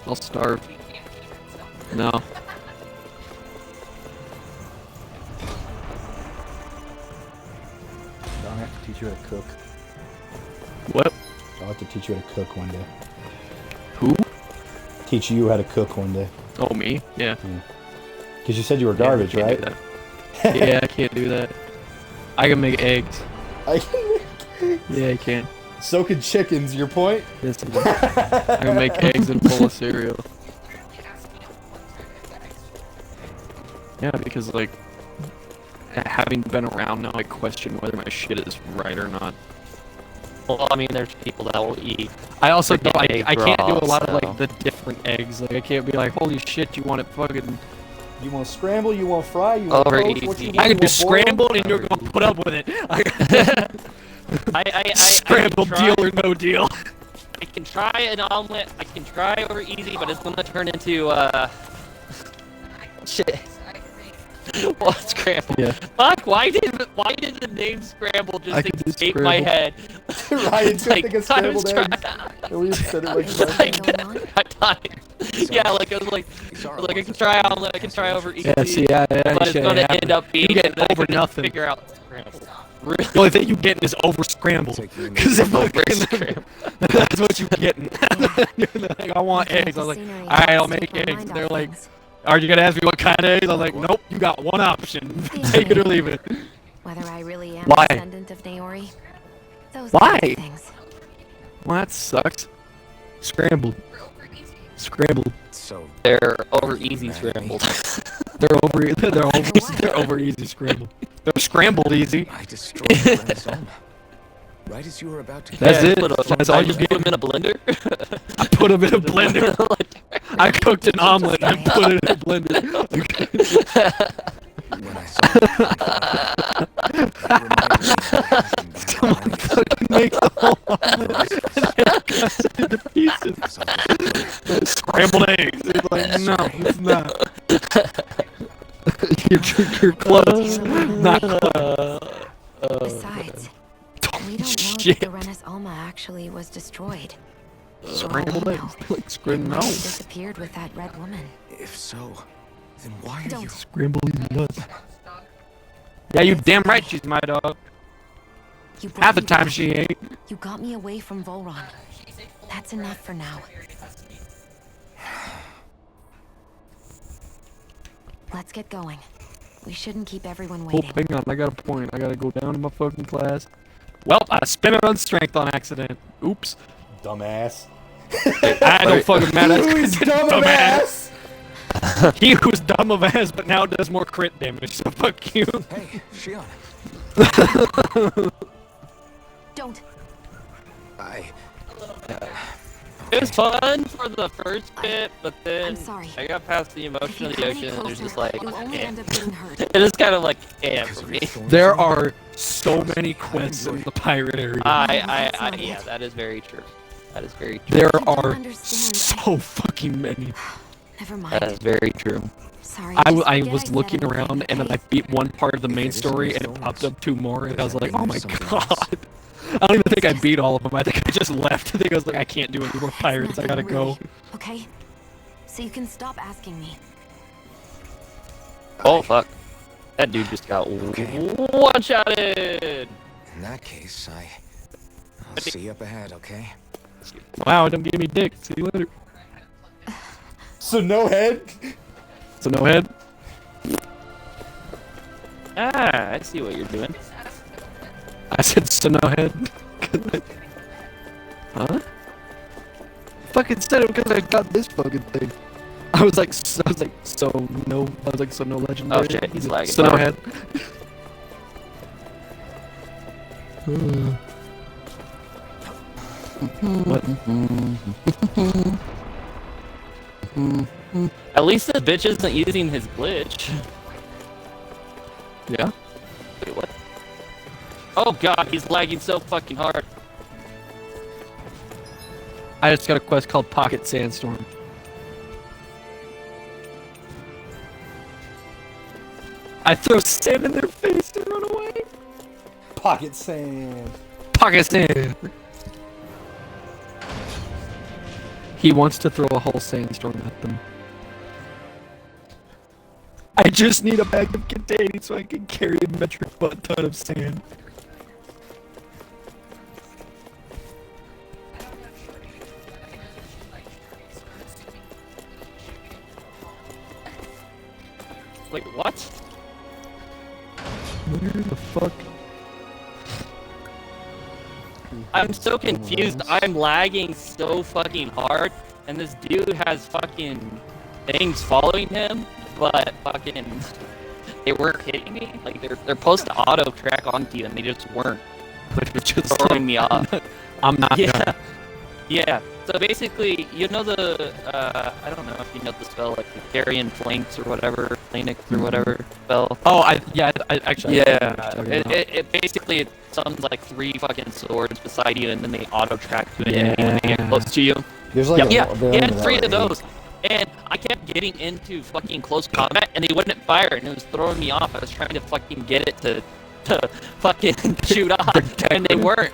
I'll starve. No. I'll have to teach you how to cook. What? I'll have to teach you how to cook one day. Who? Teach you how to cook one day. Oh, me? Yeah. Because you said you were garbage, yeah, right? Yeah, I can't do that. I can make eggs. I can make eggs? Yeah, I can. So can chickens, your point? Yes, I can. I can make eggs and bowl of cereal. Yeah, because, like, having been around now, I question whether my shit is right or not. Well, I mean, there's people that will eat. I also don't, I egg can't do a raw, lot of, so- like, the different eggs. Like, I can't be like, holy shit, you want it fucking... You want scramble, you want fry, you want Over toast, what easy. you want, I can you do want boiled? scrambled and you're gonna put up with it. Scrambled I can deal or no deal. I can try an omelet. I can try over easy, but it's gonna turn into shit. What scramble? Yeah. Fuck! Why did the name scramble I just could do escape my scrambled. head? Ryan, It's like, think of I was scrambled eggs. trying- And we said it like Yeah, like I was like I can try omelet. I can try over easy. Yeah, see, yeah, but it's shit gonna happens. end up being You get that I over couldn't nothing. Figure out scramble. Really? The only thing you getting is over scrambled. Because that's what you getting. You're like, I want eggs. I was like, alright, I'll make eggs. They're like, are you gonna ask me what kind of eggs? I was like, nope, you got one option. Take it or leave it. Whether I really am Why? a descendant of Naori. Those Why? kinds of things. Well, that sucks. Scrambled. Scrambled. So they're over easy scrambled. They're over easy scrambled. They're scrambled easy. I destroyed the Renaissance. Right as you were about to. That's it. Put That's all you just get. put them in a blender. I put them in a blender. I cooked an omelet and I put it in a blender. When I saw Someone fucking make the whole omelet and then cuts it into pieces. Scrambled eggs. It's like, no, it's not. You're close. Not close. Besides, we don't know Shit. that the Renis Alma actually was destroyed. Scrambled eggs. Like scrambled It eggs. disappeared with that red woman. If so, then why are you? Scrambled easy nuts. Yeah, you damn right she's my dog. You Half the brought me time back. she ain't. You got me away from Volron. That's enough for now. Let's get going. We shouldn't keep everyone Oh, waiting. hang on, I got a point. I gotta go down to my fucking class. Well, I spent it on strength on accident. Oops. Dumbass. I don't fucking matter. Who's dumbass? He who's dumb of ass, but now does more crit damage, so fuck you. Hey, Shion. Don't. It was fun for the first bit, but then I'm sorry. I got past the emotion of the ocean, and there's just like, You'll only eh. end up getting hurt. It is kind of like, eh, for me. There are so many quests in the pirate area. Yeah, that is very true. That is very true. There don't are understand. so fucking many. Never That mind. is very true. Sorry. I just was forget said looking anything, around and then I okay? beat one part of the main story and it popped up 2 more and I was like, oh my god. I don't even think I beat all of them. I think I just left. I think I was like, I can't do any more pirates. I gotta go. Okay? So you can stop asking me. Oh fuck. That dude just got one-shotted! In that case, I'll see you up ahead, okay? Wow, don't give me dick. See you later. So no head? So no head? Ah, I see what you're doing. I said so no head. Huh? Fucking said it because I got this fucking thing. I was like, so no legendary. Oh shit, he's lagging. So no head. What? At least the bitch isn't using his glitch. Yeah? Wait, what? Oh god, he's lagging so fucking hard. I just got a quest called Pocket Sandstorm. I throw sand in their face and run away. Pocket sand. Pocket sand. He wants to throw a whole sandstorm at them. I just need a bag of containing so I can carry a metric butt ton of sand. Wait, what? Where the fuck? I'm so confused. I'm lagging so fucking hard, and this dude has fucking things following him, but fucking they weren't hitting me. Like they're supposed to auto track onto you, and they just weren't. Which was just throwing me off. I'm not Yeah. gonna. Yeah. So basically, you know the I don't know if you know the spell like the Carrion Flanks or whatever, Phoenix or whatever spell. Oh, I actually. Yeah. It basically it summons like 3 fucking swords beside you, and then they auto track to an enemy when they get close to you. There's like yeah, a he had 3 of those, and I kept getting into fucking close combat, and they wouldn't fire, and it was throwing me off. I was trying to fucking get it to fucking shoot off, and they weren't.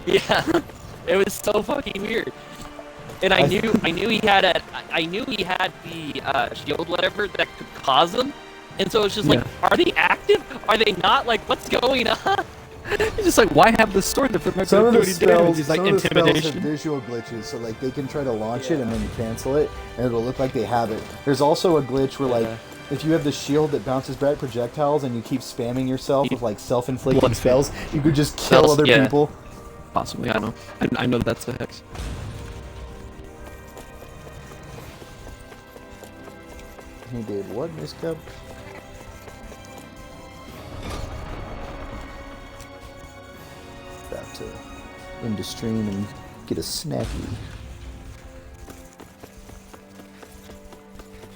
Yeah, it was so fucking weird. And I knew he had the shield whatever that could cause them, and so it's just like, are they active? Are they not? Like, what's going on? He's just like, why have the sword if they're not Some going of to the do any damage? spells, He's like, some of the spells have intimidation. visual glitches, so like they can try to launch it and then you cancel it, and it'll look like they have it. There's also a glitch where like, if you have the shield that bounces back projectiles and you keep spamming yourself with like self-inflicting spells, you could just kill other people. Possibly, I don't know. I know that's a hex. He did what, Miss Cub? About to end the stream and get a snacky.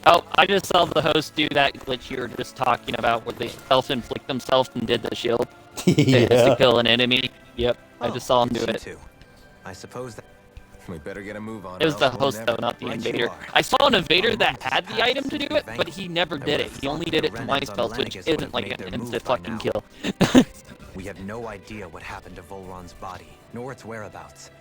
Oh, I just saw the host do that glitch you were just talking about, where they self-inflict themselves and did the shield. Yeah. Just to kill an enemy. Yep, I just saw him do it. I suppose that. We better get a move on. It was the else we'll host never- though, not the Right you invader. are. I saw an invader that had the item to do it, but he never did it. He only did it to my spells, which isn't like an instant fucking kill. We have no idea what happened to Volron's body, nor its whereabouts.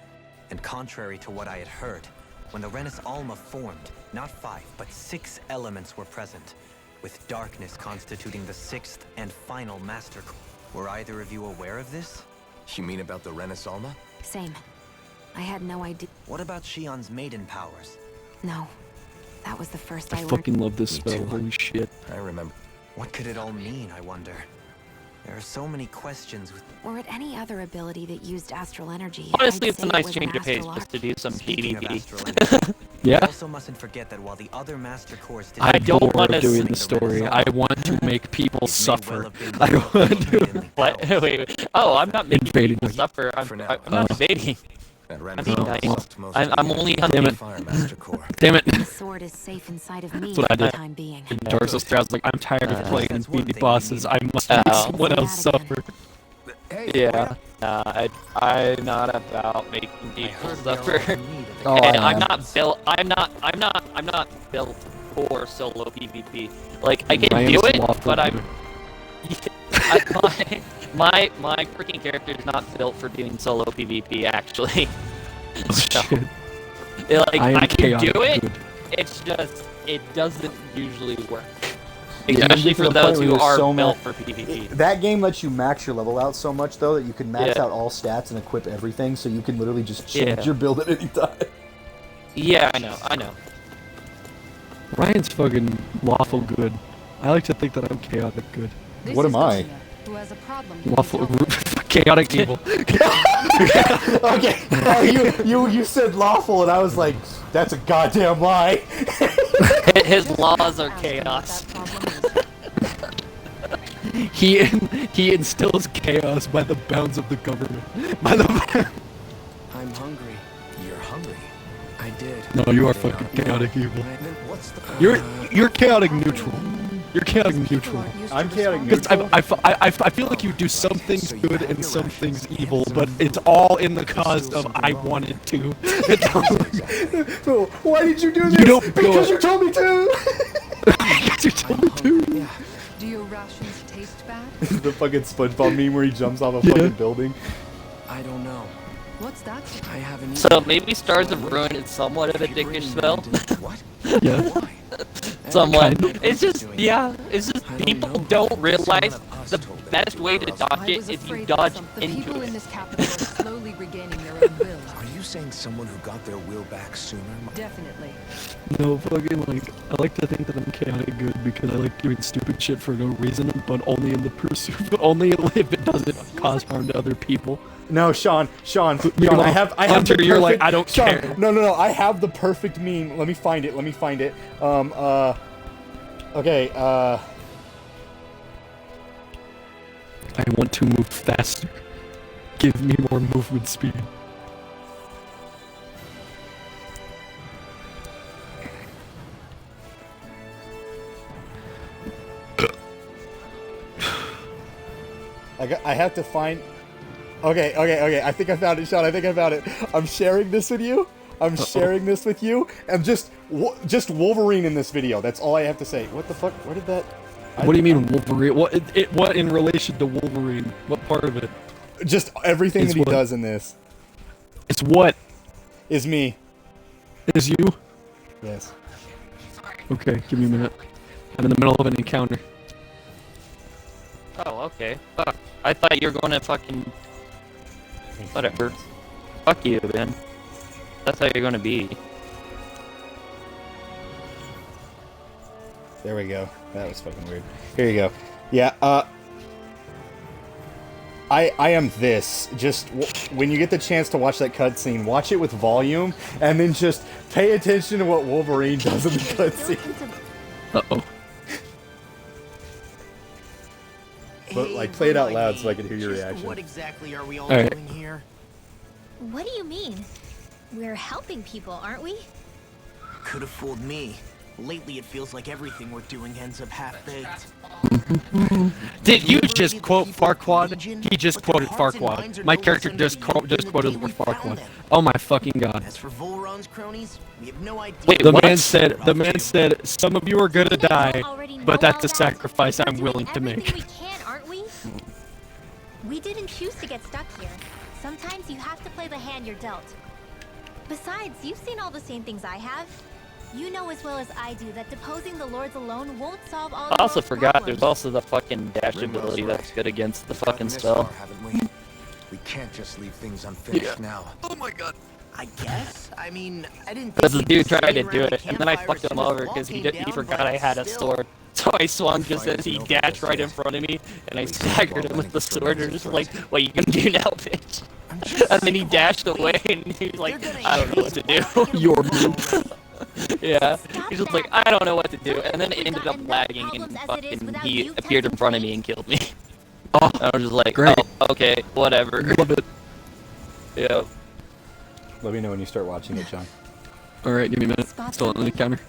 And contrary to what I had heard, when the Renis Alma formed, not 5, but 6 elements were present, with darkness constituting the 6th and final master. Were either of you aware of this? You mean about the Renis Alma? Same. I had no idea. What about Shion's maiden powers? No. That was the first I I learned. fucking love this spell. Holy shit. I remember. What could it all mean, I wonder? There are so many questions with... Were it any other ability that used astral energy? Honestly, I'd it's a say it nice was an change of pace astral just to do some Speaking of PvP. astral energy, Yeah. we also mustn't forget that while the other master cores did I'm don't bored wanna of doing sing the story. I want to make people suffer. I want to. What? Wait. Oh, I'm not making Invading. people suffer. I'm not invading. That I'm Renis being Alma nice. lost most of I'm the only energy hunting. of the Fire Master Core. Damn it. The sword is safe inside of me That's what I for the did. time being. In Dark Souls 3, I was like, I'm tired of playing and beating bosses. I must make someone else suffer. Yeah. I'm not about making people suffer. Oh, And I I'm am. not built. I'm not built for solo PvP. Like I can Ryan's do it, waffle but I'm. good. My freaking character is not built for doing solo PvP. Actually, so, like I am I can do chaotic it. good. It's just it doesn't usually work. Yeah, Especially to for the point those where who there's are so built much- for PvP. That game lets you max your level out so much though that you can max Yeah. out all stats and equip everything, so you can literally just change Yeah. your build at any time. Yeah, I know. Ryan's fucking lawful good. I like to think that I'm chaotic good. This What is am I? Garcia, who has a problem. Waffle, chaotic evil. Okay, you said lawful, and I was like, that's a goddamn lie. His laws are chaos. He instills chaos by the bounds of the government. By the I'm hungry. I did. No, you are fucking chaotic evil. You're chaotic neutral. You're chaotic neutral. I'm chaotic Because neutral. I feel like you do some things good and some things evil, but it's all in the cause of I wanted to. So, why did you do this? You don't because you told me to. Because you told me to. Do your rations taste bad? The fucking SpongeBob meme where he jumps off a fucking building. I don't know. What's that? I haven't. So maybe Stars of Ruin is somewhat of a dickish spell. What? Yeah. Somewhat. It's just, yeah, it's just people don't realize the best way to dodge it is you dodge The into people in it. this capital are slowly regaining their own will. Are you saying someone who got their will back sooner? Definitely. No, fucking like, I like to think that I'm chaotic good because I like doing stupid shit for no reason, but only in the pursuit, but only if it doesn't cause harm to other people. No, Sean, Meanwhile, I have Hunter, the you're like, perfect- I don't Sean, care. No, I have the perfect meme. Let me find it. Okay, I want to move faster. Give me more movement speed. I have to find. Okay. I think I found it, Sean. I think I found it. I'm sharing this with you. And just Wolverine in this video. That's all I have to say. What the fuck? Where did that? What do you mean Wolverine? What in relation to Wolverine? What part of it? Just everything Is that he what? does in this It's what? is me. Is you? Yes. Okay, give me a minute. I'm in the middle of an encounter. Oh, okay. Fuck. I thought you were going to fucking... Whatever. Fuck you, man. That's how you're going to be. There we go. That was fucking weird. Here you go. Yeah, I am this. Just when you get the chance to watch that cutscene, watch it with volume, and then just pay attention to what Wolverine does in the cutscene. Uh-oh. But, like, play it out loud so I can hear your reaction. What exactly are we all Alright. doing here? What do you mean? We're helping people, aren't we? Could have fooled me. Lately, it feels like everything we're doing ends up half-baked. Did you just quote Farquaad? He just quoted Farquaad. My character just quoted the word Farquaad. Oh my fucking god. As for Volron's cronies, we have no idea. Wait, The what? man said, some of you are gonna die, but that's a sacrifice I'm willing to Everything make. we can, aren't we? We didn't choose to get stuck here. Sometimes you have to play the hand you're dealt. Besides, you've seen all the same things I have. You know as well as I do that deposing the lords alone won't solve all the I also world's forgot problems. there's also the fucking dash ability that's good against the fucking spell. Haven't we? We can't just leave things unfinished now. Oh my god. I guess. I mean, I didn't. Because the think we'd dude be tried to standing do around it, a and then I campfire fucked him as soon as over the wall because he came he down, forgot but I had a still. sword. So I swung just as he dashed right in front of me, and I staggered him with the sword, and just like, what you gonna do now, bitch? And then he dashed away, and he's like, I don't know what to do. Your move. Yeah, he's just like, I don't know what to do, and then it ended up lagging, and fucking he appeared in front of me and killed me. Oh, I was just like, great. oh, okay, whatever. Love it. Yeah. Let me know when you start watching it, John. Alright, give me a minute. Still on the encounter.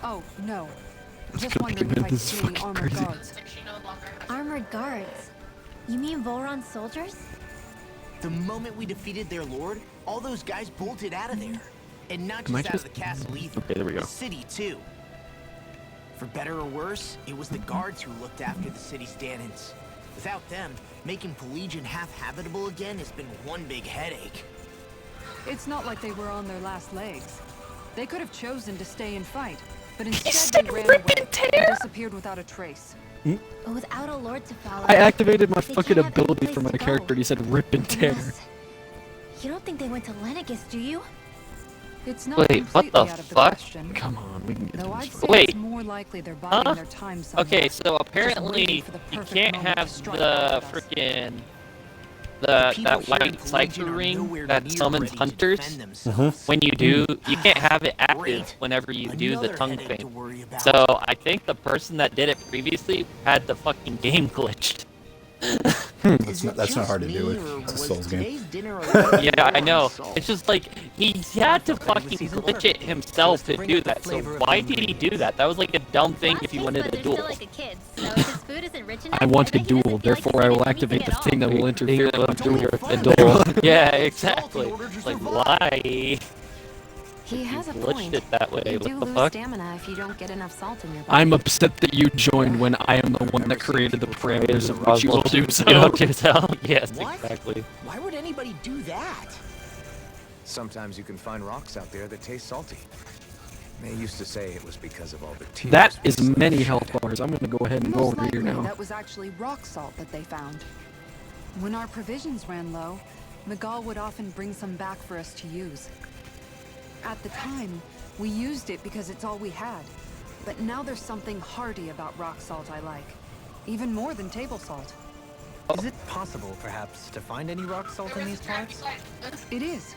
Oh, no. Just God wondering damn if it, I this could is see any fucking armored crazy. guards. Armored guards? You mean Volron's soldiers? The moment we defeated their lord, all those guys bolted out of there. And not Am I just out of just- the castle either. Okay, there we go. The city, too. For better or worse, it was the guards who looked after the city's stand-ins. Without them, making Pelegion half-habitable again has been one big headache. It's not like they were on their last legs. They could have chosen to stay and fight, but instead they ran away and disappeared without a trace. But without a lord to follow, I activated my they fucking can't have any ability place for my to go. character and he said rip and tear. Unless- You don't think they went to Lenegis, do you? It's not Wait, what completely the out of the fuck? question. Come on, we can get Though to I'd this. say Wait. it's more likely they're biding their time somewhere. Okay, so Just apparently waiting for the you perfect can't moment to have strike the out at us. frickin' People that here in white Pelegion cipher are ring nowhere that near summons ready to hunters. defend themselves. When you do, you can't have it active Great. whenever you do the Another tongue headache to thing. worry about. So I think the person that did it previously had the fucking game glitched. That's not hard to do. It's a Souls game. Yeah, I know. It's just like he had to fucking glitch it himself to do that. So why did he do that? That was like a dumb thing if you wanted a duel. I want a duel, therefore I will activate the thing that will interfere with a duel. Yeah, exactly. Like why? He has a glitched point. it that way. You What do the lose fuck? stamina if you don't get enough salt in your body. I'm upset that you joined when I am the one that created the parameters of which you will do so. You will do so. Yes, exactly. Why would anybody do that? Sometimes you can find rocks out there that taste salty. They used to say it was because of all the tears. That is many health bars. I'm gonna go ahead and go Most over here likely now. that was actually rock salt that they found. When our provisions ran low, Miguel would often bring some back for us to use. At the time, we used it because it's all we had. But now there's something hearty about rock salt I like. Even more than table salt. Is it possible, perhaps, to find any rock salt in these parts? It is.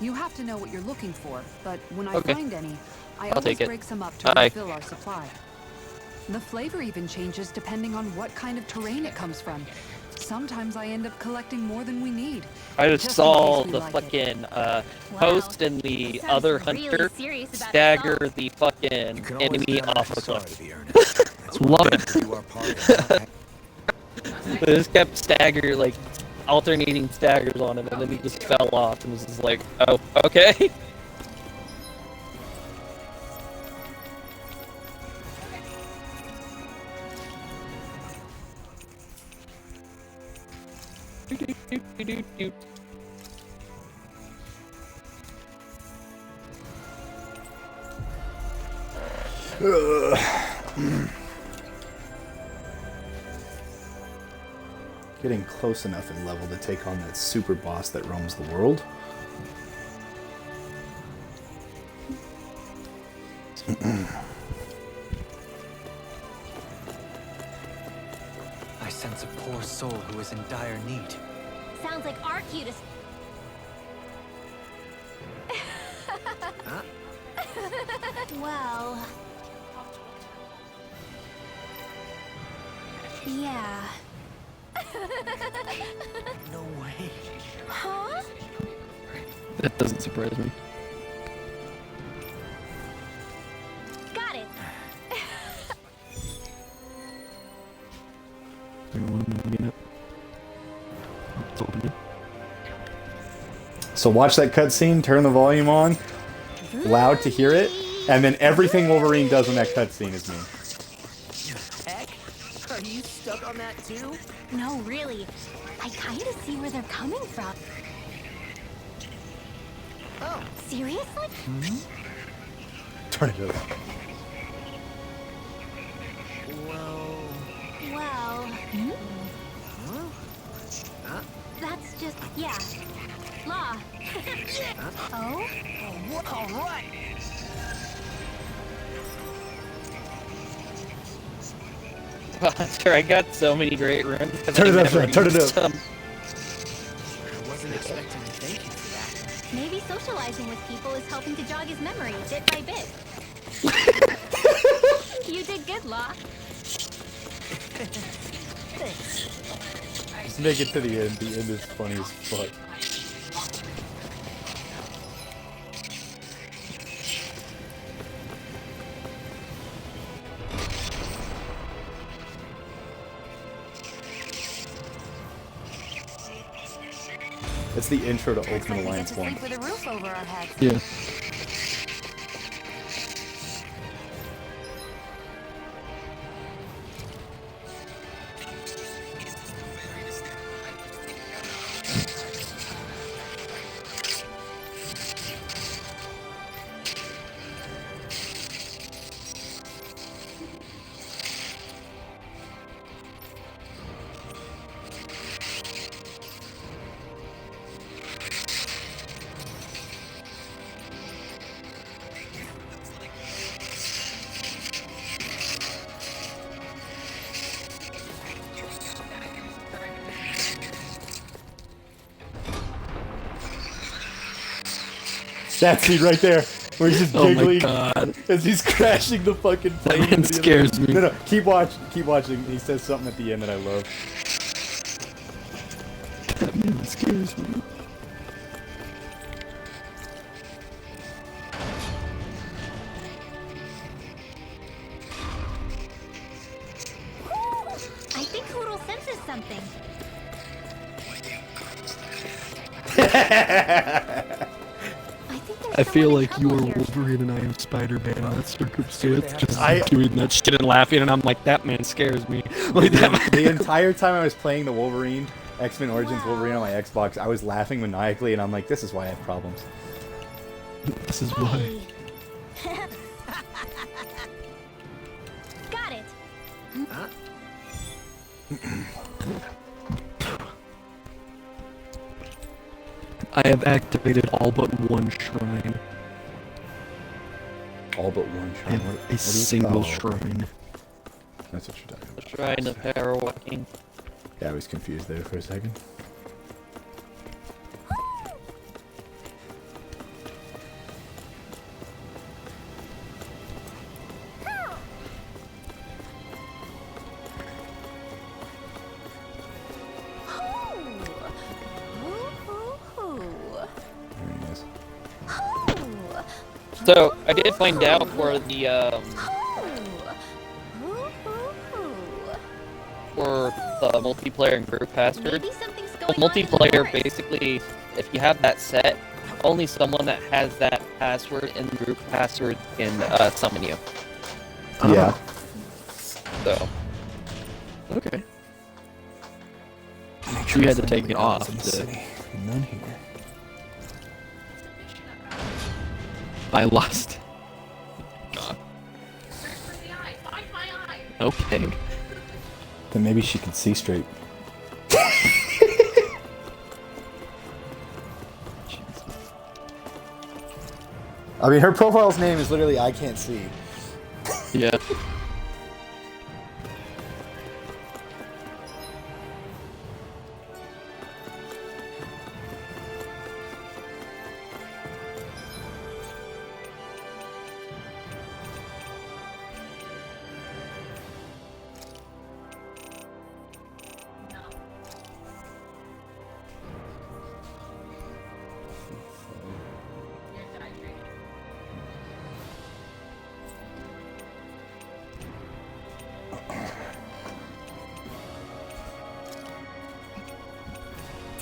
You have to know what you're looking for, but when I Okay. find any, I I'll always take it. break some up to Aye. refill our supply. The flavor even changes depending on what kind of terrain it comes from. Sometimes I end up collecting more than we need. I just in saw case we the like it. fucking host and the other hunter stagger the fucking enemy off a cliff. Love it. They just kept like alternating staggers on him, and then he just fell off and was just like, oh, okay. Getting close enough in level to take on that super boss that roams the world. I sense a poor soul who is in dire need. Sounds like our cutest. Well. Yeah. No way. Huh? That doesn't surprise me. Got it. So watch that cutscene, turn the volume on, loud to hear it, and then everything Wolverine does in that cutscene is me. Heck, are you stuck on that too? No, really. I kind of see where they're coming from. Oh, seriously? Turn it up. Well. That's just, yeah. Law. Oh? All right. Sure, I got so many great runs. Turn it up, turn it up. I wasn't expecting to thank you for that. Maybe socializing with people is helping to jog his memory bit by bit. You did good, Law. Thanks. Just make it to the end. The end is funny as fuck. It's the intro to Ultimate Alliance 1. With a roof over our heads. Yeah. That scene right there, where he's just Oh my giggling God. as he's crashing the fucking plane. man into the scares other- me. No, keep watching. He says something at the end that I love. It scares me. I think Hoodle senses something. I feel like you are Wolverine and I am Spider-Man in that circumstance, just doing that shit and laughing, and I'm like, that man scares me. Like that. The entire time I was playing the Wolverine, X-Men Origins Wolverine on my Xbox, I was laughing maniacally, and I'm like, this is why I have problems. This is why. Got it. I have activated all but one shrine. All but one I shrine? have a single shrine. That's what you're talking about. Shrine of Power Walking. Yeah, I was confused there for a second. So, I did find out where the, for the multiplayer and group password. Well, multiplayer, basically, if you have that set, only someone that has that password in the group password can, summon you. Yeah. So. Okay. You had to take it off. None here. I lost. God. Okay. Then maybe she can see straight. I mean, her profile's name is literally I can't see. Yeah.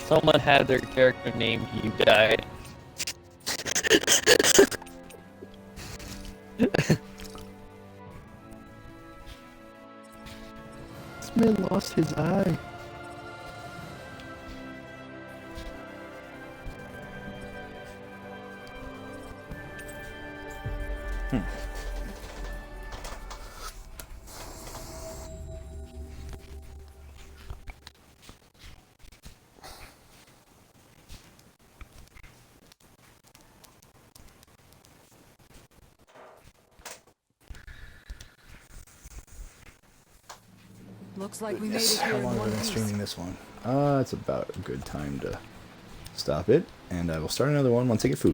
Someone had their character named You Died. This man lost his eye. Looks like we made it here How in long have I one been piece. streaming this one? It's about a good time to stop it, and I will start another one once I get food.